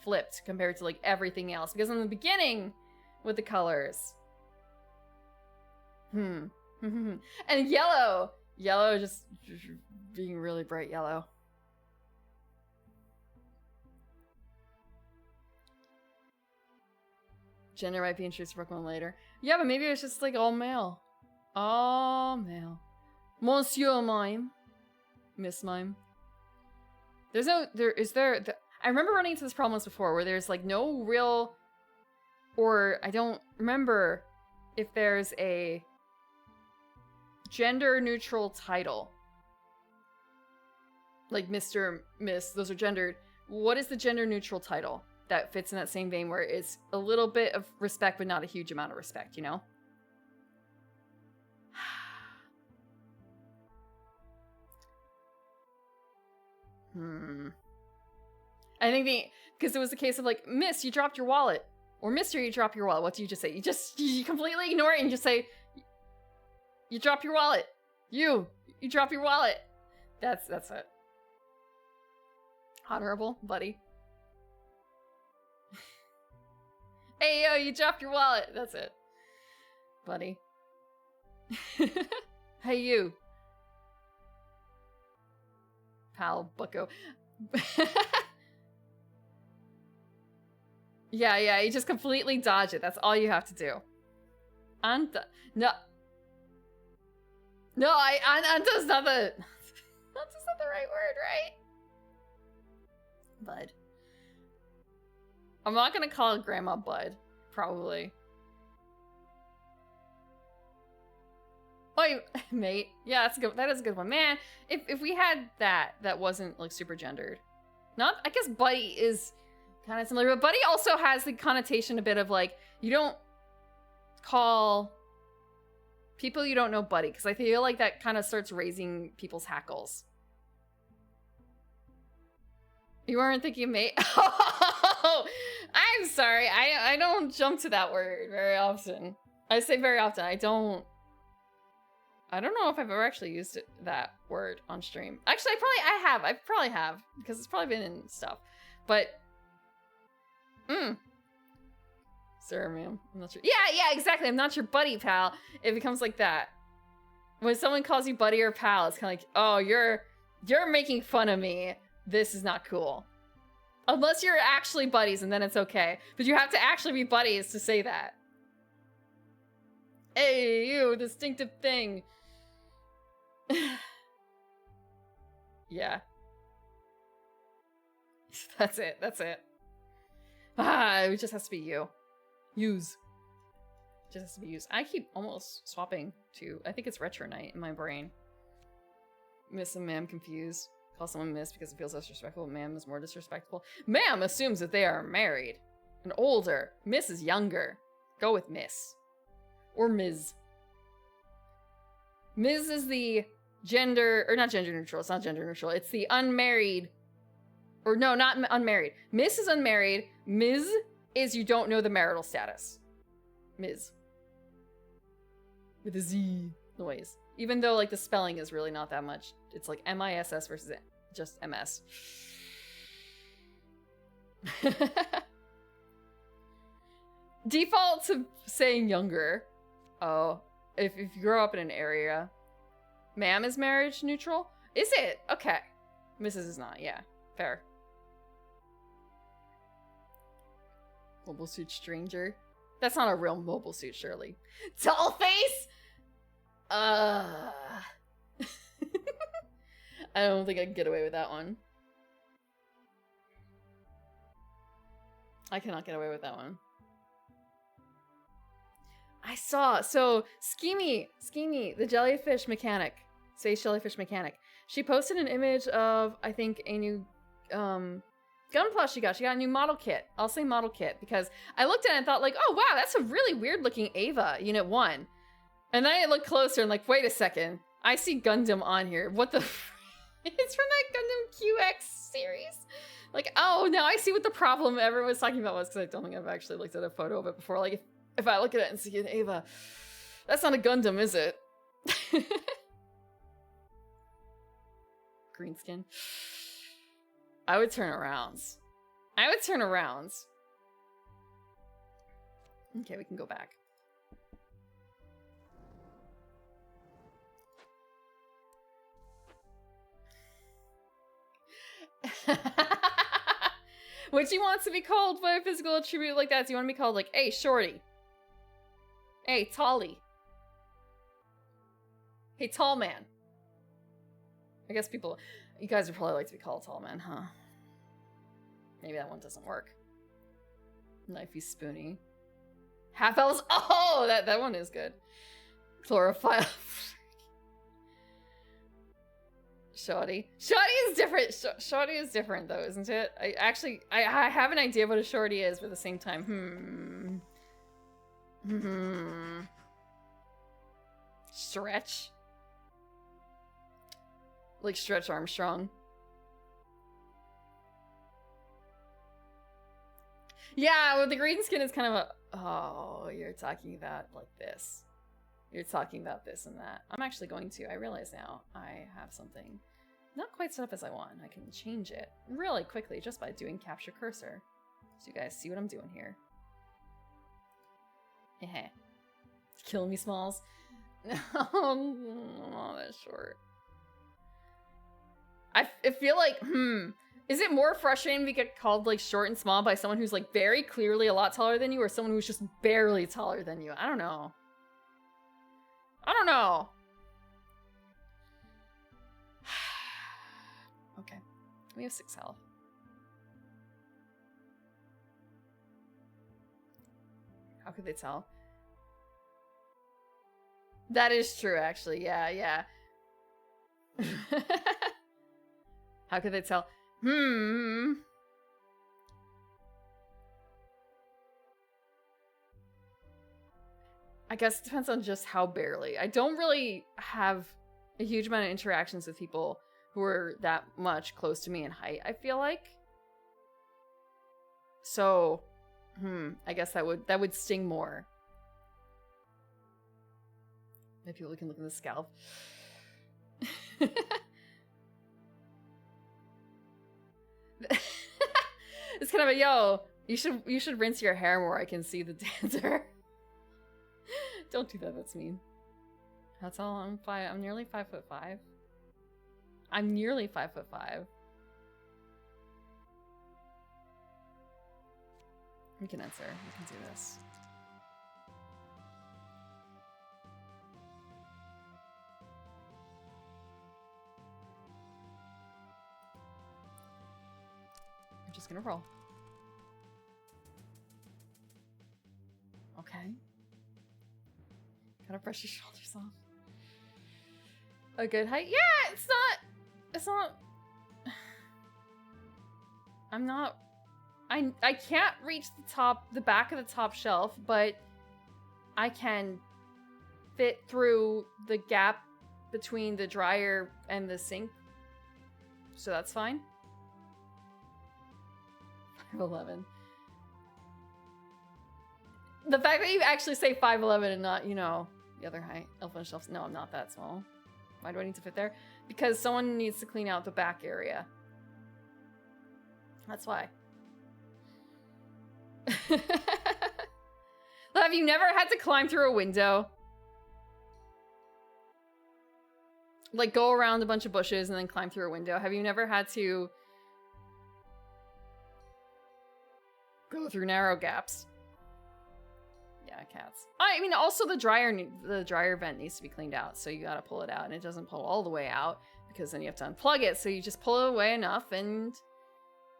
flipped compared to, like, everything else. Because in the beginning, with the colors... And yellow! Yellow just being really bright yellow. Gender might be introduced to Pokemon later. Yeah, but maybe it's just like all male. All male. Monsieur Mime. Miss Mime. There's no... I remember running into this problem once before where there's like no real... Or I don't remember if there's a gender neutral title. Like Mr., Miss, those are gendered. What is the gender neutral title that fits in that same vein where it's a little bit of respect but not a huge amount of respect, you know? I think because it was the case of like, Miss, you dropped your wallet. Or Mister, you drop your wallet. What do you just say? You completely ignore it and just say, you drop your wallet. You drop your wallet. That's it. Honorable, buddy. Hey, yo, you dropped your wallet. That's it. Buddy. Hey, you. Pal, bucko. Yeah, you just completely dodge it. That's all you have to do. Anta. No. No, Anta's not the... Anta's not the right word, right? Bud. I'm not gonna call Grandma Bud. Probably. Oh, mate. Yeah, that's good. That is a good one. Man, if we had that wasn't, like, super gendered. Not... I guess Buddy is... kind of similar, but Buddy also has the connotation a bit of like, you don't call people you don't know Buddy, because I feel like that kind of starts raising people's hackles. You weren't thinking mate? Oh, I'm sorry. I don't jump to that word very often. I say very often. I don't know if I've ever actually used that word on stream. Actually, I probably have because it's probably been in stuff, but. Sir, ma'am. I'm not sure. Yeah, exactly. I'm not your buddy, pal. It becomes like that. When someone calls you buddy or pal, it's kind of like, oh, you're making fun of me. This is not cool. Unless you're actually buddies, and then it's okay. But you have to actually be buddies to say that. Hey, you, distinctive thing. Yeah. That's it. It just has to be you. Use. Just has to be used. I keep almost swapping to, I think it's Retro Knight in my brain. Miss and ma'am confused. Call someone miss because it feels disrespectful. Ma'am is more disrespectful. Ma'am assumes that they are married and older. Miss is younger. Go with miss. Or Ms. Ms is the gender, or not gender neutral. It's not gender neutral. It's the unmarried. Or no, not unmarried. Miss is unmarried. Ms is you don't know the marital status. Ms. With a Z noise. Even though, like, the spelling is really not that much. It's like M-I-S-S versus just M-S. Default to saying younger. Oh, if you grow up in an area. Ma'am is marriage neutral? Is it? Okay. Mrs. is not, yeah. Fair. Mobile suit stranger. That's not a real mobile suit, surely. Tall face? I don't think I can get away with that one. I cannot get away with that one. I saw, so Schemy, the jellyfish mechanic, space jellyfish mechanic. She posted an image of, I think, a new Gunpla she got. She got a new model kit. I'll say model kit because I looked at it and thought like, oh wow, that's a really weird looking Ava Unit 1. And then I looked closer and like, wait a second. I see Gundam on here. What the It's from that Gundam QX series. Like, oh, now I see what the problem everyone was talking about was, because I don't think I've actually looked at a photo of it before. Like, if I look at it and see an Ava, that's not a Gundam, is it? Green skin. I would turn arounds. Okay, we can go back. What do you want to be called by a physical attribute like that? Do you want to be called like, hey, shorty? Hey, tallie? Hey, tall man? I guess you guys would probably like to be called tall man, huh? Maybe that one doesn't work. Knifey spoony. Half elves. Oh, that one is good. Chlorophyll. Shoddy. Shoddy is different. Shoddy is different though, isn't it? I have an idea what a shorty is, but at the same time, Stretch. Like Stretch Armstrong. Yeah, well, the green skin is kind of a... Oh, you're talking about like this. You're talking about this and that. I'm actually going to. I realize now I have something not quite set up as I want. I can change it really quickly just by doing capture cursor. So you guys see what I'm doing here. Heh. Killing me, Smalls. Oh, that's short. I feel like, is it more frustrating to get called like short and small by someone who's like very clearly a lot taller than you, or someone who's just barely taller than you? I don't know. Okay, we have 6 health. How could they tell? That is true, actually. Yeah. How could they tell? I guess it depends on just how barely. I don't really have a huge amount of interactions with people who are that much close to me in height, I feel like. So, I guess that would sting more. Maybe people can look at the scalp. It's kind of a, yo, you should rinse your hair more. I can see the dancer. Don't do that, that's mean. That's all. I'm nearly 5'5". I'm nearly 5'5". We can answer. We can do this. I'm just gonna roll. Okay. Gotta brush your shoulders off. A good height? Yeah, it's not. I'm not. I can't reach the back of the top shelf, but I can fit through the gap between the dryer and the sink. So that's fine. 5'11". The fact that you actually say 5'11" and not, you know, the other height. Elfin shelves. No, I'm not that small. Why do I need to fit there? Because someone needs to clean out the back area. That's why. Have you never had to climb through a window? Like go around a bunch of bushes and then climb through a window? Have you never had to go through narrow gaps? Yeah, cats. I mean, also the dryer vent needs to be cleaned out, so you gotta pull it out, and it doesn't pull all the way out because then you have to unplug it. So you just pull it away enough, and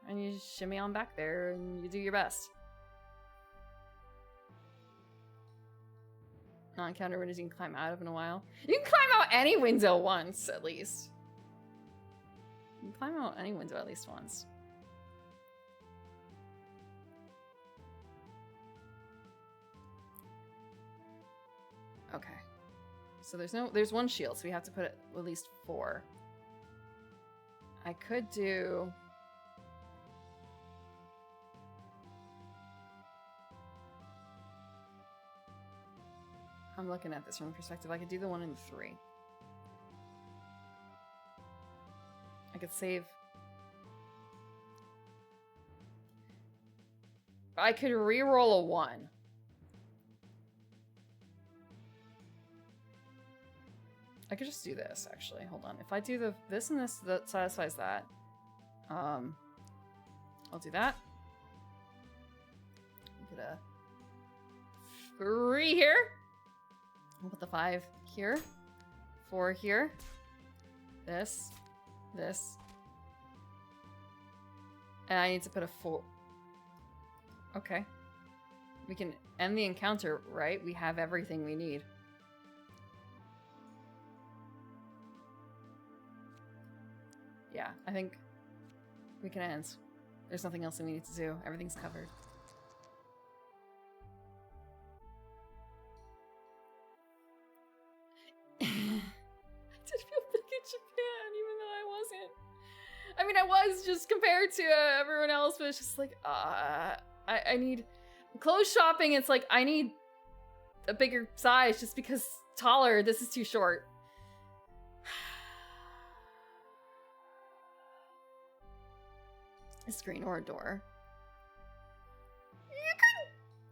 you just shimmy on back there, and you do your best. Not encounter windows you can climb out of in a while. You can climb out any window once, at least. You can climb out any window at least once. Okay. So there's one shield, so we have to put at least 4. I could do... I'm looking at this from the perspective. I could do the 1 and 3. I could save. I could re-roll a 1. I could just do this, actually. Hold on. If I do this and this, that satisfies that. I'll do that. Put a 3 here. I'll put the 5 here. 4 here. This. And I need to put a 4. Okay. We can end the encounter, right? We have everything we need. Yeah, I think we can end. There's nothing else that we need to do. Everything's covered. I did feel big in Japan, even though I wasn't. I mean, I was just compared to everyone else, but it's just like, I need clothes shopping. It's like, I need a bigger size just because taller. This is too short. A screen or a door.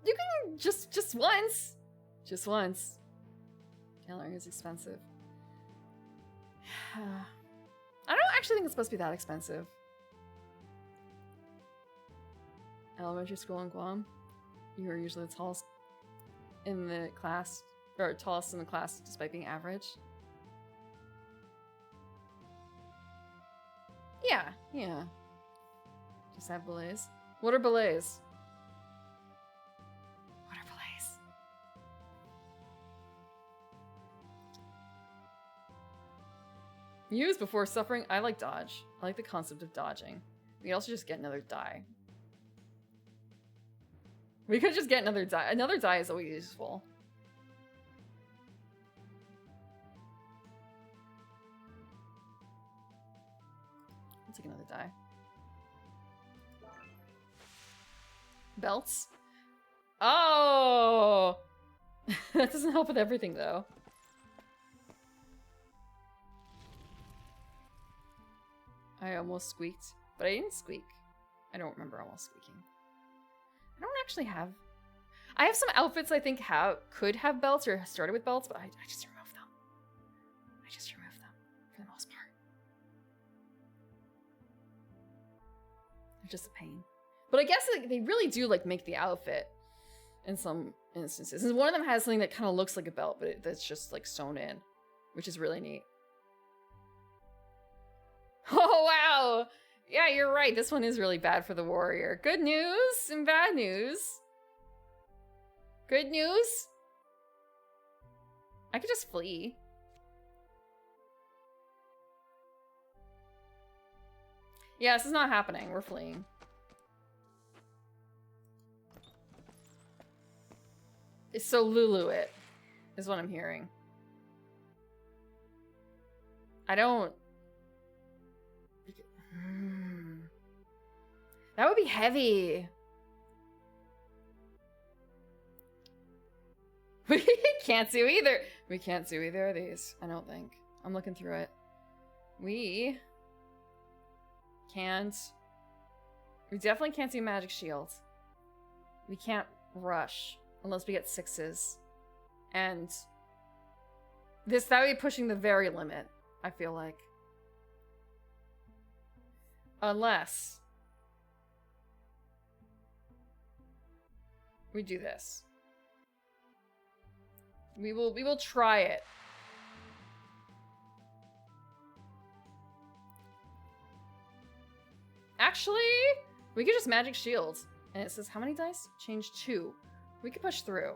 You can just once. Just once. Tailoring is expensive. I don't actually think it's supposed to be that expensive. Elementary school in Guam. You were usually the tallest in the class, or tallest in the class despite being average. Yeah. Just have billets. What are billets? Use before suffering. I like dodge. I like the concept of dodging. We could also just get another die. We could just get another die. Another die is always useful. I'll take another die. Belts? Oh! That doesn't help with everything, though. I almost squeaked, but I didn't squeak. I don't remember almost squeaking. I don't actually have... I have some outfits I think could have belts or started with belts, but I just removed them. I just removed them for the most part. They're just a pain. But I guess they really do like make the outfit in some instances. And one of them has something that kind of looks like a belt, but that's just like sewn in, which is really neat. Oh, wow. Yeah, you're right. This one is really bad for the warrior. Good news and bad news. Good news. I could just flee. Yeah, this is not happening. We're fleeing. So Lulu it is what I'm hearing. I don't... That would be heavy. We can't do either. We can't do either of these, I don't think. I'm looking through it. We can't... We definitely can't do magic shield. We can't rush unless we get 6s. And that would be pushing the very limit, I feel like. Unless we do this. We will try it. Actually, we could just magic shield. And it says how many dice? Change 2. We could push through.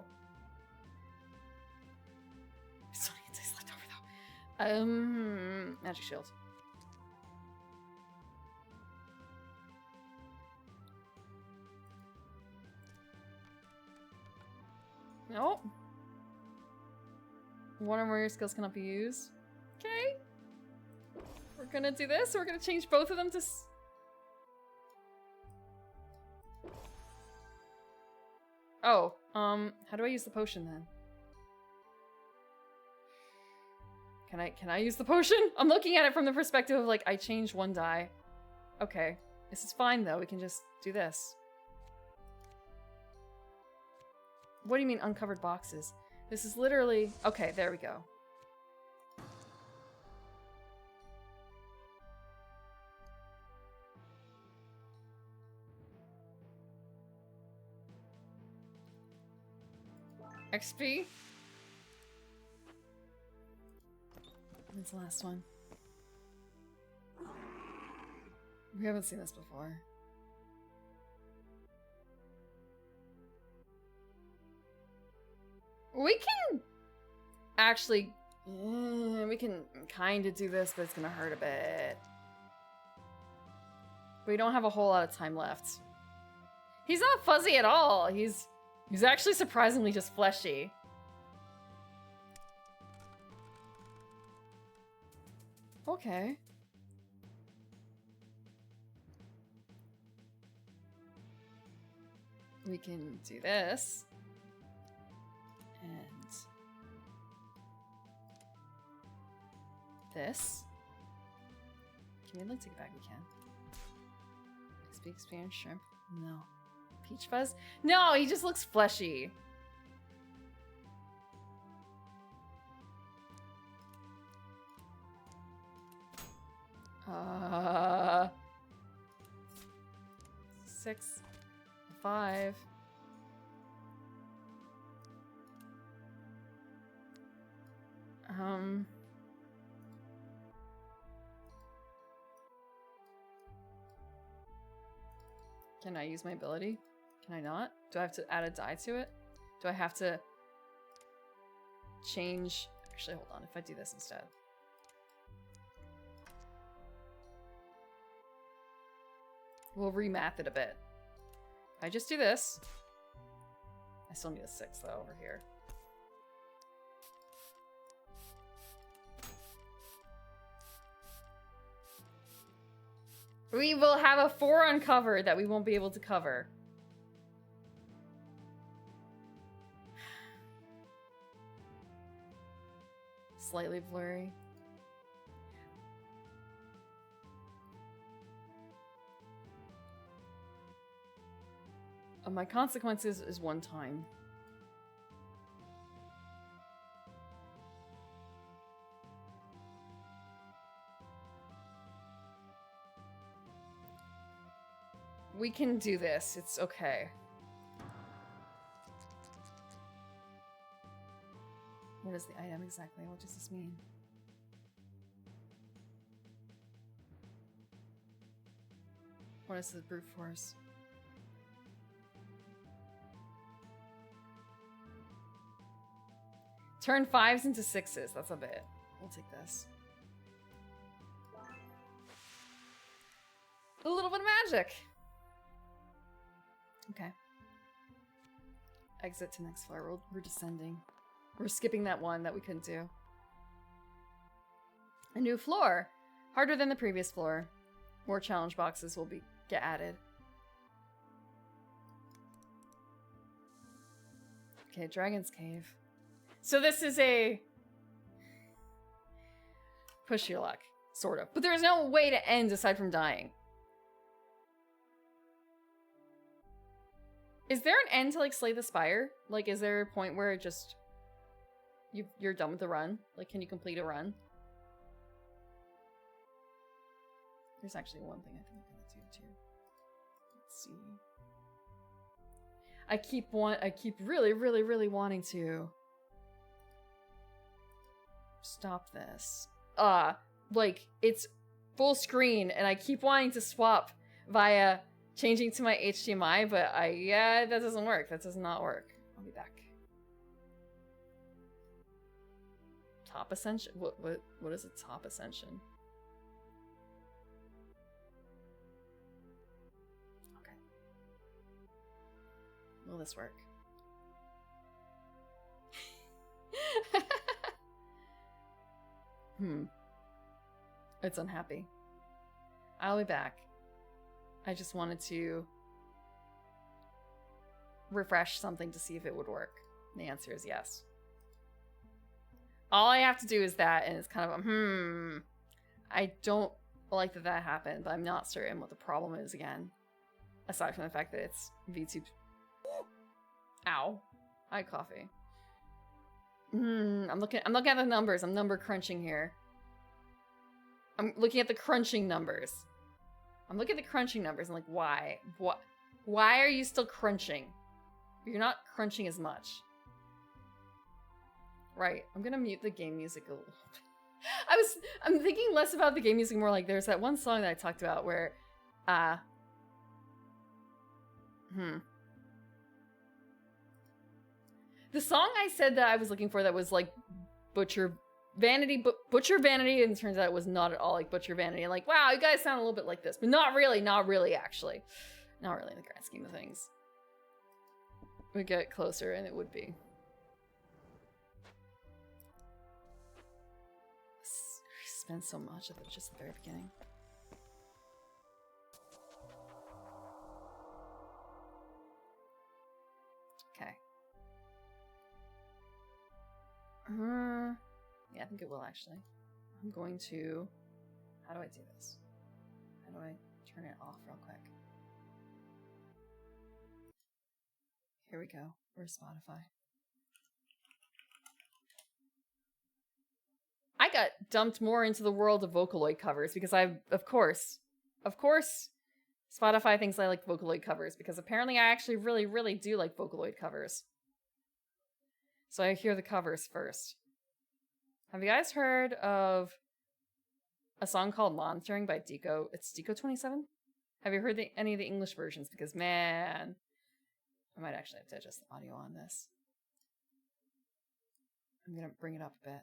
There's so many dice left over though. Magic shield. Nope. One or more of your skills cannot be used. Okay. We're gonna do this. We're gonna change both of them to... Oh, how do I use the potion then? Can I use the potion? I'm looking at it from the perspective of like, I changed 1 die. Okay. This is fine though, we can just do this. What do you mean uncovered boxes? This is literally... Okay, there we go. XP? When's the last one? We haven't seen this before. We can actually, we can kind of do this, but it's gonna hurt a bit. We don't have a whole lot of time left. He's not fuzzy at all. He's actually surprisingly just fleshy. Okay. We can do this. And this. Can we like take it back? We can. XP experience shrimp? No. Peach fuzz? No, he just looks fleshy. Uh 6, 5. Can I use my ability? Can I not? Do I have to add a die to it? Do I have to change? Actually, hold on. If I do this instead. We'll remath it a bit. If I just do this. I still need a 6 though over here. We will have a 4 uncovered that we won't be able to cover. Slightly blurry. My consequences is 1 time. We can do this. It's okay. What is the item exactly? What does this mean? What is the brute force? Turn 5s into 6s. That's a bit. We'll take this. A little bit of magic. Okay. Exit to next floor. We're descending. We're skipping that one that we couldn't do. A new floor. Harder than the previous floor. More challenge boxes will get added. Okay, Dragon's Cave. So this is a push your luck, sort of. But there's no way to end aside from dying. Is there an end to, like, Slay the Spire? Like, is there a point where it just... You're done with the run? Like, can you complete a run? There's actually one thing I think I'm gonna do, too. Let's see. I keep really, really, really wanting to... stop this. Like, it's full screen, and I keep wanting to swap via changing to my HDMI, but that doesn't work. That does not work. I'll be back. Top Ascension? What is a Top Ascension? Okay. Will this work? It's unhappy. I'll be back. I just wanted to refresh something to see if it would work. The answer is yes. All I have to do is that, and it's kind of a, I don't like that happened, but I'm not certain what the problem is again. Aside from the fact that it's VTube. Ow. I had coffee. I'm looking at the numbers. I'm number crunching here. I'm looking at the crunching numbers. I'm looking at the crunching numbers. I'm like, why? Why are you still crunching? You're not crunching as much. Right. I'm gonna mute the game music a little bit. I'm thinking less about the game music, more like there's that one song that I talked about where, the song I said that I was looking for that was like Butcher Vanity, and it turns out it was not at all like Butcher Vanity. And like, wow, you guys sound a little bit like this, but not really actually. Not really in the grand scheme of things. We get closer and it would be. I spent so much at just the very beginning. Okay. Yeah, I think it will actually. I'm going to... How do I do this? How do I turn it off real quick? Here we go. Where's Spotify? I got dumped more into the world of Vocaloid covers because of course, Spotify thinks I like Vocaloid covers because apparently I actually really, really do like Vocaloid covers. So I hear the covers first. Have you guys heard of a song called Monitoring by Deco? It's Deco27? Have you heard any of the English versions? Because, man, I might actually have to adjust the audio on this. I'm going to bring it up a bit.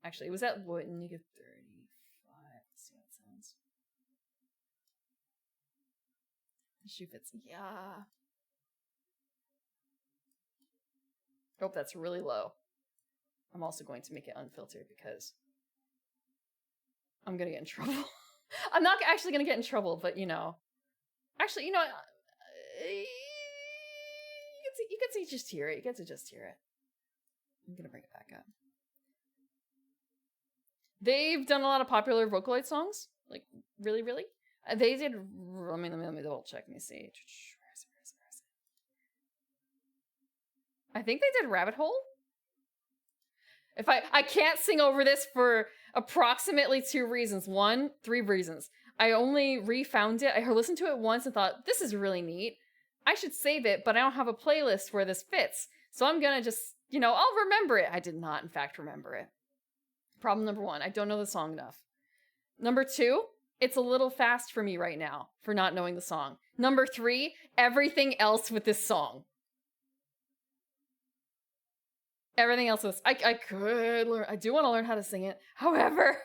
Actually, it was at what? Negative 35. Let's see how it sounds. Shoe fits. Yeah. Oh, that's really low. I'm also going to make it unfiltered because I'm going to get in trouble. I'm not actually going to get in trouble, but you know. Actually, you know, you get to just hear it. You get to just hear it. I'm going to bring it back up. They've done a lot of popular Vocaloid songs. Like, really, really. They did... let me double check. Let me see. Where is it? I think they did Rabbit Hole. If I can't sing over this for approximately 3 reasons. I only refound it. I listened to it once and thought, this is really neat. I should save it, but I don't have a playlist where this fits. So I'm gonna just, you know, I'll remember it. I did not, in fact, remember it. Problem number 1, I don't know the song enough. Number 2, it's a little fast for me right now for not knowing the song. Number 3, everything else with this song. Everything else was... I could learn... I do want to learn how to sing it. However...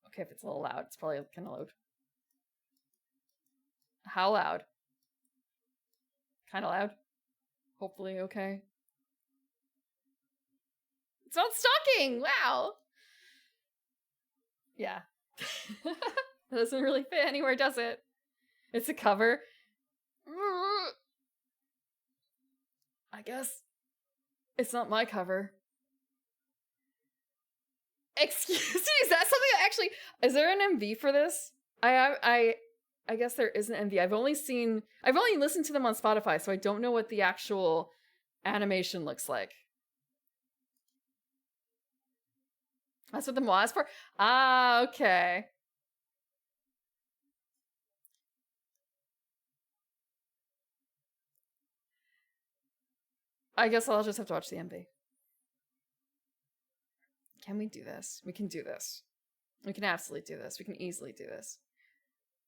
okay, if it's a little loud, it's probably kind of loud. How loud? Kind of loud. Hopefully okay. It's not stalking! Wow! Yeah. It doesn't really fit anywhere, does it? It's a cover. I guess it's not my cover. Excuse me, is that something that actually... Is there an MV for this? I guess there is an MV. I've only listened to them on Spotify, so I don't know what the actual animation looks like. That's what the MOA is for? Ah, okay. I guess I'll just have to watch the MV. Can we do this? We can do this. We can absolutely do this. We can easily do this.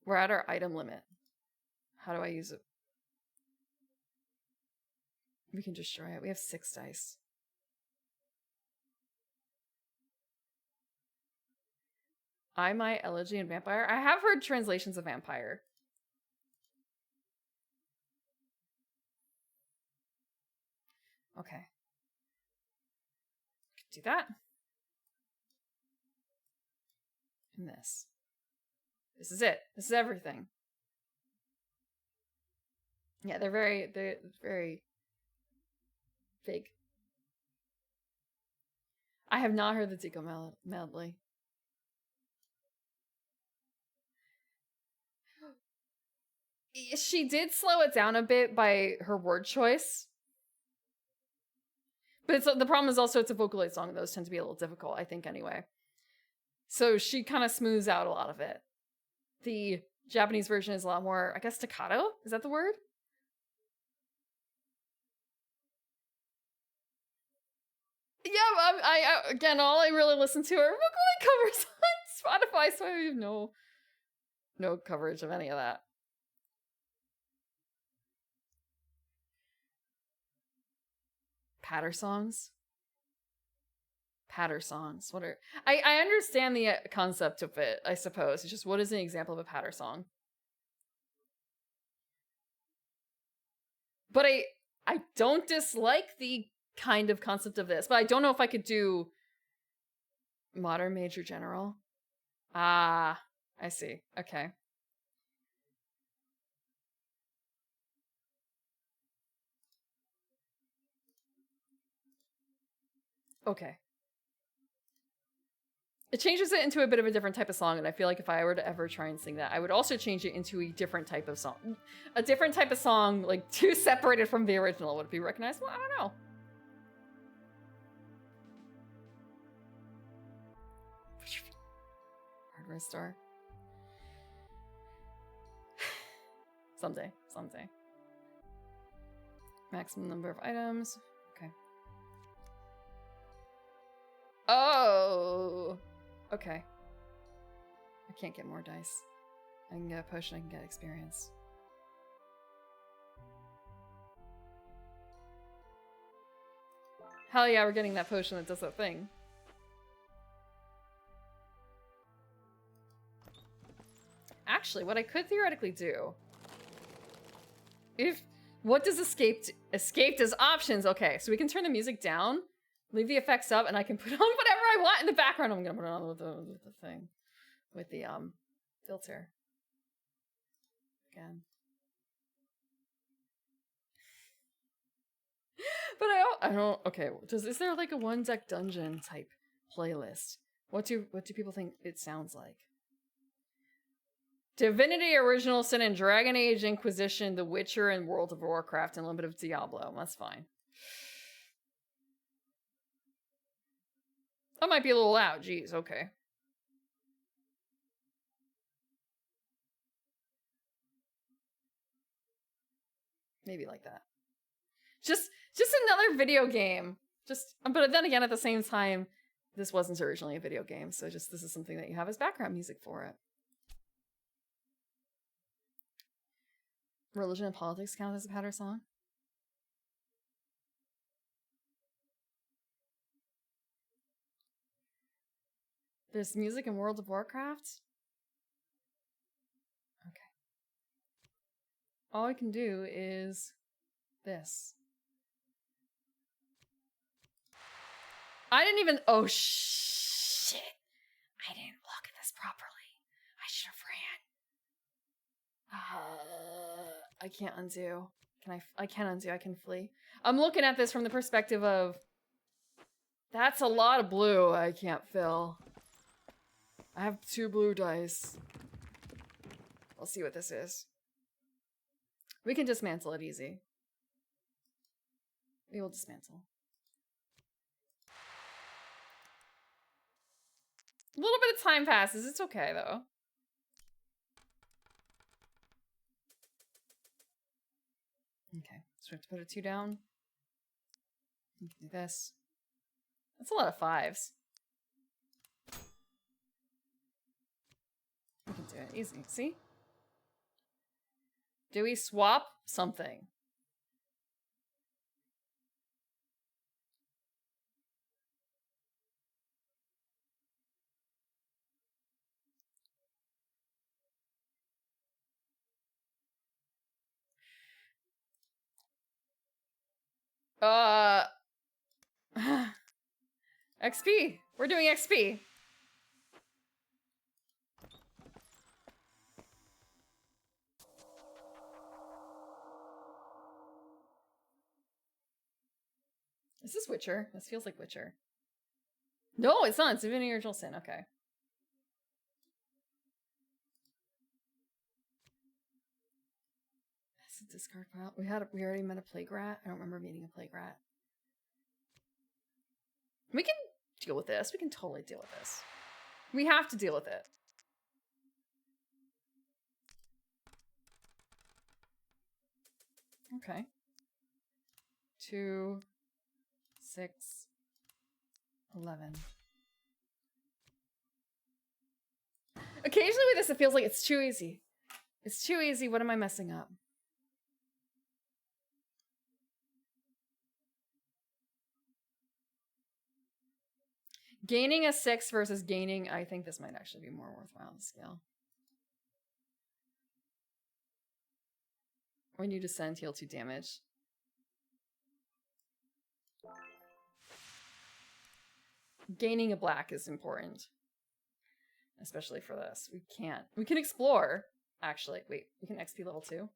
We're at our item limit. How do I use it? We can destroy it. We have 6 dice. I, My Elegy and Vampire? I have heard translations of Vampire. Okay. Do that. And this. This is it. This is everything. Yeah, they're very big. I have not heard the Zico medley. She did slow it down a bit by her word choice. But the problem is also it's a Vocaloid song. Those tend to be a little difficult, I think, anyway. So she kind of smooths out a lot of it. The Japanese version is a lot more, I guess, staccato? Is that the word? Yeah, again, all I really listen to are Vocaloid covers on Spotify, so I have no coverage of any of that. Patter songs? Patter songs. What are... I understand the concept of it, I suppose. It's just, what is an example of a patter song? But I don't dislike the kind of concept of this, but I don't know if I could do Modern Major General. Ah, I see. Okay. Okay. It changes it into a bit of a different type of song, and I feel like if I were to ever try and sing that, I would also change it into a different type of song. A different type of song, like, too separated from the original. Would it be recognizable? I don't know. Hardware store. Someday. Maximum number of items. Okay. Oh! Okay. I can't get more dice. I can get a potion, I can get experience. Hell yeah, we're getting that potion that does that thing. Actually, what I could theoretically do... What does escaped as options? Okay, so we can turn the music down, leave the effects up, and I can put on whatever I want in the background. I'm gonna put it on with the thing. With the filter. Again. But I don't okay, is there like a one deck dungeon type playlist? What do people think it sounds like? Divinity, Original Sin, and Dragon Age Inquisition, The Witcher, and World of Warcraft, and a little bit of Diablo. That's fine. That might be a little loud. Jeez, okay. Maybe like that. Just another video game. But then again, at the same time, this wasn't originally a video game, so this is something that you have as background music for it. Religion and politics count as a patter song? There's music in World of Warcraft? Okay. All I can do is this. I didn't even... Oh, shit. I didn't look at this properly. I should have ran. I can't undo. I can undo, I can flee. I'm looking at this from the perspective of, that's a lot of blue I can't fill. I have 2 blue dice. I'll see what this is. We can dismantle it easy. We will dismantle. A little bit of time passes. It's okay, though. Okay, so we have to put a 2 down. We can do this. That's a lot of 5s. We can do it easy. See? Do we swap something? XP. We're doing XP. Is this Witcher? This feels like Witcher. No, it's not. It's Divinity Original Sin. Okay. That's a discard pile. We already met a plague rat. I don't remember meeting a plague rat. We can deal with this. We can totally deal with this. We have to deal with it. Okay. 2, 6, 11. Occasionally with this, it feels like it's too easy. It's too easy. What am I messing up? Gaining a 6 versus gaining, I think this might actually be more worthwhile to scale. When you descend, heal 2 damage. Gaining a black is important. Especially for this. We can't. We can explore. Actually, wait. We can XP level 2.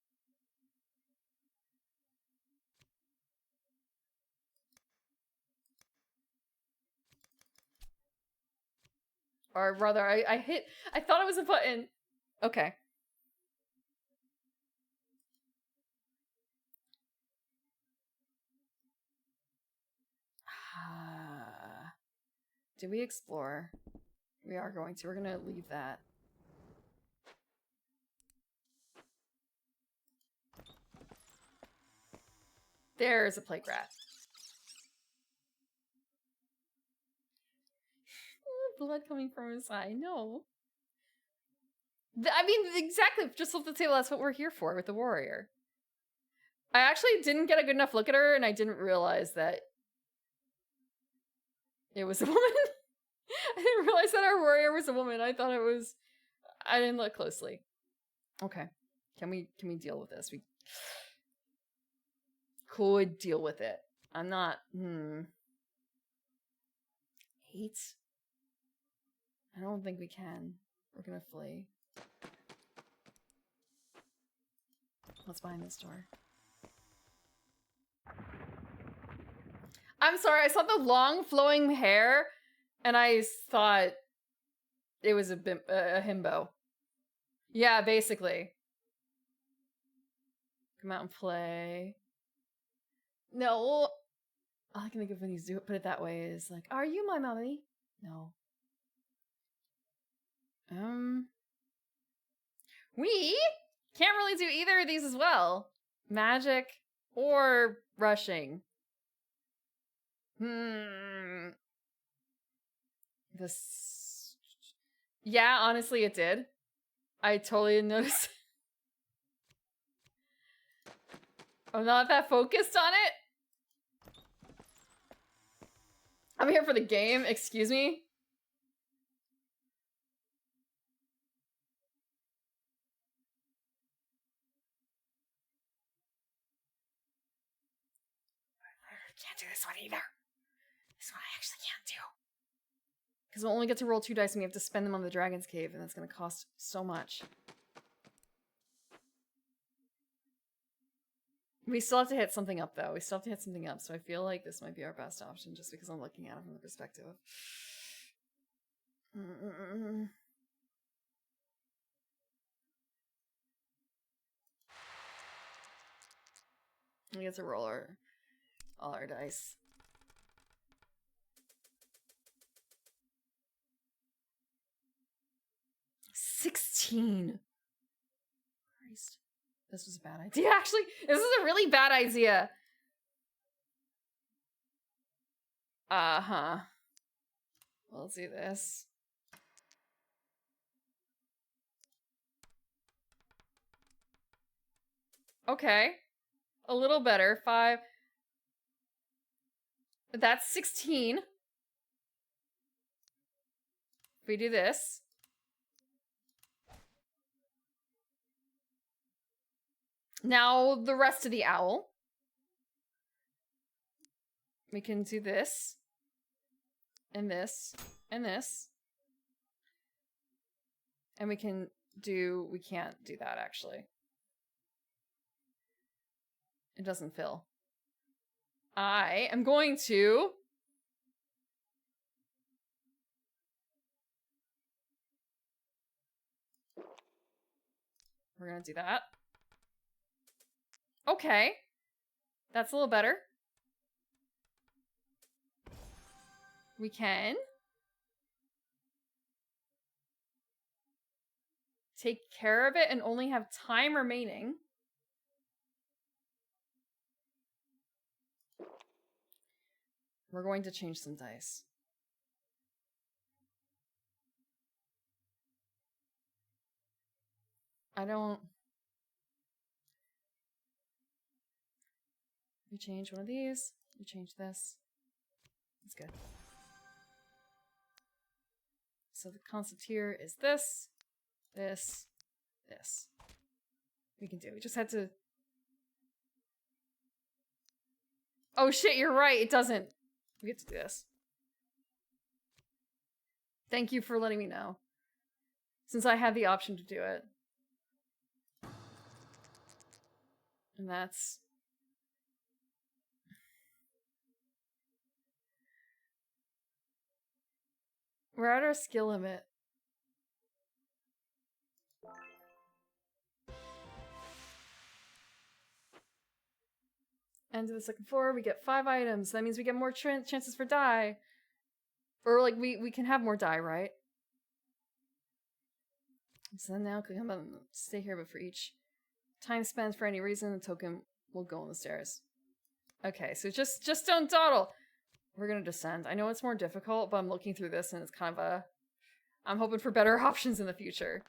Or rather, I thought it was a button. Okay. Do we explore? We are going to. We're going to leave that. There's a plague rat. Blood coming from his eye. No. I mean, exactly. Just flip the table. That's what we're here for with the warrior. I actually didn't get a good enough look at her, and I didn't realize that it was a woman. I didn't realize that our warrior was a woman. I thought it was... I didn't look closely. Okay. Can we deal with this? We could deal with it. I'm not... 8? I don't think we can. We're gonna flee. What's behind this door? I'm sorry, I saw the long flowing hair and I thought it was a himbo. Yeah, basically. Come out and play. No. All I can think of when you put it that way is like, are you my mommy? No. We can't really do either of these as well. Magic or rushing. This... Yeah, honestly, it did. I totally didn't notice. I'm not that focused on it. I'm here for the game, excuse me. I can't do this one either. This one I actually can't do. Because we'll only get to roll 2 dice and we have to spend them on the Dragon's Cave, and that's going to cost so much. We still have to hit something up, though. We still have to hit something up, so I feel like this might be our best option, just because I'm looking at it from the perspective of... We get to roll all our dice. $16. Christ. This was a bad idea, actually. This is a really bad idea. Uh-huh. We'll do this. Okay. A little better. 5. That's 16. If we do this. Now the rest of the owl. We can do this. And this. And this. And we can't do that, actually. It doesn't fill. I am going to... We're gonna do that. Okay. That's a little better. We can take care of it and only have time remaining. We're going to change some dice. We change one of these. We change this. That's good. So the concept here is this, this, this. We can do it. We just had to... Oh shit, you're right. It doesn't. We get to do this. Thank you for letting me know. Since I had the option to do it. And that's... We're at our skill limit. End of the second floor, we get 5 items. That means we get more chances for die. Or, like, we can have more die, right? So then now, click on the button. Stay here, but for each time spent for any reason, the token will go on the stairs. Okay, so just don't dawdle. We're gonna descend. I know it's more difficult, but I'm looking through this and it's kind of a... I'm hoping for better options in the future.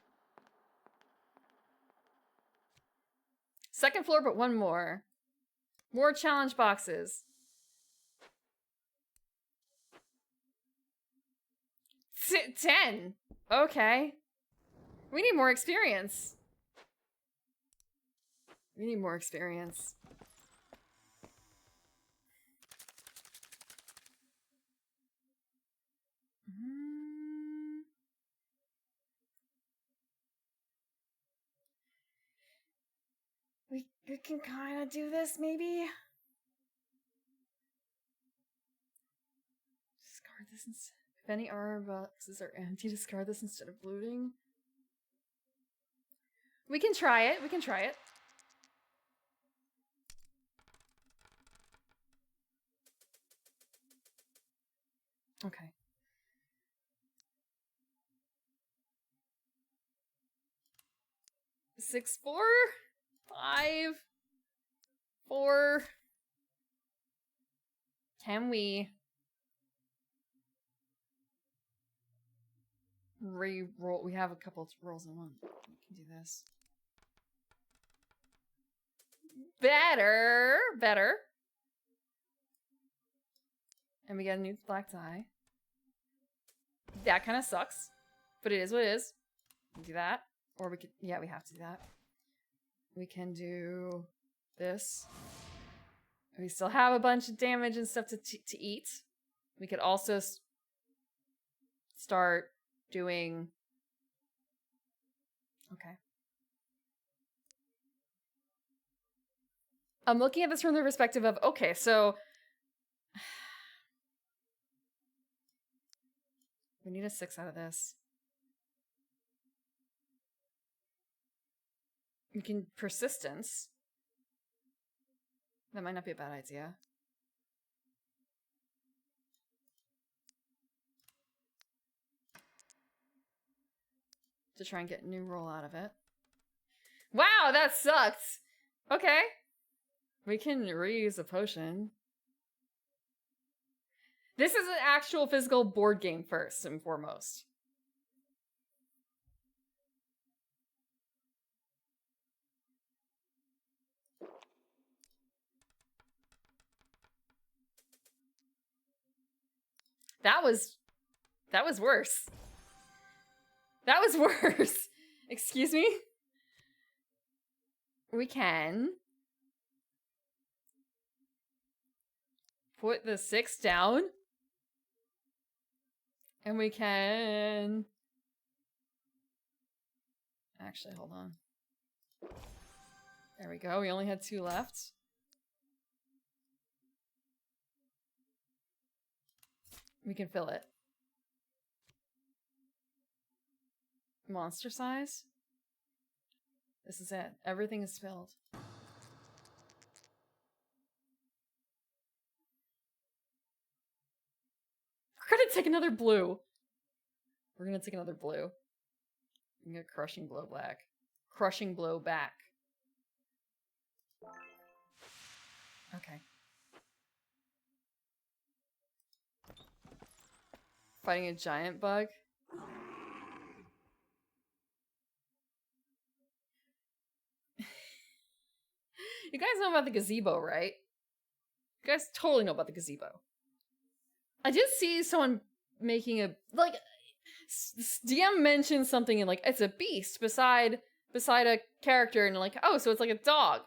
Second floor, but one more. More challenge boxes. 10. Okay. We need more experience. We need more experience. We can kind of do this, maybe? Discard this instead. If any armor boxes are empty, discard this instead of looting. We can try it. We can try it. Okay. Six, 4, 5, 4. Can we re-roll? We have a couple of rolls in one. We can do this. Better. And we get a new black die. That kind of sucks. But it is what it is. We do that. Or we could... Yeah, we have to do that. We can do this. We still have a bunch of damage and stuff to eat. We could also start doing... Okay. I'm looking at this from the perspective of, okay, so we need a 6 out of this. We can persistence. That might not be a bad idea. To try and get a new roll out of it. Wow, that sucks! Okay. We can reuse a potion. This is an actual physical board game first and foremost. That was worse. That was worse. Excuse me? We can put the 6 down. And we can... Actually, hold on. There we go. We only had 2 left. We can fill it. Monster size? This is it. Everything is filled. We're gonna take another blue. We're gonna take another blue. I'm gonna crushing blow black. Crushing blow back. Okay. Fighting a giant bug. You guys know about the gazebo, right? You guys totally know about the gazebo. I did see someone making a, like, DM mentioned something in, like, it's a beast beside a character, and like, oh, so it's like a dog.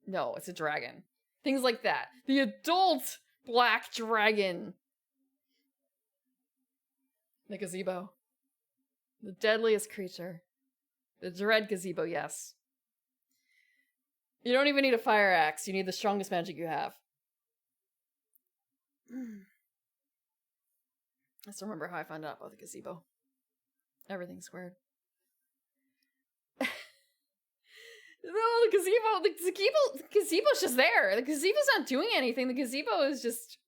No, it's a dragon. Things like that. The adult black dragon. The gazebo. The deadliest creature. The dread gazebo, yes. You don't even need a fire axe. You need the strongest magic you have. I still remember how I found out about the gazebo. Everything's squared. No, the gazebo's just there. The gazebo's not doing anything. The gazebo is just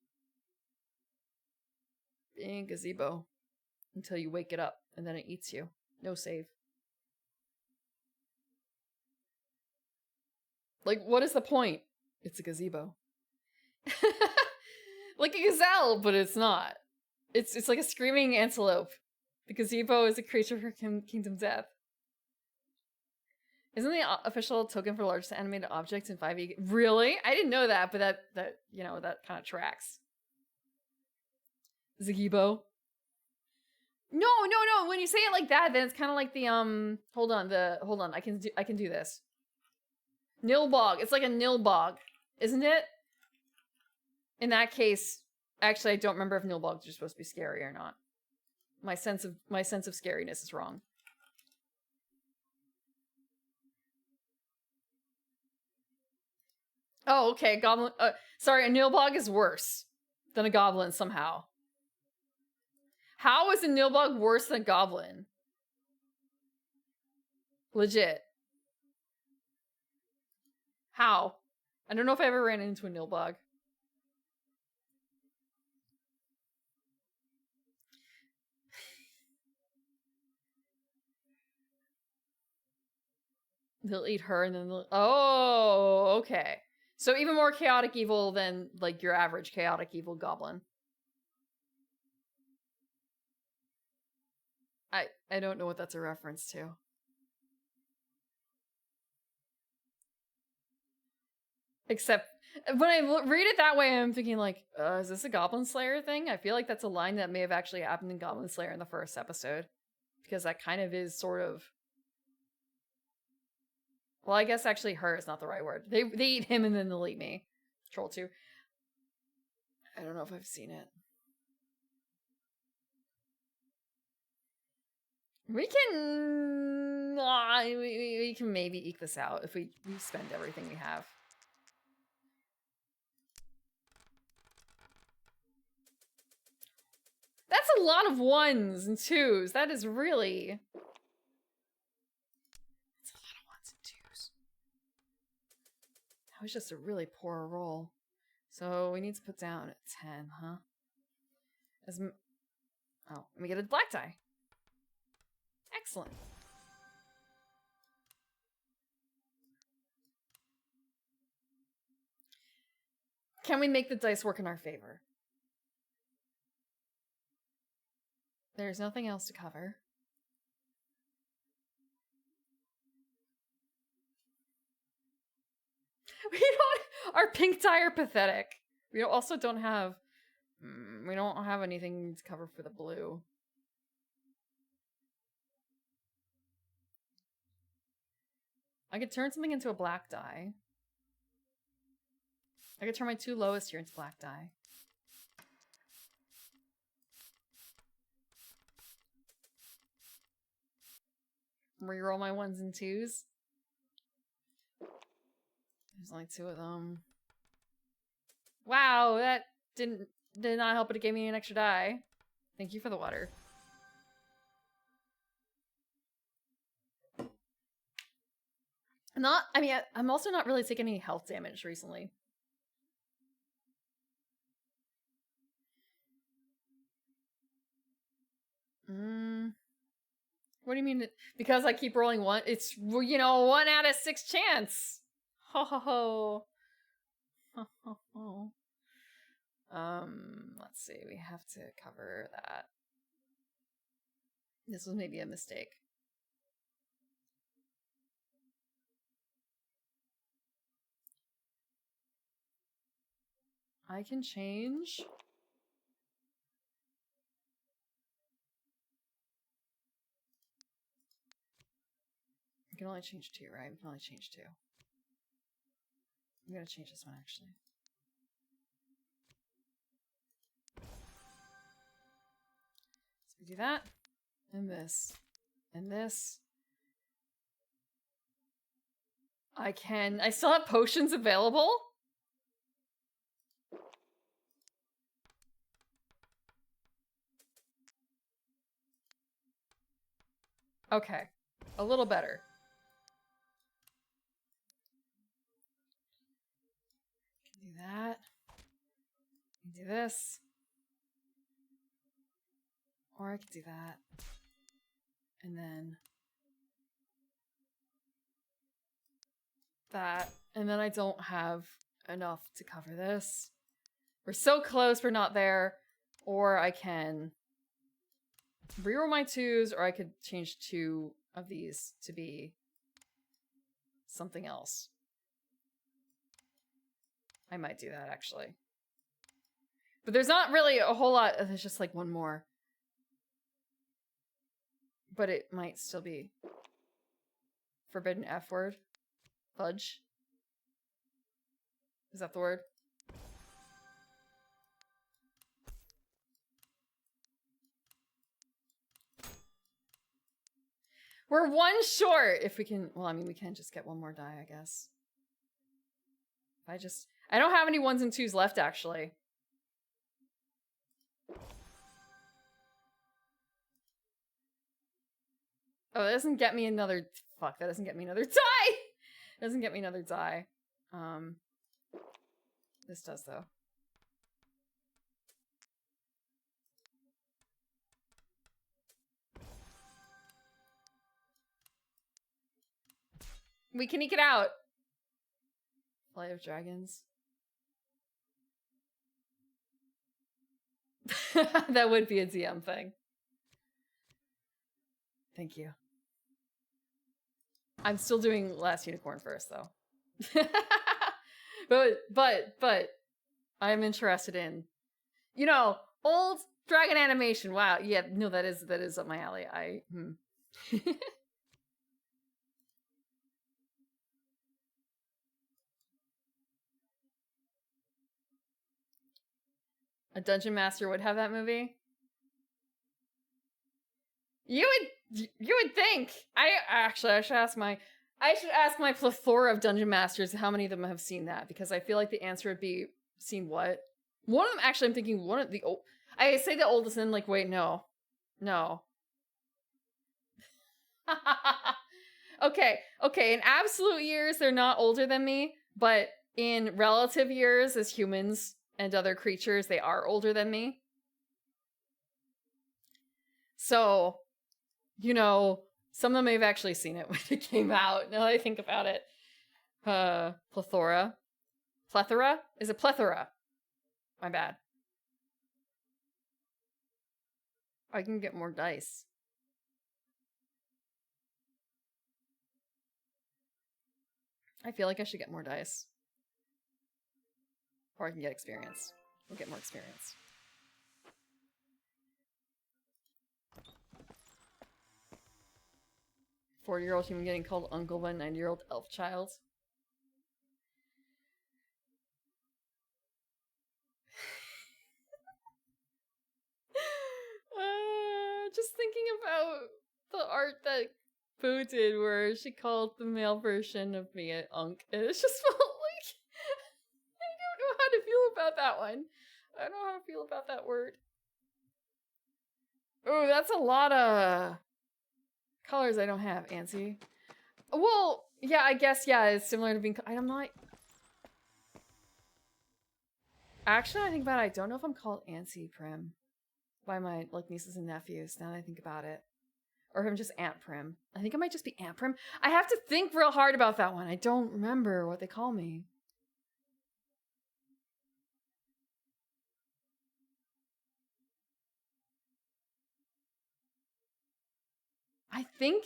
being a gazebo until you wake it up, and then it eats you. No save. Like, what is the point? It's a gazebo. Like a gazelle, but it's not. It's like a screaming antelope. The gazebo is a creature from Kingdom Death. Isn't the official token for largest animated object in 5e? Really? I didn't know that, but that you know, that kind of tracks. Zagebo. No. When you say it like that, then it's kind of like the hold on. I can do this. Nilbog. It's like a Nilbog, isn't it? In that case, actually, I don't remember if Nilbogs are supposed to be scary or not. My sense of scariness is wrong. Oh, okay. Goblin. Sorry, a Nilbog is worse than a goblin somehow. How is a Nilbog worse than a goblin? Legit. How? I don't know if I ever ran into a Nilbog. They'll eat her and then they'll... Oh, okay. So even more chaotic evil than, like, your average chaotic evil goblin. I don't know what that's a reference to. Except, when I read it that way, I'm thinking, like, is this a Goblin Slayer thing? I feel like that's a line that may have actually happened in Goblin Slayer in the first episode. Because that kind of is sort of... Well, I guess actually her is not the right word. They eat him and then they'll eat me. Troll 2. I don't know if I've seen it. We can... we can maybe eke this out if we spend everything we have. That's a lot of 1s and 2s. That is really... That's a lot of 1s and 2s. That was just a really poor roll. So we need to put down a 10, huh? Oh, let me get a black die. Excellent. Can we make the dice work in our favor? There's nothing else to cover. We don't... Our pink die are pathetic. We also don't have... we don't have anything to cover for the blue. I could turn something into a black die. I could turn my 2 lowest here into black die. Reroll my 1s and 2s. There's only 2 of them. Wow, that did not help, but it gave me an extra die. Thank you for the water. I'm also not really taking any health damage recently. What do you mean? Because I keep rolling 1? It's, 1 out of 6 chance. Ho ho ho. Ho ho ho. Let's see. We have to cover that. This was maybe a mistake. I can change. We can only change 2, right? We can only change 2. I'm gonna change this one, actually. So we do that, and this, and this. I still have potions available? Okay, a little better. Do that. Do this. Or I could do that. And then that. And then I don't have enough to cover this. We're so close, we're not there. Or I can reroll my 2s, or I could change 2 of these to be something else. I might do that, actually. But there's not really a whole lot. There's just like 1 more. But it might still be forbidden F word. Fudge. Is that the word? We're 1 short. If we can, well, I mean, we can just get 1 more die, I guess. I don't have any 1s and 2s left, actually. Oh, that doesn't get me another... Fuck, that doesn't get me another die! It doesn't get me another die. This does, though. We can eke it out! Flight of Dragons. That would be a DM thing. Thank you. I'm still doing Last Unicorn first, though. but I'm interested in, old dragon animation. Wow, yeah, no, that is up my alley. A dungeon master would have that movie. You would think. I should ask my plethora of dungeon masters how many of them have seen that, because I feel like the answer would be seen what? One of them, actually, I'm thinking I say the oldest and like, wait, no. No. Okay, in absolute years, they're not older than me, but in relative years, as humans and other creatures, they are older than me. So, you know, some of them may have actually seen it when it came out, now that I think about it. Plethora? Is it plethora? My bad. I can get more dice. I feel like I should get more dice. Or I can get experience. We'll get more experience. A 40-year-old human getting called uncle by a 90-year-old elf child. Just thinking about the art that Boo did where she called the male version of me an Unk. And it just felt like I don't know how to feel about that one. I don't know how to feel about that word. Oh, that's a lot of colors I don't have, Antsy. Well, yeah, I guess, yeah, it's similar to being... I'm not... Actually, I think about it, I don't know if I'm called Antsy Prim by my like nieces and nephews, now that I think about it. Or if I'm just Aunt Prim. I think I might just be Aunt Prim. I have to think real hard about that one. I don't remember what they call me. I think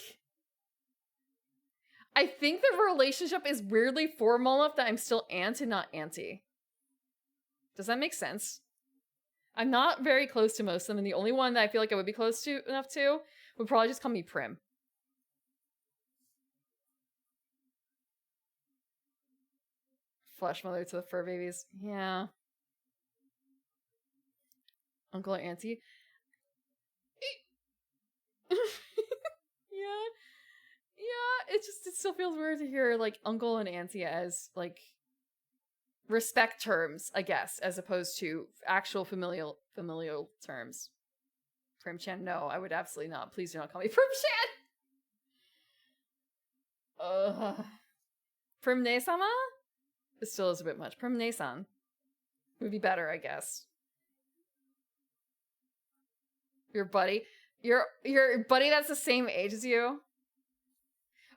the relationship is weirdly formal enough that I'm still aunt and not auntie. Does that make sense? I'm not very close to most of them, and the only one that I feel like I would be close to enough to would probably just call me Prim. Flesh mother to the fur babies. Yeah. Uncle or auntie. Yeah. Yeah, it still feels weird to hear like uncle and auntie as like respect terms, I guess, as opposed to actual familial terms. Prim-chan, no, I would absolutely not. Please do not call me Prim-chan! Prim-ne-sama? It still is a bit much. Prim-ne-san. Would be better, I guess. Your buddy? Your buddy that's the same age as you?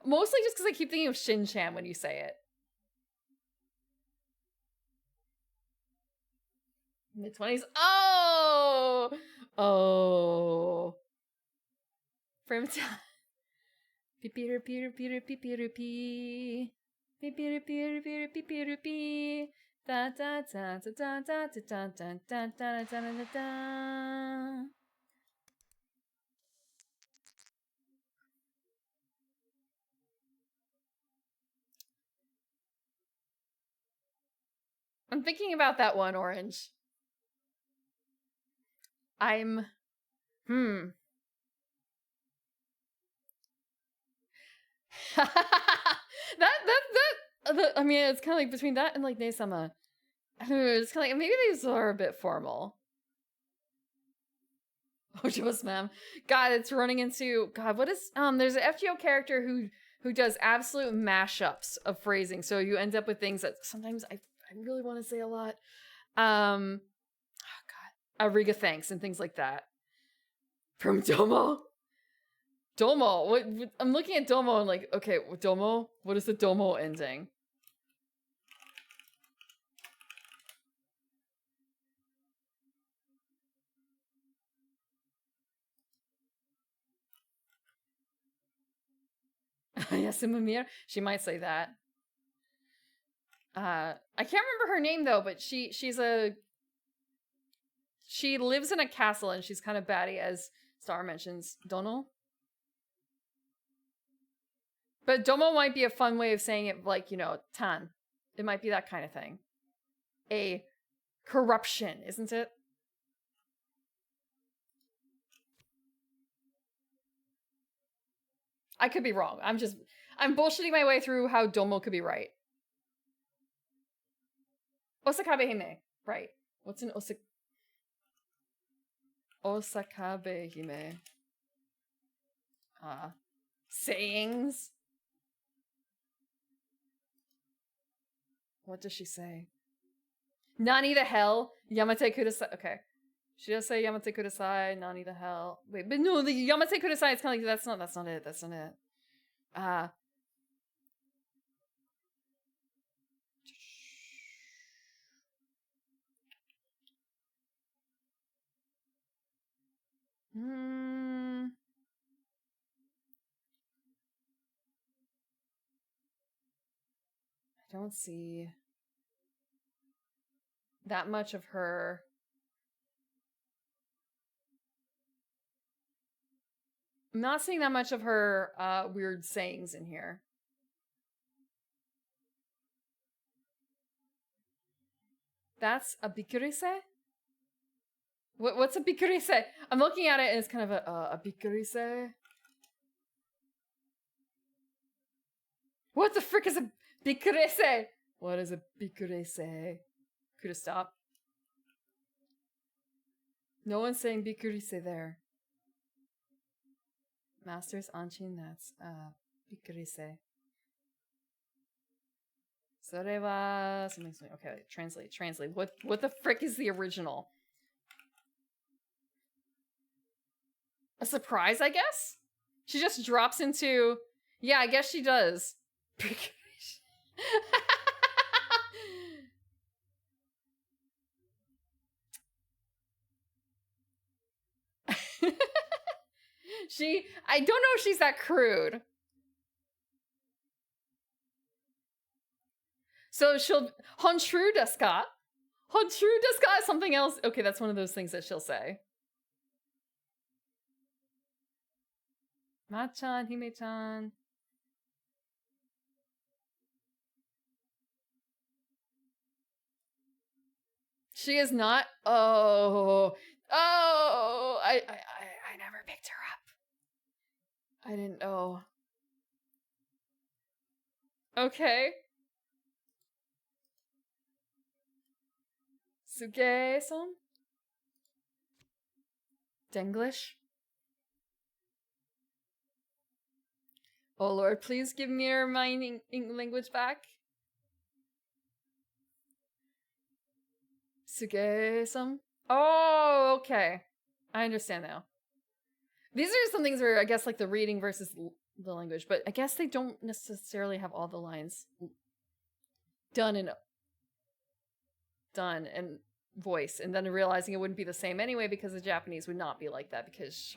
Mostly just because I keep thinking of Shin-chan when you say it. Mid-20s? Oh! Oh. Prim-chan. Pee-pee-pee-pee-pee-pee-pee-pee. Pee-pee-pee-pee-pee-pee-pee. Da da da da da da da da da da da da da. I'm thinking about that one, Orange. I'm... I mean, it's kind of like between that and like Ne-sama. It's kind of like, maybe these are a bit formal. Oh, just ma'am. God, it's running into... God, what is... There's an FGO character who does absolute mashups of phrasing. So you end up with things that sometimes I really want to say a lot. Oh, God. Ariga thanks and things like that. From Domo. Domo. What? I'm looking at Domo and like, okay, Domo? What is the Domo ending? Yasumamir? She might say that. I can't remember her name though, but she lives in a castle and she's kind of batty, as Star mentions. Dono? But Domo might be a fun way of saying it, like, you know, Tan. It might be that kind of thing. A corruption, isn't it? I could be wrong. I'm bullshitting my way through how Domo could be right. Osakabe Hime. Right. What's an Osakabe? Osakabe hime. Sayings? What does she say? Nani the hell? Yamate kudasai. Okay. She does say Yamate kudasai, Nani the hell. Wait, but no, the Yamate kudasai, it's kind of like, that's not it. That's not it. I don't see that much of her. I'm not seeing that much of her weird sayings in here. That's a bikurise? What's a bikurise? I'm looking at it and it's kind of a bikurise. What the frick is a bikurise? What is a bikurise? Could have stopped. No one's saying bikurise there. Masters Anchin, that's bikurise. Sore wa something. Okay, translate. What the frick is the original? A surprise, I guess? She just drops into... Yeah, I guess she does. I don't know if she's that crude. So she'll... Hontrue desu ka? Hontrue desu ka is something else. Okay, that's one of those things that she'll say. Ma-chan, Hime-chan. She is not. Oh, I never picked her up. I didn't know. Okay. Suge-san? Denglish? Oh Lord, please give me your mind language back. Suge-san? Oh, okay. I understand now. These are some things where I guess like the reading versus the language, but I guess they don't necessarily have all the lines done and voice, and then realizing it wouldn't be the same anyway because the Japanese would not be like that because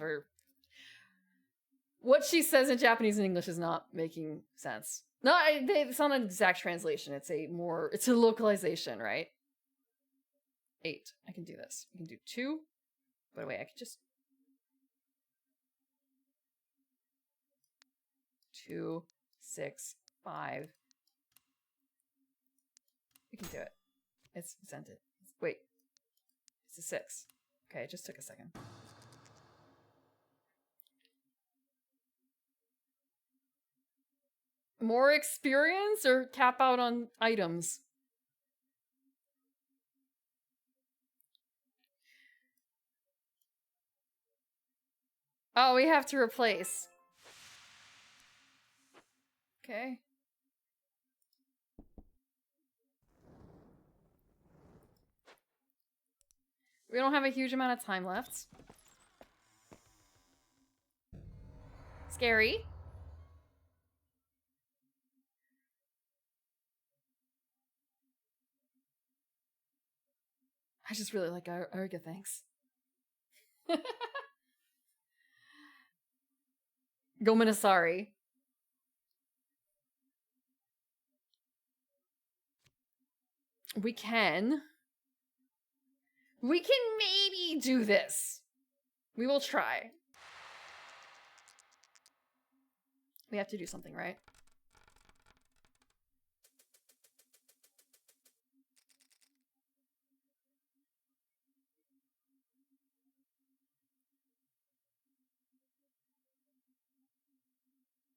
what she says in Japanese and English is not making sense. No, it's not an exact translation. It's a localization, right? 8. I can do this. We can do 2. By the way, I could just 2, 6, 5. We can do it. It's sent it. Wait. It's a 6. Okay, it just took a second. More experience or cap out on items? Oh, we have to replace. Okay. We don't have a huge amount of time left. Scary. I just really like Ariga, thanks. Gomenasari. We can maybe do this. We will try. We have to do something, right?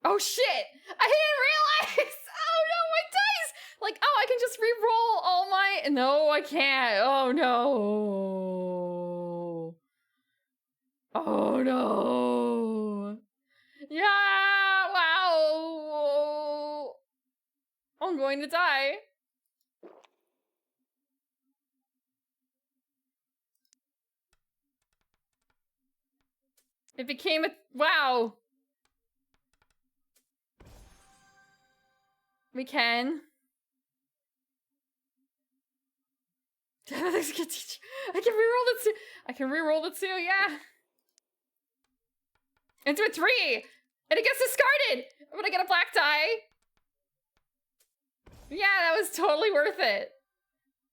Oh shit! I didn't realize! Oh no, my dice! Like, oh, I can just re-roll all my... No, I can't. Oh no. Oh no! Yeah! Wow! I'm going to die. It became a... Wow! We can. I can reroll it too. I can reroll it too, yeah. Into a 3! And it gets discarded! I'm gonna get a black die. Yeah, that was totally worth it.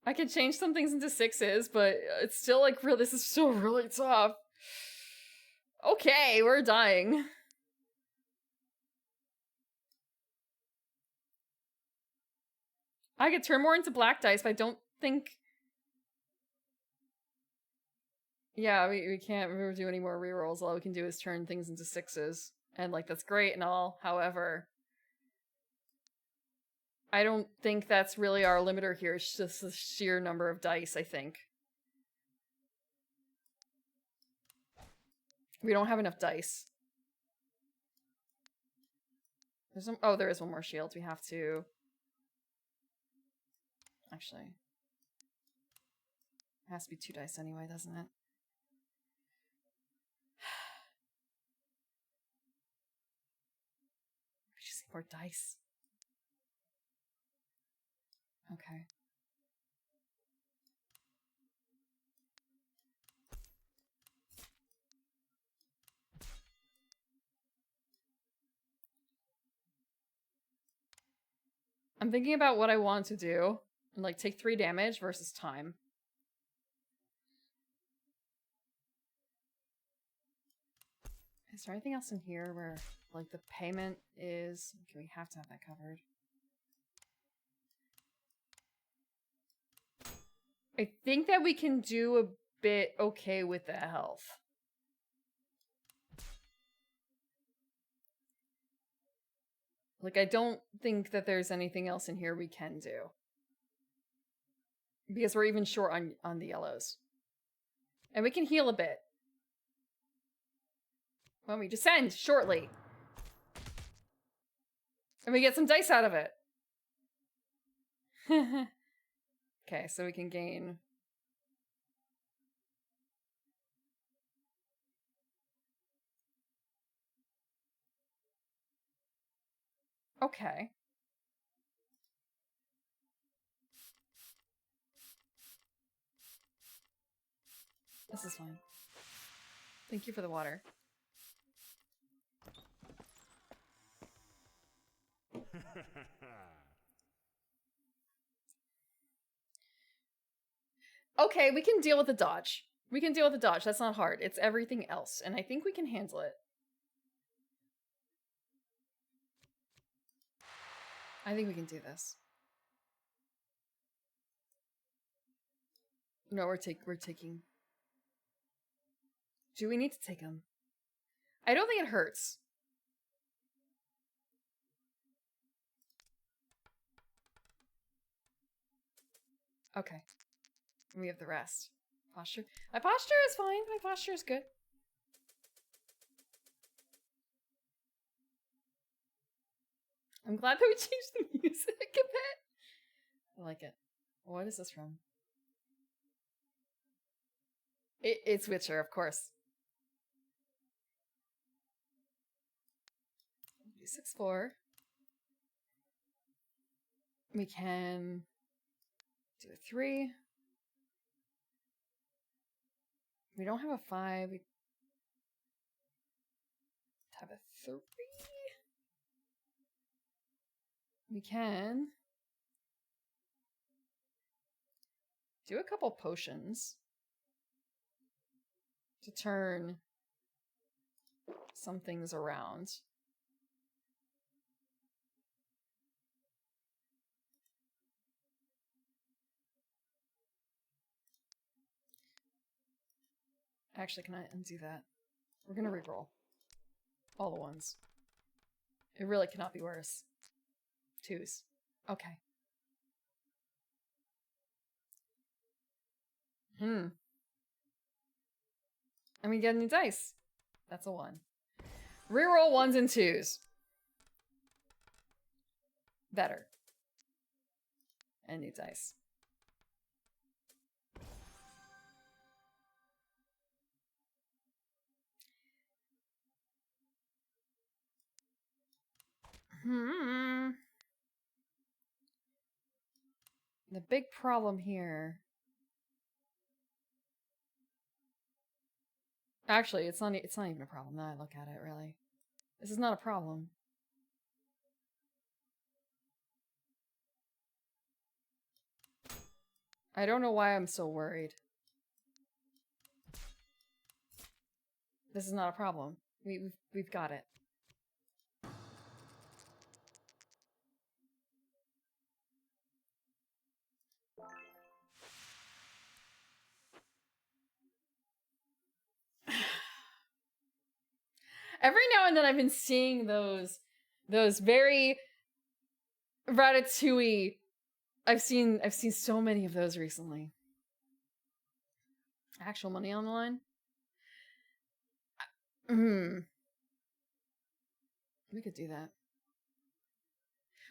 I could change some things into 6s, but it's still like, real. This is still really tough. Okay, we're dying. I could turn more into black dice, but I don't think... Yeah, we can't do any more rerolls. All we can do is turn things into 6s. And, like, that's great and all. However, I don't think that's really our limiter here. It's just the sheer number of dice, I think. We don't have enough dice. There's some... Oh, there is one more shield. We have to... Actually... It has to be 2 dice anyway, doesn't it? We just need more dice. Okay. I'm thinking about what I want to do. And, like, take 3 damage versus time. Is there anything else in here where, like, the payment is... Okay, we have to have that covered. I think that we can do a bit okay with the health. Like, I don't think that there's anything else in here we can do. Because we're even short on the yellows. And we can heal a bit. When we descend shortly. And we get some dice out of it. Okay, so we can gain... Okay. This is fine. Thank you for the water. Okay, we can deal with the dodge. We can deal with the dodge. That's not hard. It's everything else. And I think we can handle it. I think we can do this. No, we're taking... Do we need to take them? I don't think it hurts. Okay. We have the rest. Posture. My posture is fine. My posture is good. I'm glad that we changed the music a bit. I like it. What is this from? It's Witcher, of course. 6-4. We can do a 3. We don't have a 5. We have a 3. We can do a couple potions to turn some things around. Actually, can I undo that? We're gonna reroll. All the ones. It really cannot be worse. 2s. Okay. And we get a new dice. That's a 1. Reroll 1s and 2s. Better. And new dice. The big problem here. Actually, it's not even a problem now I look at it, really. This is not a problem. I don't know why I'm so worried. This is not a problem. We've got it. Every now and then I've been seeing those very Ratatouille. I've seen so many of those recently. Actual money on the line? We could do that.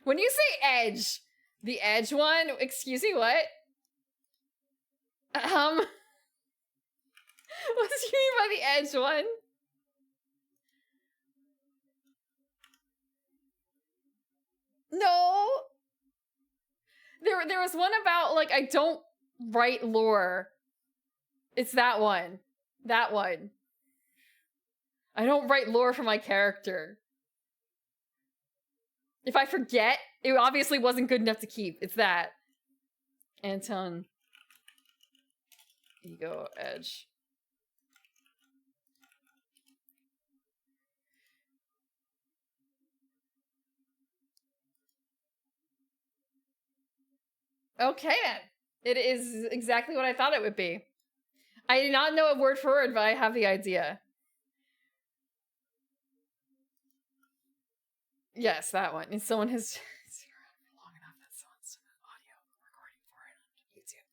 When you say edge, the edge one, excuse me, what? What do you mean by the edge one? No. There was one about, like, I don't write lore. It's that one. That one. I don't write lore for my character. If I forget, it obviously wasn't good enough to keep. It's that. Anton. Ego edge. Okay, then. It is exactly what I thought it would be. I did not know it word for word, but I have the idea. Yes, that one. And someone has seen around long enough that someone's done an audio recording for it on YouTube.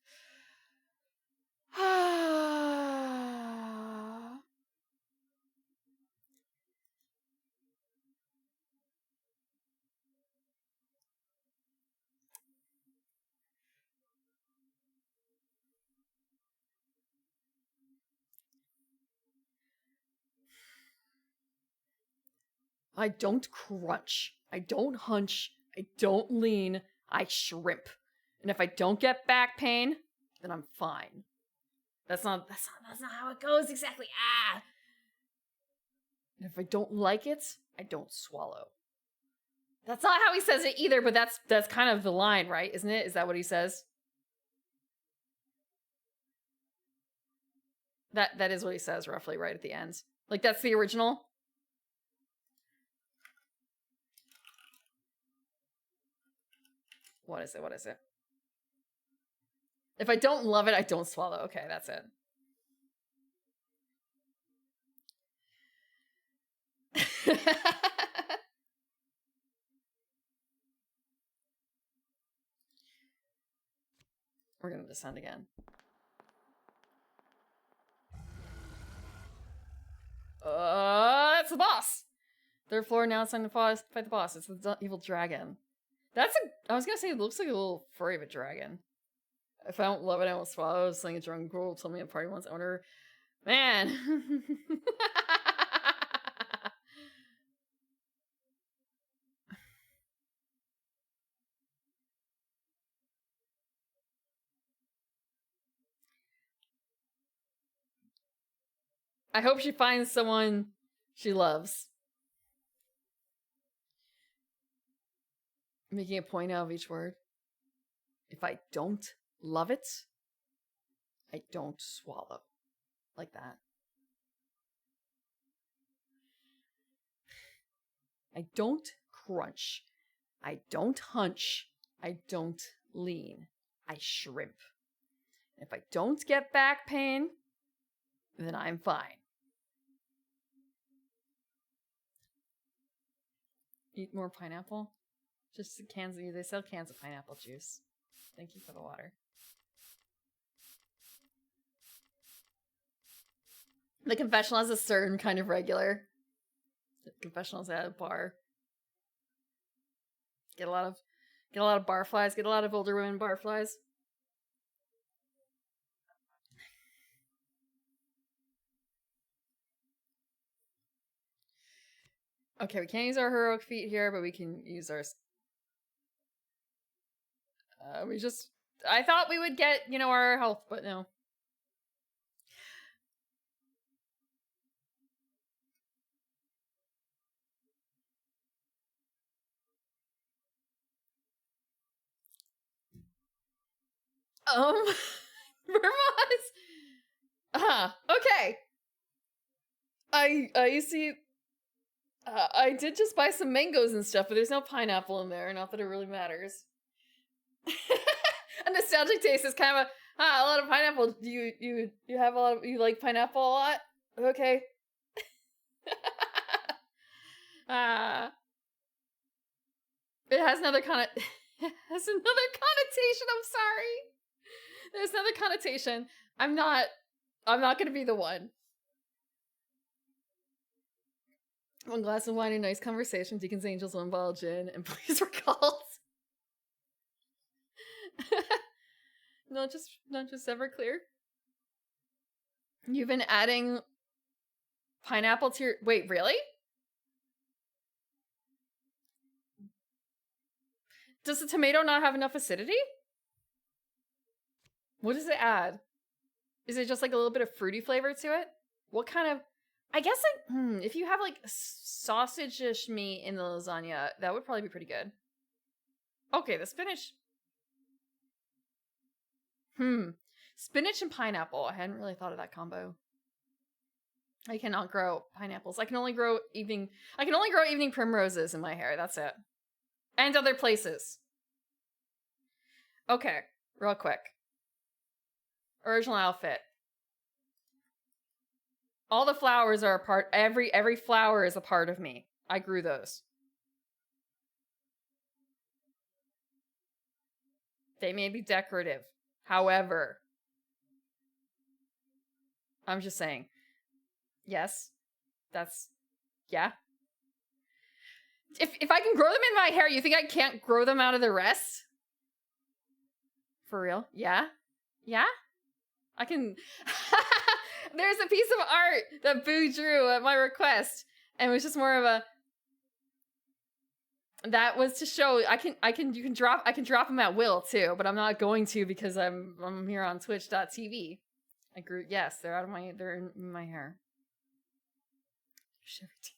I don't crunch. I don't hunch. I don't lean. I shrimp. And if I don't get back pain, then I'm fine. That's not how it goes exactly. Ah. And if I don't like it, I don't swallow. That's not how he says it either, but that's kind of the line, right? Isn't it? Is that what he says? That is what he says roughly right at the end. Like, that's the original. What is it? What is it? If I don't love it, I don't swallow. Okay, that's it. We're gonna descend again. That's the boss. Third floor, now it's time to fight the boss. It's the evil dragon. I was gonna say, it looks like a little furry of a dragon. If I don't love it, I won't swallow. Something a drunk girl told me a party once. Owner. Man. I hope she finds someone she loves. Making a point out of each word. If I don't love it, I don't swallow. Like that. I don't crunch. I don't hunch. I don't lean. I shrimp. If I don't get back pain, then I'm fine. Eat more pineapple? Just cans. They sell cans of pineapple juice. Thank you for the water. The confessional has a certain kind of regular. The confessional's at a bar. Get a lot of barflies. Get a lot of older women barflies. Okay, we can't use our heroic feat here, but we can use our... I thought we would get, our health, but no. Vermont. Okay. I see. I did just buy some mangoes and stuff, but there's no pineapple in there. Not that it really matters. A nostalgic taste is kind of a lot of pineapple. Do you have a lot of, you like pineapple a lot? Okay. It has another connotation. I'm sorry. There's another connotation. I'm not gonna be the one. One glass of wine and nice conversation. Deacon's Angels, one bottle of gin, and please recall. Not just Everclear. You've been adding pineapple to your... Wait, really? Does the tomato not have enough acidity? What does it add? Is it just like a little bit of fruity flavor to it? What kind of... I guess if you have like sausage-ish meat in the lasagna, that would probably be pretty good. Okay, the spinach... Spinach and pineapple. I hadn't really thought of that combo. I cannot grow pineapples. I can only grow evening primroses in my hair. That's it. And other places. Okay, real quick. Original outfit. All the flowers are a part. Every flower is a part of me. I grew those. They may be decorative. However, I'm just saying. Yes. Yeah. If I can grow them in my hair, you think I can't grow them out of the rest? For real? Yeah? Yeah? I can... There's a piece of art that Boo drew at my request, and it was just more of a... That was to show I can drop them at will too, but I'm not going to because I'm here on twitch.tv. I grew... Yes, they're in my hair. Shush.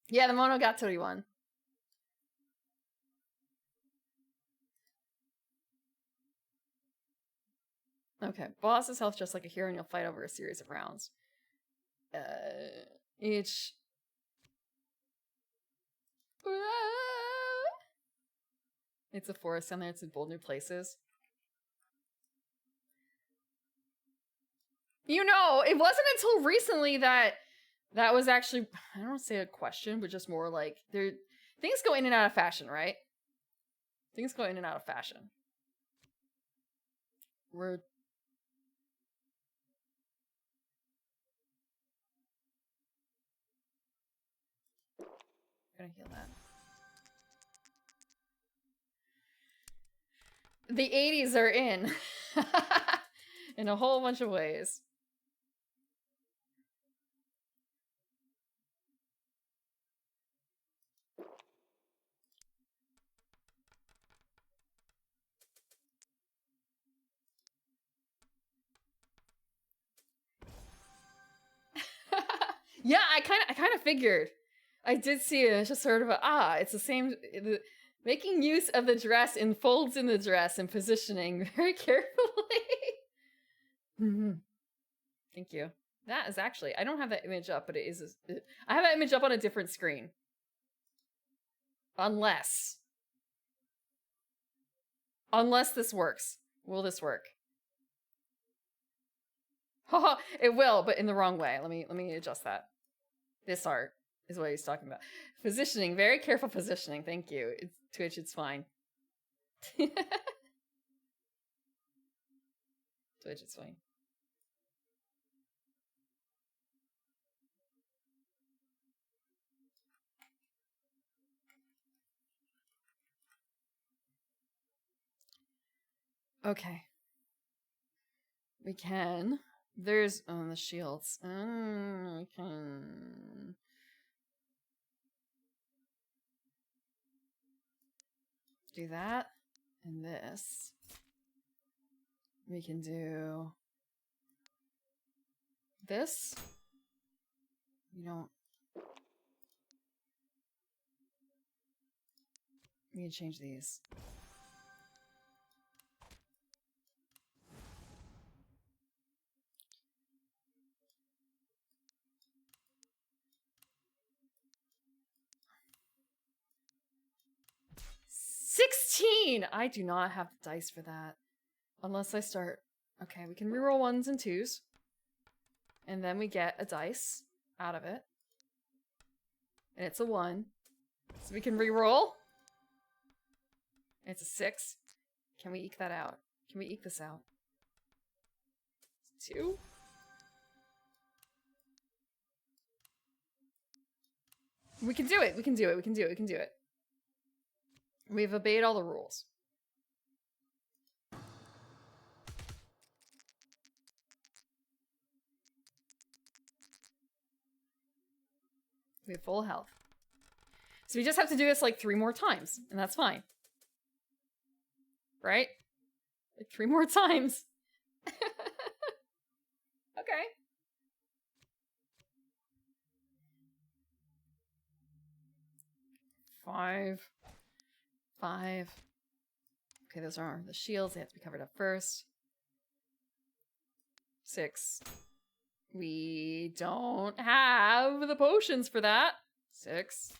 Yeah, the Monogatari one. Okay, boss's health just like a hero and you'll fight over a series of rounds. Each... It's a forest down there, it's in bold new places. It wasn't until recently that was actually, I don't want to say a question, but just more like, things go in and out of fashion, right? Things go in and out of fashion. We're... gonna heal that. The 80s are in. In a whole bunch of ways. Yeah, I kind of figured. I did see it. It's just sort of it's the same. Making use of the dress and folds in the dress and positioning very carefully. Thank you. That is actually, I don't have that image up, but it is. I have that image up on a different screen. Unless this works. Will this work? Haha, it will, but in the wrong way. Let me adjust that. This art is what he's talking about. Positioning, very careful positioning. Thank you. Twitch, it's fine. Twitch, it's fine. Okay. We can. There's the shields. We can do that and this. We can do this. We don't. We can change these. $16! I do not have the dice for that. Unless I start... Okay, we can reroll 1s and 2s. And then we get a dice out of it. And it's a 1. So we can reroll. And it's a 6. Can we eke that out? Can we eke this out? 2? We can do it. We can do it. We can do it. We can do it. We've obeyed all the rules. We have full health. So we just have to do this like 3 more times, and that's fine. Right? Like 3 more times. Okay. Five. Okay, those are the shields. They have to be covered up first. 6. We don't have the potions for that. 6.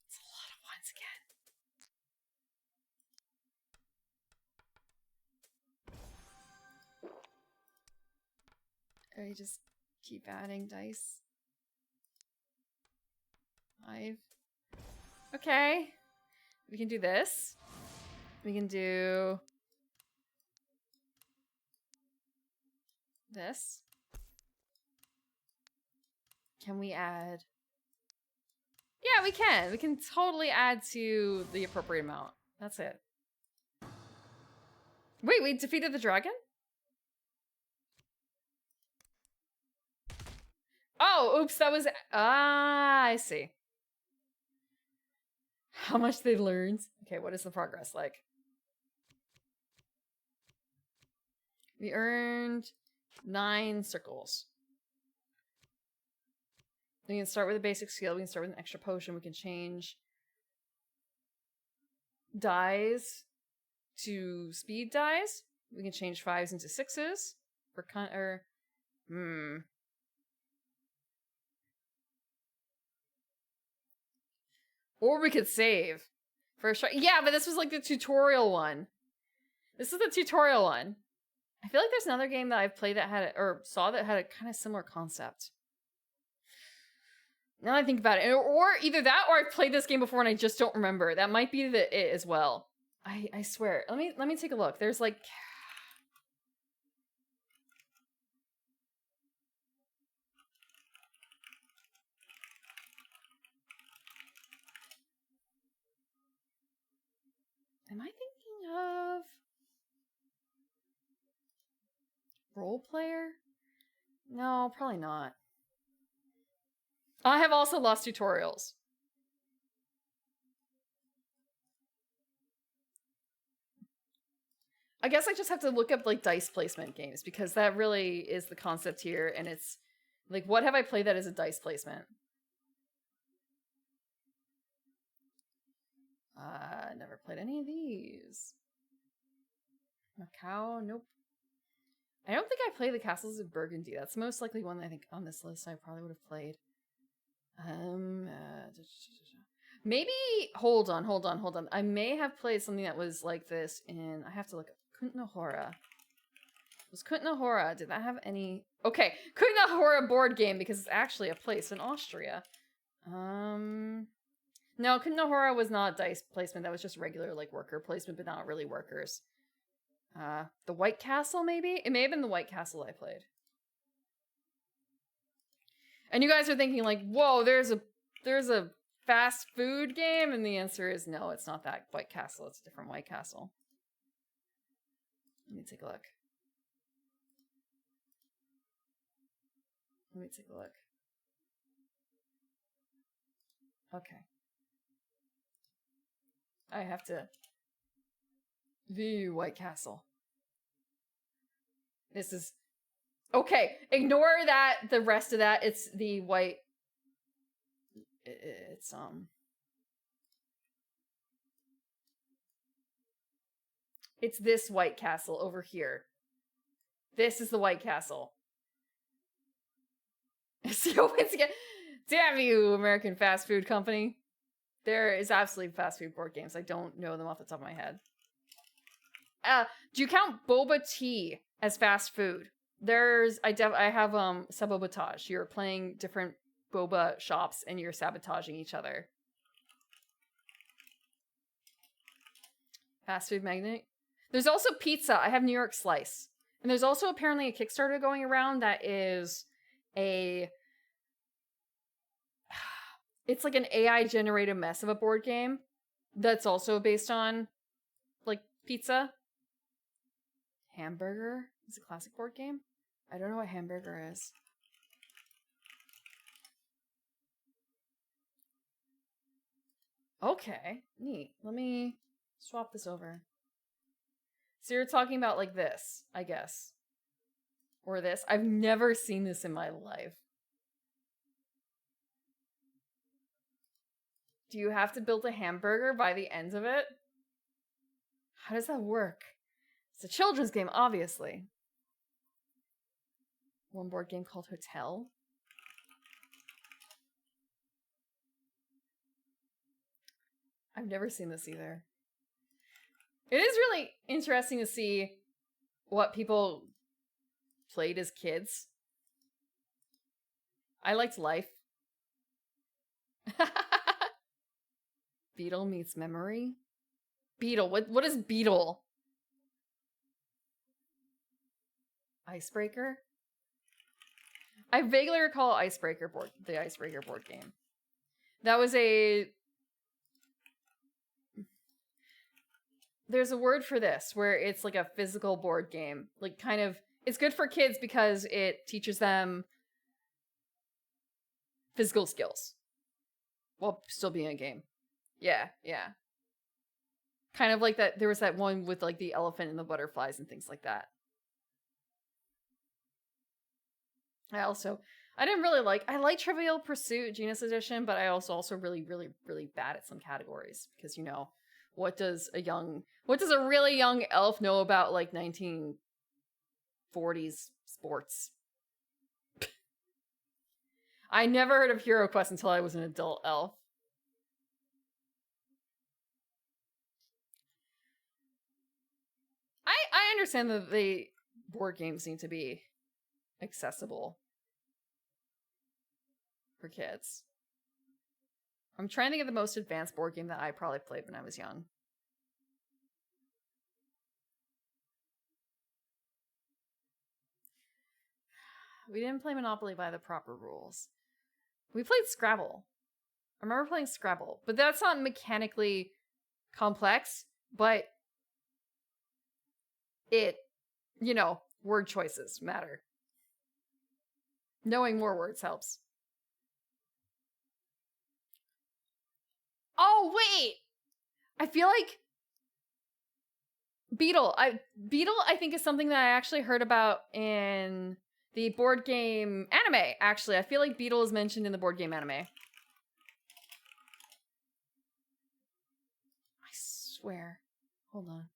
It's a lot of ones again. I just keep adding dice. 5. Okay. We can do this. We can do this. Can we add? Yeah, we can. We can totally add to the appropriate amount. That's it. Wait, we defeated the dragon? Oh, oops, that was... Ah, I see. How much they learned. Okay, what is the progress like? We earned 9 circles. We can start with a basic skill. We can start with an extra potion. We can change dies to speed dies. We can change 5s into 6s for Or we could save for a try. Yeah, but this was like the tutorial one. This is the tutorial one. I feel like there's another game that I've played that had or saw that had a kind of similar concept. Now I think about it, or either that, or I've played this game before and I just don't remember. That might be it as well. I swear. Let me take a look. There's like. Am I thinking of Role Player? No, probably not. I have also lost tutorials. I guess I just have to look up like dice placement games because that really is the concept here, and it's like, what have I played that is a dice placement? Never played any of these. Macau, nope. I don't think I played the Castles of Burgundy. That's the most likely one that I think on this list I probably would have played. Maybe, hold on. I may have played something that was like this in, I have to look up, Kutna Was Kutna did that have any? Okay, Kutna board game because it's actually a place in Austria. No, Kunnohora was not dice placement. That was just regular, like, worker placement, but not really workers. The White Castle, maybe? It may have been the White Castle I played. And you guys are thinking, like, whoa, there's a fast food game? And the answer is no, it's not that White Castle. It's a different White Castle. Let me take a look. Okay. I have to view White Castle. This is... Okay, ignore that, the rest of that. It's the white... It's, It's this White Castle over here. This is the White Castle. So once again, damn you, American fast food company. There is absolutely fast food board games. I don't know them off the top of my head. Do you count boba tea as fast food? I have sabotage. You're playing different boba shops and you're sabotaging each other. Fast food magnet. There's also pizza. I have New York Slice. And there's also apparently a Kickstarter going around that is it's like an AI generated mess of a board game that's also based on like pizza. Hamburger is a classic board game. I don't know what Hamburger is. Okay, neat. Let me swap this over. So you're talking about like this, I guess. Or this. I've never seen this in my life. Do you have to build a hamburger by the end of it? How does that work? It's a children's game, obviously. One board game called Hotel. I've never seen this either. It is really interesting to see what people played as kids. I liked Life. Beetle meets Memory? Beetle. What is Beetle? Icebreaker? I vaguely recall the Icebreaker board game. That was there's a word for this where it's like a physical board game. Like kind of, it's good for kids because it teaches them physical skills while still being a game. Yeah. Kind of like that. There was that one with like the elephant and the butterflies and things like that. I didn't really I like Trivial Pursuit Genus Edition, but I also really bad at some categories because, you know, what does a really young elf know about like 1940s sports? I never heard of Hero Quest until I was an adult elf. I understand that the board games need to be accessible for kids. I'm trying to think of the most advanced board game that I probably played when I was young. We didn't play Monopoly by the proper rules. We played Scrabble. I remember playing Scrabble, but that's not mechanically complex, but it, you know, word choices matter. Knowing more words helps. Oh, wait! I feel like Beetle, I think is something that I actually heard about in the board game anime, actually. I feel like Beetle is mentioned in the board game anime. I swear. Hold on.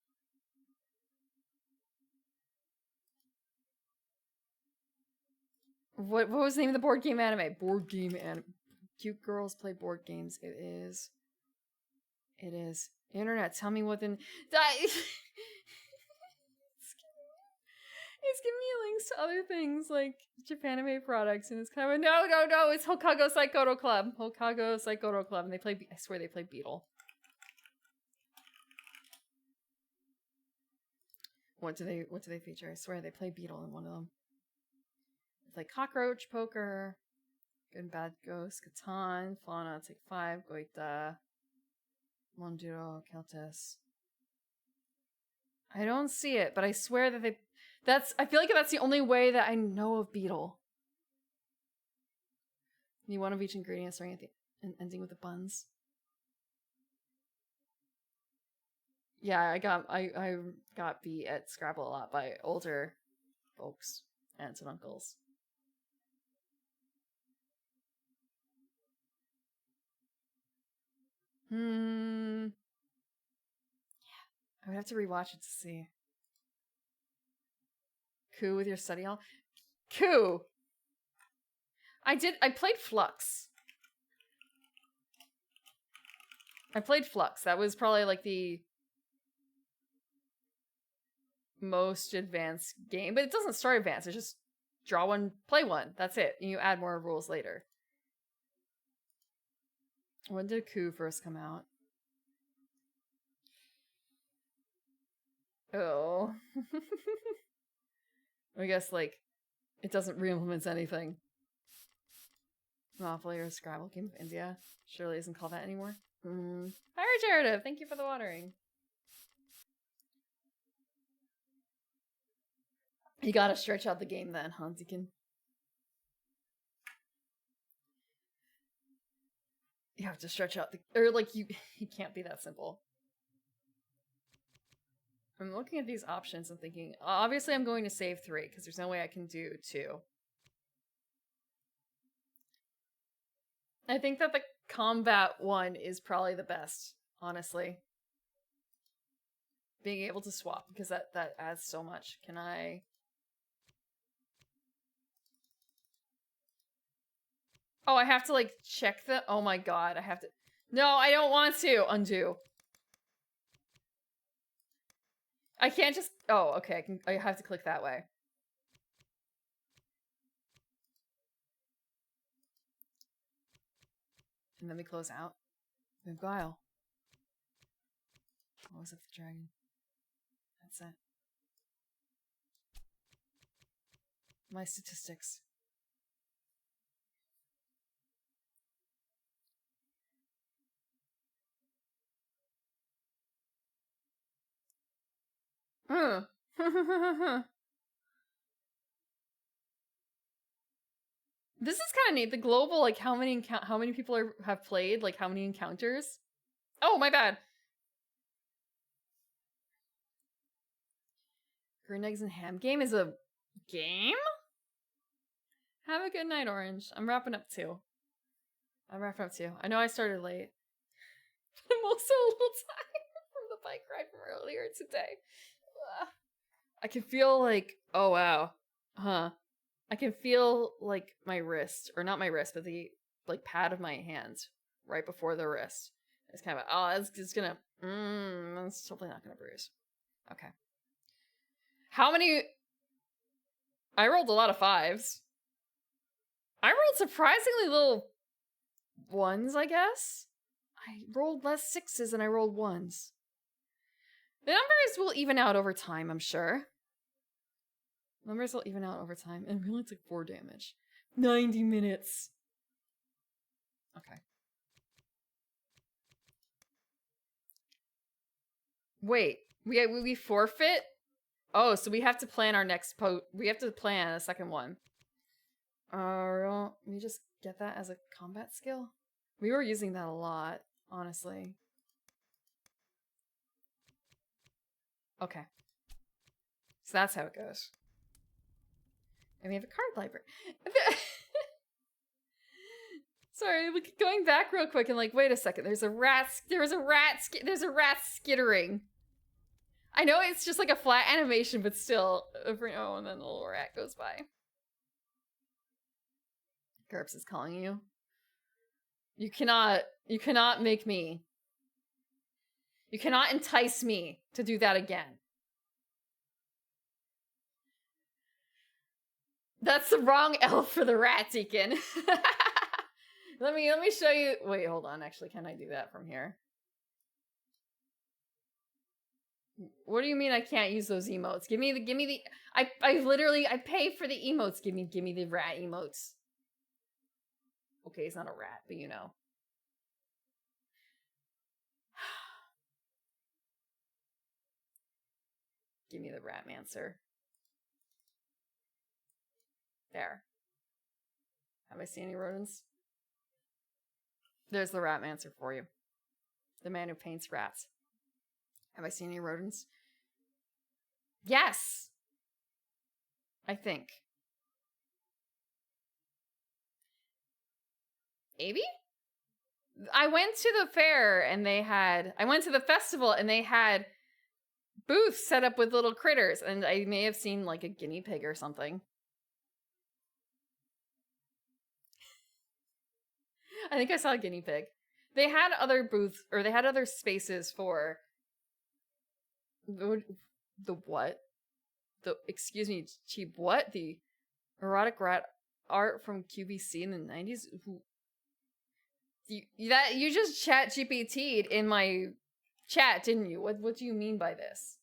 What was the name of the board game anime? Board game anime. Cute girls play board games. It is. Internet, tell me what the... He's giving me links to other things like Japanime products, and it's kind of no. It's Hokago Saikoro Club. Hokago Saikoro Club, and they play. I swear they play Beetle. What do they feature? I swear they play Beetle in one of them. They play Cockroach Poker, Good and Bad Ghost, Catan, Fauna, Take 5, Goita, Monjiro, Keltis. I don't see it, but I swear that I feel like that's the only way that I know of Beetle. You one of each ingredient starting at the and ending with the buns. Yeah, I got beat at Scrabble a lot by older folks, aunts and uncles. Yeah, I would have to rewatch it to see. Coup with your study hall? Coup! I played Flux. That was probably like the most advanced game, but it doesn't start advanced. It's just draw one, play one. That's it. And you add more rules later. When did Coup first come out? Oh. I guess, like, it doesn't re-implement anything. Monopoly or Scrabble Game of India. Surely isn't called that anymore. Hi, Regenerative! Thank you for the watering. You gotta stretch out the game then, Hansikin. You have to stretch out the... Or, like, you can't be that simple. I'm looking at these options and thinking, obviously I'm going to save 3, because there's no way I can do 2. I think that the combat one is probably the best, honestly. Being able to swap, because that adds so much. Can I... Oh, I have to, like, check the... Oh my god, I have to... No, I don't want to! Undo. I can't just... Oh, okay, I have to click that way. And then we close out. We have Guile. What was it, the dragon? That's it. My statistics. This is kind of neat. The global, like, how many people have played, like, how many encounters. Oh, my bad. Green Eggs and Ham game is a game? Have a good night, Orange. I'm wrapping up too. I know I started late. I'm also a little tired from the bike ride from earlier today. I can feel like, oh wow. Huh. I can feel like my wrist, or not my wrist, but the like pad of my hand right before the wrist. It's kind of, it's gonna, that's hopefully not gonna bruise. Okay. How many? I rolled a lot of 5s. I rolled surprisingly little 1s, I guess. I rolled less 6s and I rolled 1s. The numbers will even out over time, I'm sure. Numbers will even out over time. And we only took 4 damage. 90 minutes. Okay. Wait, we forfeit? Oh, so we have to plan our next we have to plan a second one. Let me just get that as a combat skill. We were using that a lot, honestly. Okay. So that's how it goes. And we have a card library. Sorry, going back real quick and like, wait a second. There's a rat skittering. I know it's just like a flat animation, but still. Oh, and then the little rat goes by. GURPS is calling you. You cannot make me. You cannot entice me to do that again. That's the wrong elf for the rat, Deacon. Let me show you. Wait, hold on. Actually, can I do that from here? What do you mean I can't use those emotes? Give me the. I literally I pay for the emotes. Give me the rat emotes. Okay, he's not a rat, but you know. Give me the Ratmancer. There. Have I seen any rodents? There's the Ratmancer for you. The man who paints rats. Have I seen any rodents? Yes! I think. Maybe? I went to the fair and I went to the festival and they had booths set up with little critters, and I may have seen like a guinea pig or something. I think I saw a guinea pig. They had other booths, or they had other spaces for the what? Excuse me, cheap what? The erotic rat art from QVC in the 90s? You just chat GPT'd in my chat, didn't you? What do you mean by this?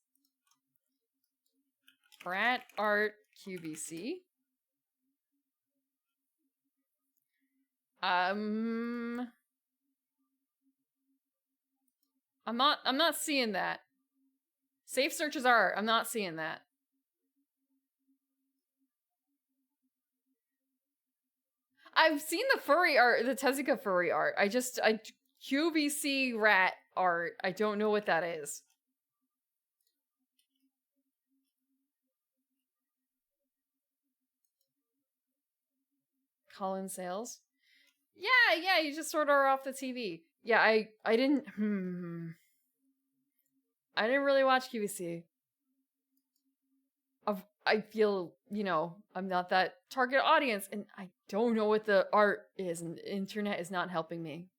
Rat art QVC? I'm not seeing that. Safe searches are. I'm not seeing that. I've seen the furry art, the Tezuka furry art. QVC rat art. I don't know what that is. Colin Sales? Yeah, you just sort of are off the TV. Yeah, I didn't I didn't really watch QVC. I feel, I'm not that target audience, and I don't know what the art is, and the internet is not helping me.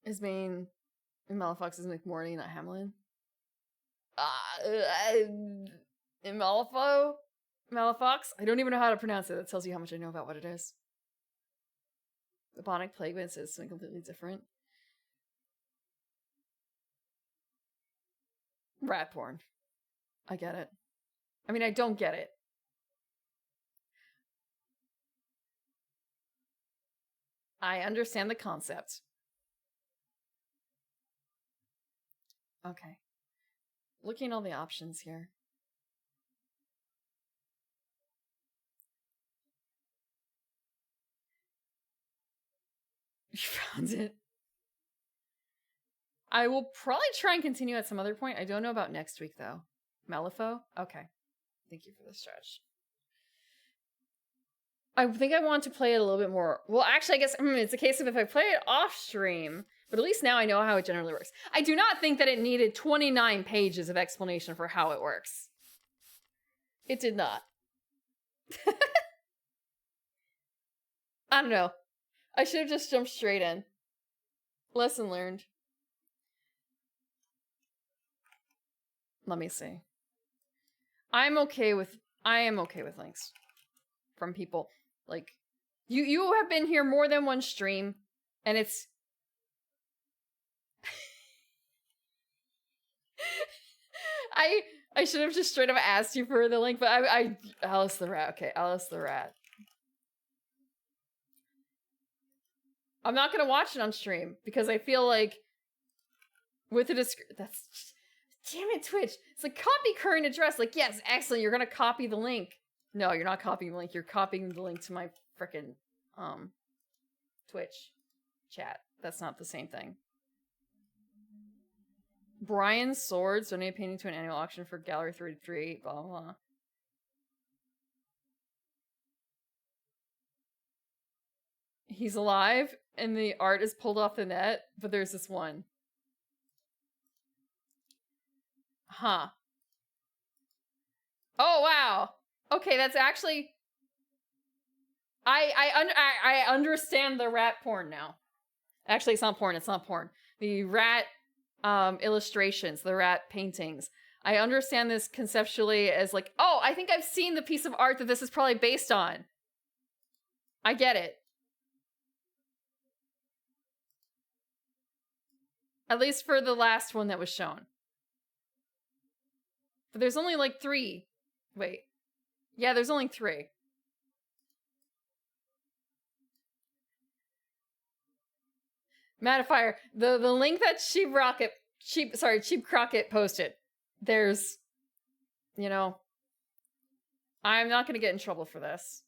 His main in Malafox is McMorty, not Hamlin. Malafox? I don't even know how to pronounce it. That tells you how much I know about what it is. The Bonic Plague, but it says something completely different. Rat porn. I get it. I mean, I don't get it. I understand the concept. Okay. Looking at all the options here. You found it. I will probably try and continue at some other point. I don't know about next week, though. Malifaux? Okay. Thank you for the stretch. I think I want to play it a little bit more. Well, actually, I guess it's a case of if I play it off stream, but at least now I know how it generally works. I do not think that it needed 29 pages of explanation for how it works. It did not. I don't know. I should have just jumped straight in. Lesson learned. Let me see. I am okay with links from people. Like, you have been here more than one stream, and it's... I should have just straight up asked you for the link, but Alice the Rat. Okay, Alice the Rat. I'm not gonna watch it on stream, because I feel like with the that's just, damn it, Twitch. It's like, copy current address. Like, yes, excellent, you're gonna copy the link. No, you're not copying the link. You're copying the link to my frickin' Twitch chat. That's not the same thing. Brian Swords donated painting to an annual auction for Gallery 33, blah, blah, blah. He's alive, and the art is pulled off the net, but there's this one. Huh. Oh, wow. Okay, that's actually... I understand the rat porn now. Actually, it's not porn. The rat illustrations, the rat paintings. I understand this conceptually as like, oh, I think I've seen the piece of art that this is probably based on. I get it. At least for the last one that was shown. But there's only like 3. Wait. Yeah, there's only 3. Matterfire, the link that Cheap Crockett posted. There's, you know, I'm not going to get in trouble for this.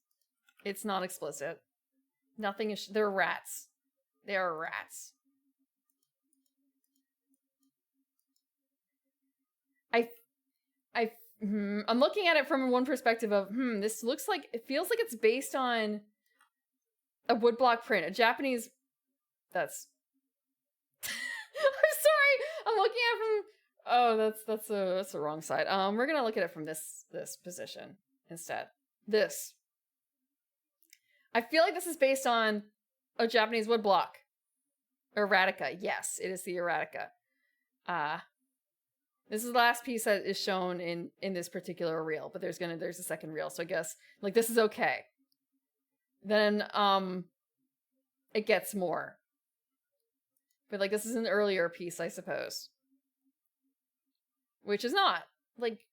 It's not explicit. Nothing is. They're rats. They are rats. I'm looking at it from one perspective of, this looks like, it feels like it's based on a woodblock print, a Japanese. That's. I'm sorry. I'm looking at it from. Oh, that's the wrong side. We're gonna look at it from this position instead. This. I feel like this is based on a Japanese woodblock. Erratica. Yes, it is the Erratica. This is the last piece that is shown in this particular reel, but there's a second reel, so I guess like this is okay. Then it gets more. But like this is an earlier piece, I suppose. Which is not like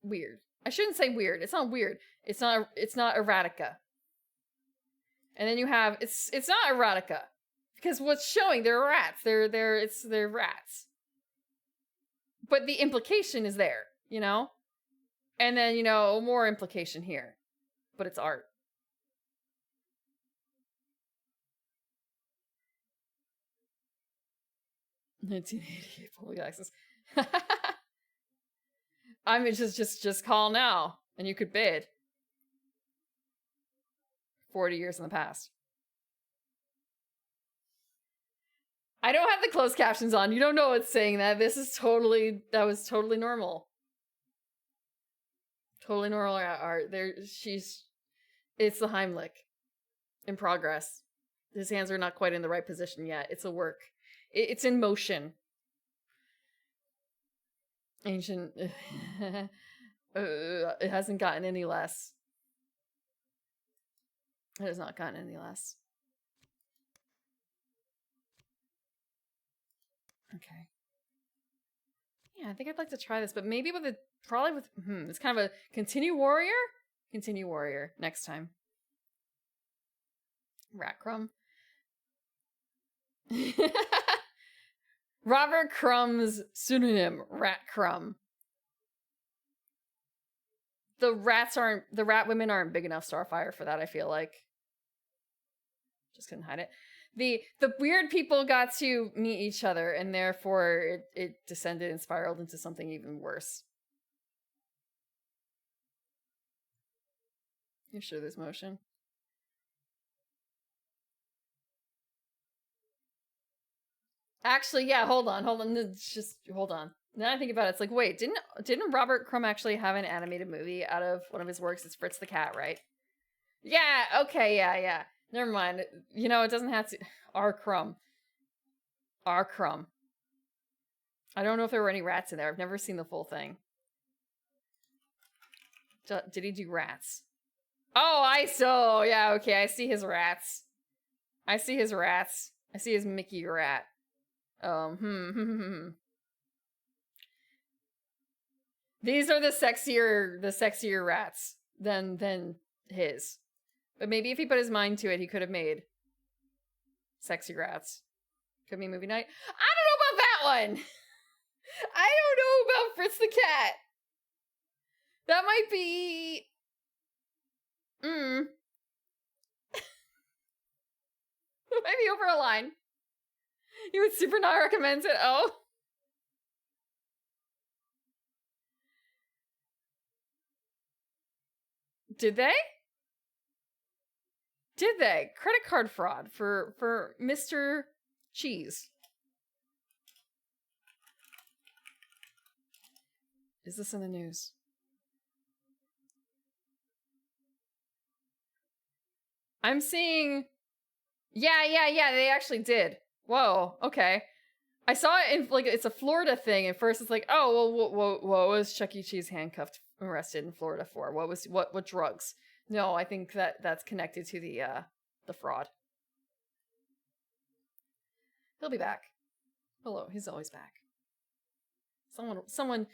weird. I shouldn't say weird. It's not weird. It's not Erratica. And then you have it's not Erotica. Because what's showing, they're rats. They're rats. But the implication is there, you know? And then, more implication here. But it's art. $1988 public access. I mean, just call now, and you could bid. 40 years in the past. I don't have the closed captions on. You don't know what's saying that. That was totally normal. Totally normal art. It's the Heimlich. In progress. His hands are not quite in the right position yet. It's a work. It's in motion. Ancient. It hasn't gotten any less. It has not gotten any less. Okay. Yeah, I think I'd like to try this, but maybe it's kind of a Continue Warrior? Continue Warrior next time. Rat Crumb. Robert Crumb's pseudonym, Rat Crumb. The rat women aren't big enough Starfire for that, I feel like. Just couldn't hide it. The weird people got to meet each other, and therefore it descended and spiraled into something even worse. You sure there's motion? Actually, yeah, hold on. Just hold on. Now I think about it, it's like, wait, didn't Robert Crumb actually have an animated movie out of one of his works? It's Fritz the Cat, right? Yeah, okay, yeah. Never mind. It doesn't have to. R. Crumb. I don't know if there were any rats in there. I've never seen the full thing. Did he do rats? Oh, yeah, okay. I see his rats. I see his Mickey rat. These are the sexier rats than his. But maybe if he put his mind to it, he could have made sexy rats. Could be movie night. I don't know about that one. I don't know about Fritz the Cat. That might be. It might be over a line. You would super not recommend it. Oh. Did they? Credit card fraud for Mr. Cheese. Is this in the news? I'm seeing. Yeah, they actually did. Whoa, okay. I saw it in, like, it's a Florida thing. At first, it's like, oh, well, what was Chuck E. Cheese handcuffed, arrested in Florida for? What drugs? No, I think that's connected to the fraud. He'll be back. Hello, he's always back. Someone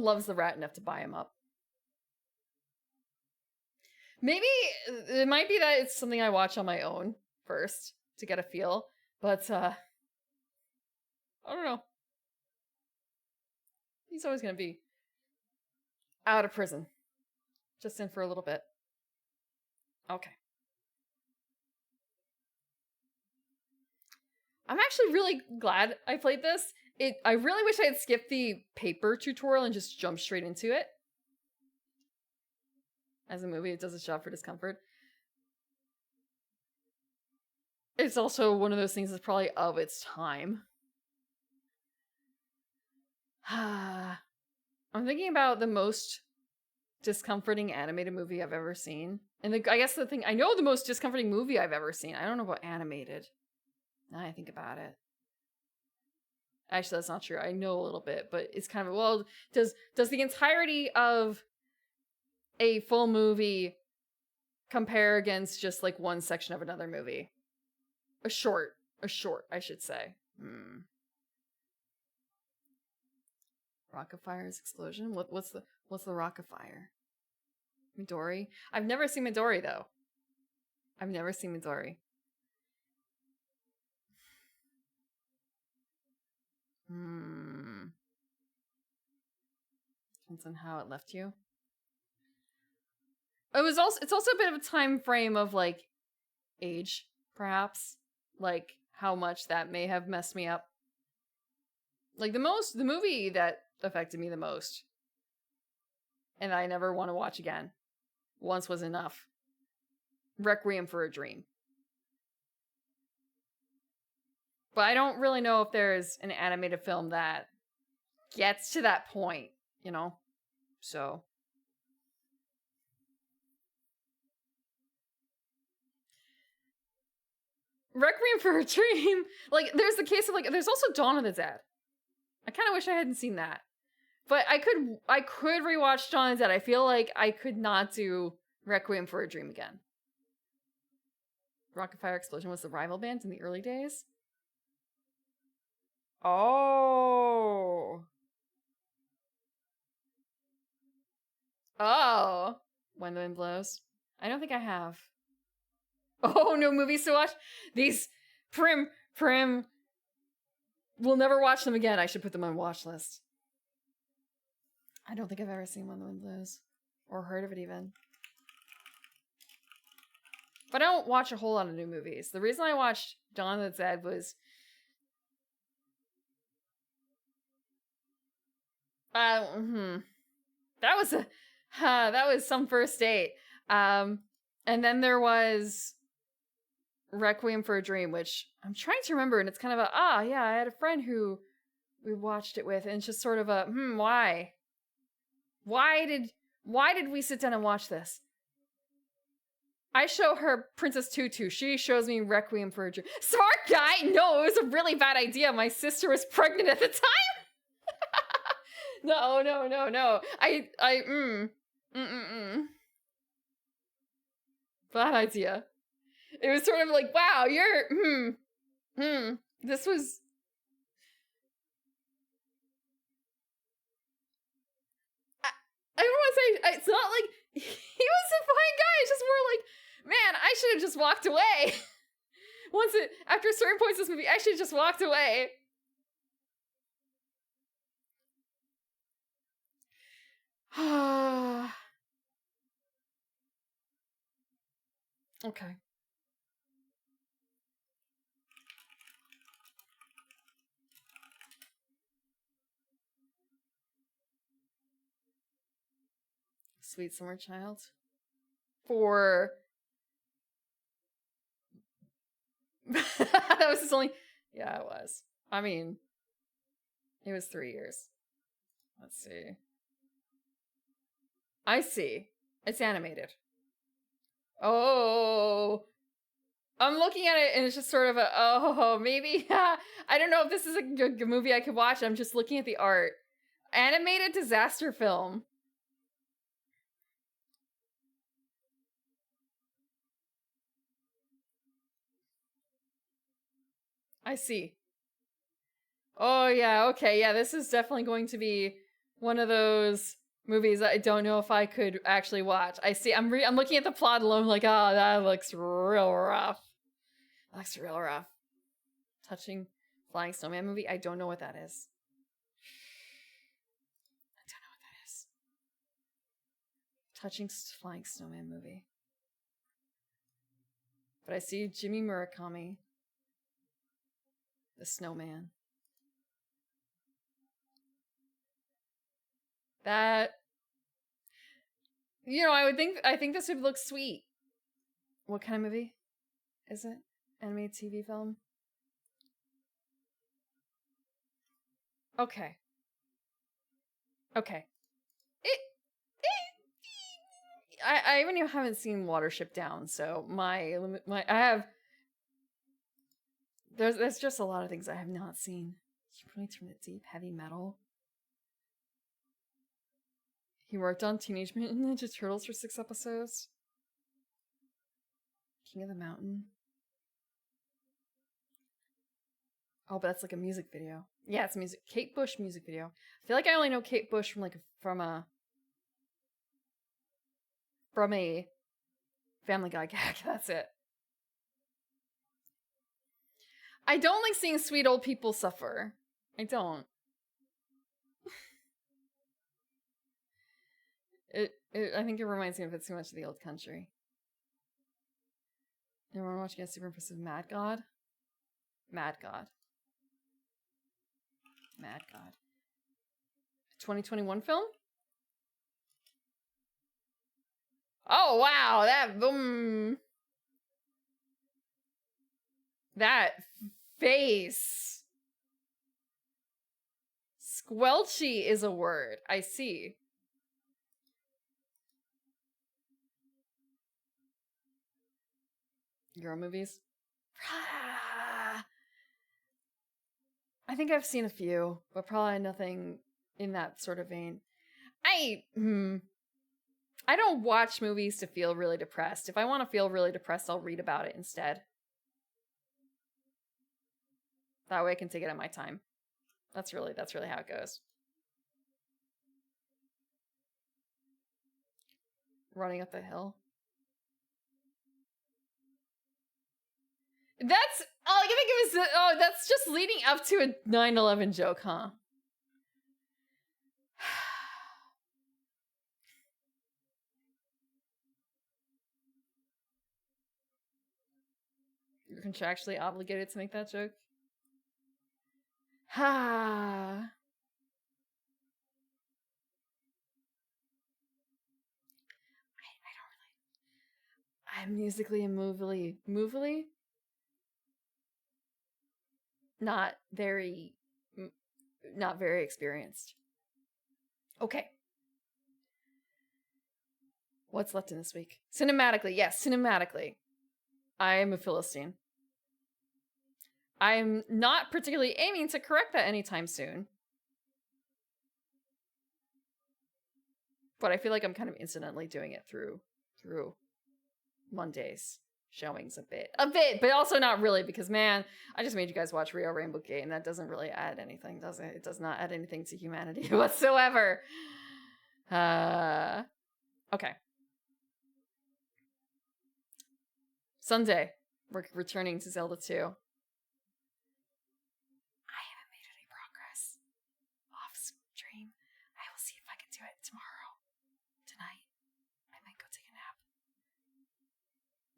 loves the rat enough to buy him up. Maybe it might be that it's something I watch on my own first to get a feel, but I don't know. He's always gonna be out of prison. Just in for a little bit. Okay. I'm actually really glad I played this. I really wish I had skipped the paper tutorial and just jumped straight into it. As a movie, it does its job for discomfort. It's also one of those things that's probably of its time. I'm thinking about the most discomforting animated movie I've ever seen. And I guess the thing, I know the most discomforting movie I've ever seen. I don't know about animated. Now I think about it. Actually, that's not true. I know a little bit, but it's kind of, well, does the entirety of a full movie compare against just like one section of another movie? A short, I should say. Rock of Fire's explosion? What's the Rock of Fire? Midori? I've never seen Midori though. I've never seen Midori. Depends on how it left you. It's also a bit of a time frame of like age, perhaps. Like how much that may have messed me up. Like the movie that affected me the most, and I never want to watch again, once was enough. Requiem for a Dream. But I don't really know if there's an animated film that gets to that point, you know? So. Requiem for a Dream. Like, there's the case of, like, there's also Dawn of the Dead. I kind of wish I hadn't seen that. But I could rewatch Dawn of the Dead. I feel like I could not do Requiem for a Dream again. Rock of Fire Explosion was the rival band in the early days. Oh. Oh. When the Wind Blows. I don't think I have. Oh, no movies to watch? These Prim. We'll never watch them again. I should put them on watch list. I don't think I've ever seen When the Wind Blows. Or heard of it even. But I don't watch a whole lot of new movies. The reason I watched Dawn of the Dead was that was some first date. And then there was Requiem for a Dream, which I'm trying to remember, and it's kind of I had a friend who we watched it with, and it's just sort of why did we sit down and watch this? I show her Princess Tutu. She shows me Requiem for a Dream. Smart guy! No, it was a really bad idea. My sister was pregnant at the time. No. Bad idea. It was sort of like, wow, you're, this was... I don't want to say, it's not like, he was a fine guy, it's just more like, man, I should have just walked away. After certain points in this movie, I should have just walked away. Okay. Sweet Summer Child. For... that was his only... Yeah, it was. I mean, it was 3 years. Let's see. I see. It's animated. Oh. I'm looking at it and it's just sort of a, oh, maybe. I don't know if this is a good movie I could watch. I'm just looking at the art. Animated disaster film. I see. Oh, yeah, okay, yeah, this is definitely going to be one of those movies that I don't know if I could actually watch. I see, I'm looking at the plot alone, like, oh, that looks real rough. That looks real rough. Touching Flying Snowman movie? I don't know what that is. I don't know what that is. Touching Flying Snowman movie. But I see Jimmy Murakami. The Snowman. That, you know, I think this would look sweet. What kind of movie is it? Animated TV film? Okay. Okay. I even haven't seen Watership Down, so I have there's just a lot of things I have not seen. Points from the Deep, heavy metal. He worked on Teenage Mutant Ninja Turtles for 6 episodes. King of the Mountain. Oh, but that's like a music video. Yeah, it's music. Kate Bush music video. I feel like I only know Kate Bush from a Family Guy gag. That's it. I don't like seeing sweet old people suffer. I don't. I think it reminds me of it too much of the old country. Everyone watching a super impressive Mad God? Mad God. Mad God. 2021 film? Oh, wow. That boom. That face. Squelchy is a word. I see. Euro movies? I think I've seen a few, but probably nothing in that sort of vein. I don't watch movies to feel really depressed. If I want to feel really depressed, I'll read about it instead. That way I can take it at my time. That's really how it goes. Running up the hill. That's all I can think of is that's just leading up to a 9/11 joke, huh? You're contractually obligated to make that joke. Ha. I'm musically and movily not very experienced. Okay. What's left in this week? Cinematically, yes, cinematically. I am a Philistine. I'm not particularly aiming to correct that anytime soon. But I feel like I'm kind of incidentally doing it through Monday's showings a bit, but also not really, because man, I just made you guys watch Rio Rainbow Gate, and that doesn't really add anything, does it? It does not add anything to humanity whatsoever. Okay. Sunday, we're returning to Zelda 2. I haven't made any progress off stream. I will see if I can do it tomorrow. Tonight, I might go take a nap.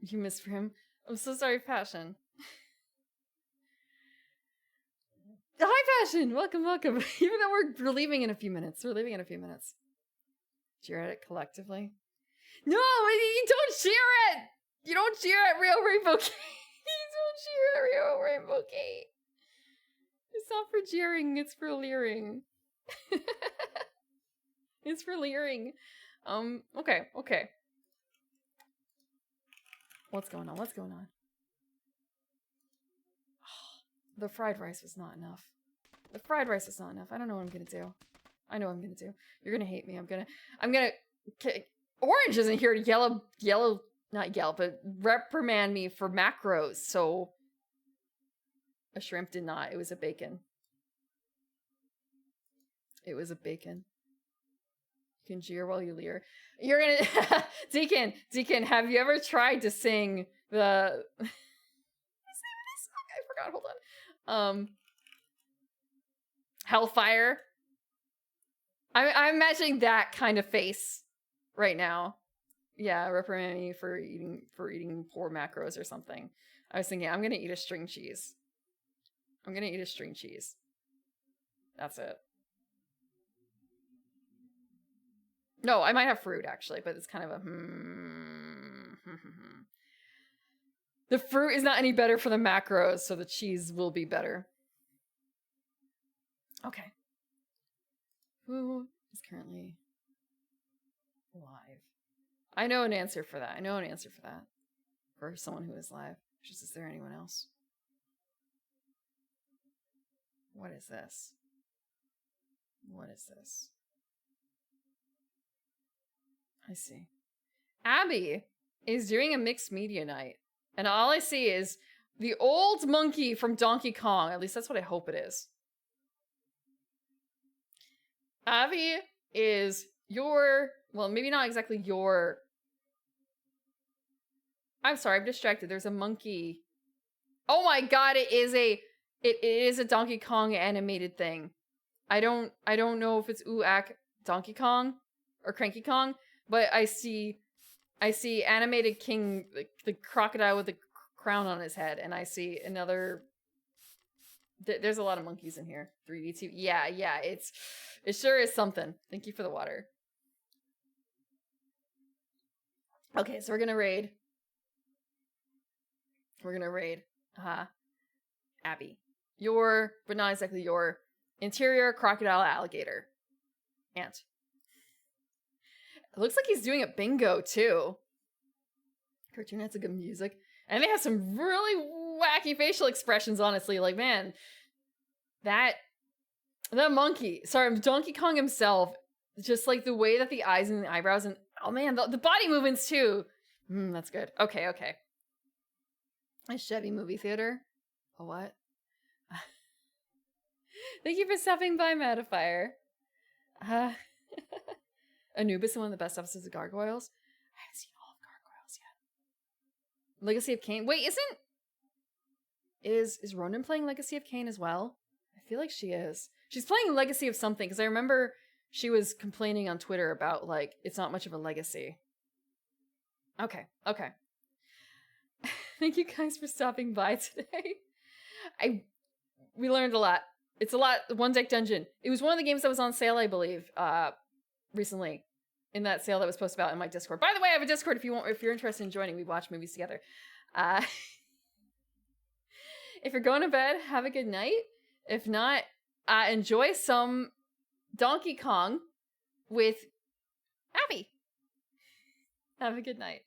You missed for him? I'm so sorry, Passion. Hi, Passion! Welcome. Even though we're leaving in a few minutes. Cheer at it collectively. No, you don't cheer it! You don't cheer at Real Rainbow Gate! You don't cheer at Real Rainbow Gate! It's not for jeering, it's for leering. It's for leering. Okay. What's going on? The fried rice was not enough. The fried rice is not enough. I don't know what I'm gonna do. I know what I'm gonna do. You're gonna hate me. I'm gonna. Orange isn't here to not yell, but reprimand me for macros. So a shrimp did not. It was a bacon. It was a bacon. You can jeer while you leer. You're gonna Deacon. Have you ever tried to sing the? I forgot. Hold on. Hellfire. I'm imagining that kind of face right now. Yeah, reprimand me for eating poor macros or something. I was thinking I'm gonna eat a string cheese. That's it. No, I might have fruit actually, but it's kind of a The fruit is not any better for the macros, so the cheese will be better. Okay. Who is currently live? I know an answer for that. For someone who is live. Just, is there anyone else? What is this? I see. Abby is doing a mixed media night. And all I see is the old monkey from Donkey Kong. At least that's what I hope it is. Abby is well, maybe not exactly your... I'm sorry, I'm distracted. There's a monkey. Oh my god, it is a Donkey Kong animated thing. I don't know if it's Donkey Kong or Cranky Kong, but I see animated King, the crocodile with the crown on his head, and I see another... There's a lot of monkeys in here. 3D2. Yeah, it sure is something. Thank you for the water. Okay, so we're gonna raid. Abby. But not exactly your interior crocodile alligator. Ant. It looks like he's doing a bingo too. Cartoon had some good music. And they have some really wacky facial expressions, honestly. Like, man, that monkey, sorry, Donkey Kong himself, just like the way that the eyes and the eyebrows and, oh man, the body movements too. That's good. Okay. A Chevy movie theater? A what? Thank you for stopping by, Matifier. Anubis in one of the best episodes of Gargoyles. I haven't seen all of Gargoyles yet. Legacy of Kain. Wait, is Ronan playing Legacy of Kain as well? I feel like she is. She's playing Legacy of something, because I remember she was complaining on Twitter about, like, it's not much of a legacy. Okay. Thank you guys for stopping by today. We learned a lot. It's a lot. One Deck Dungeon. It was one of the games that was on sale, I believe, recently. In that sale that was posted about in my Discord. By the way, I have a Discord if you're interested in joining. We watch movies together. If you're going to bed, have a good night. If not, enjoy some Donkey Kong with Abby. Have a good night.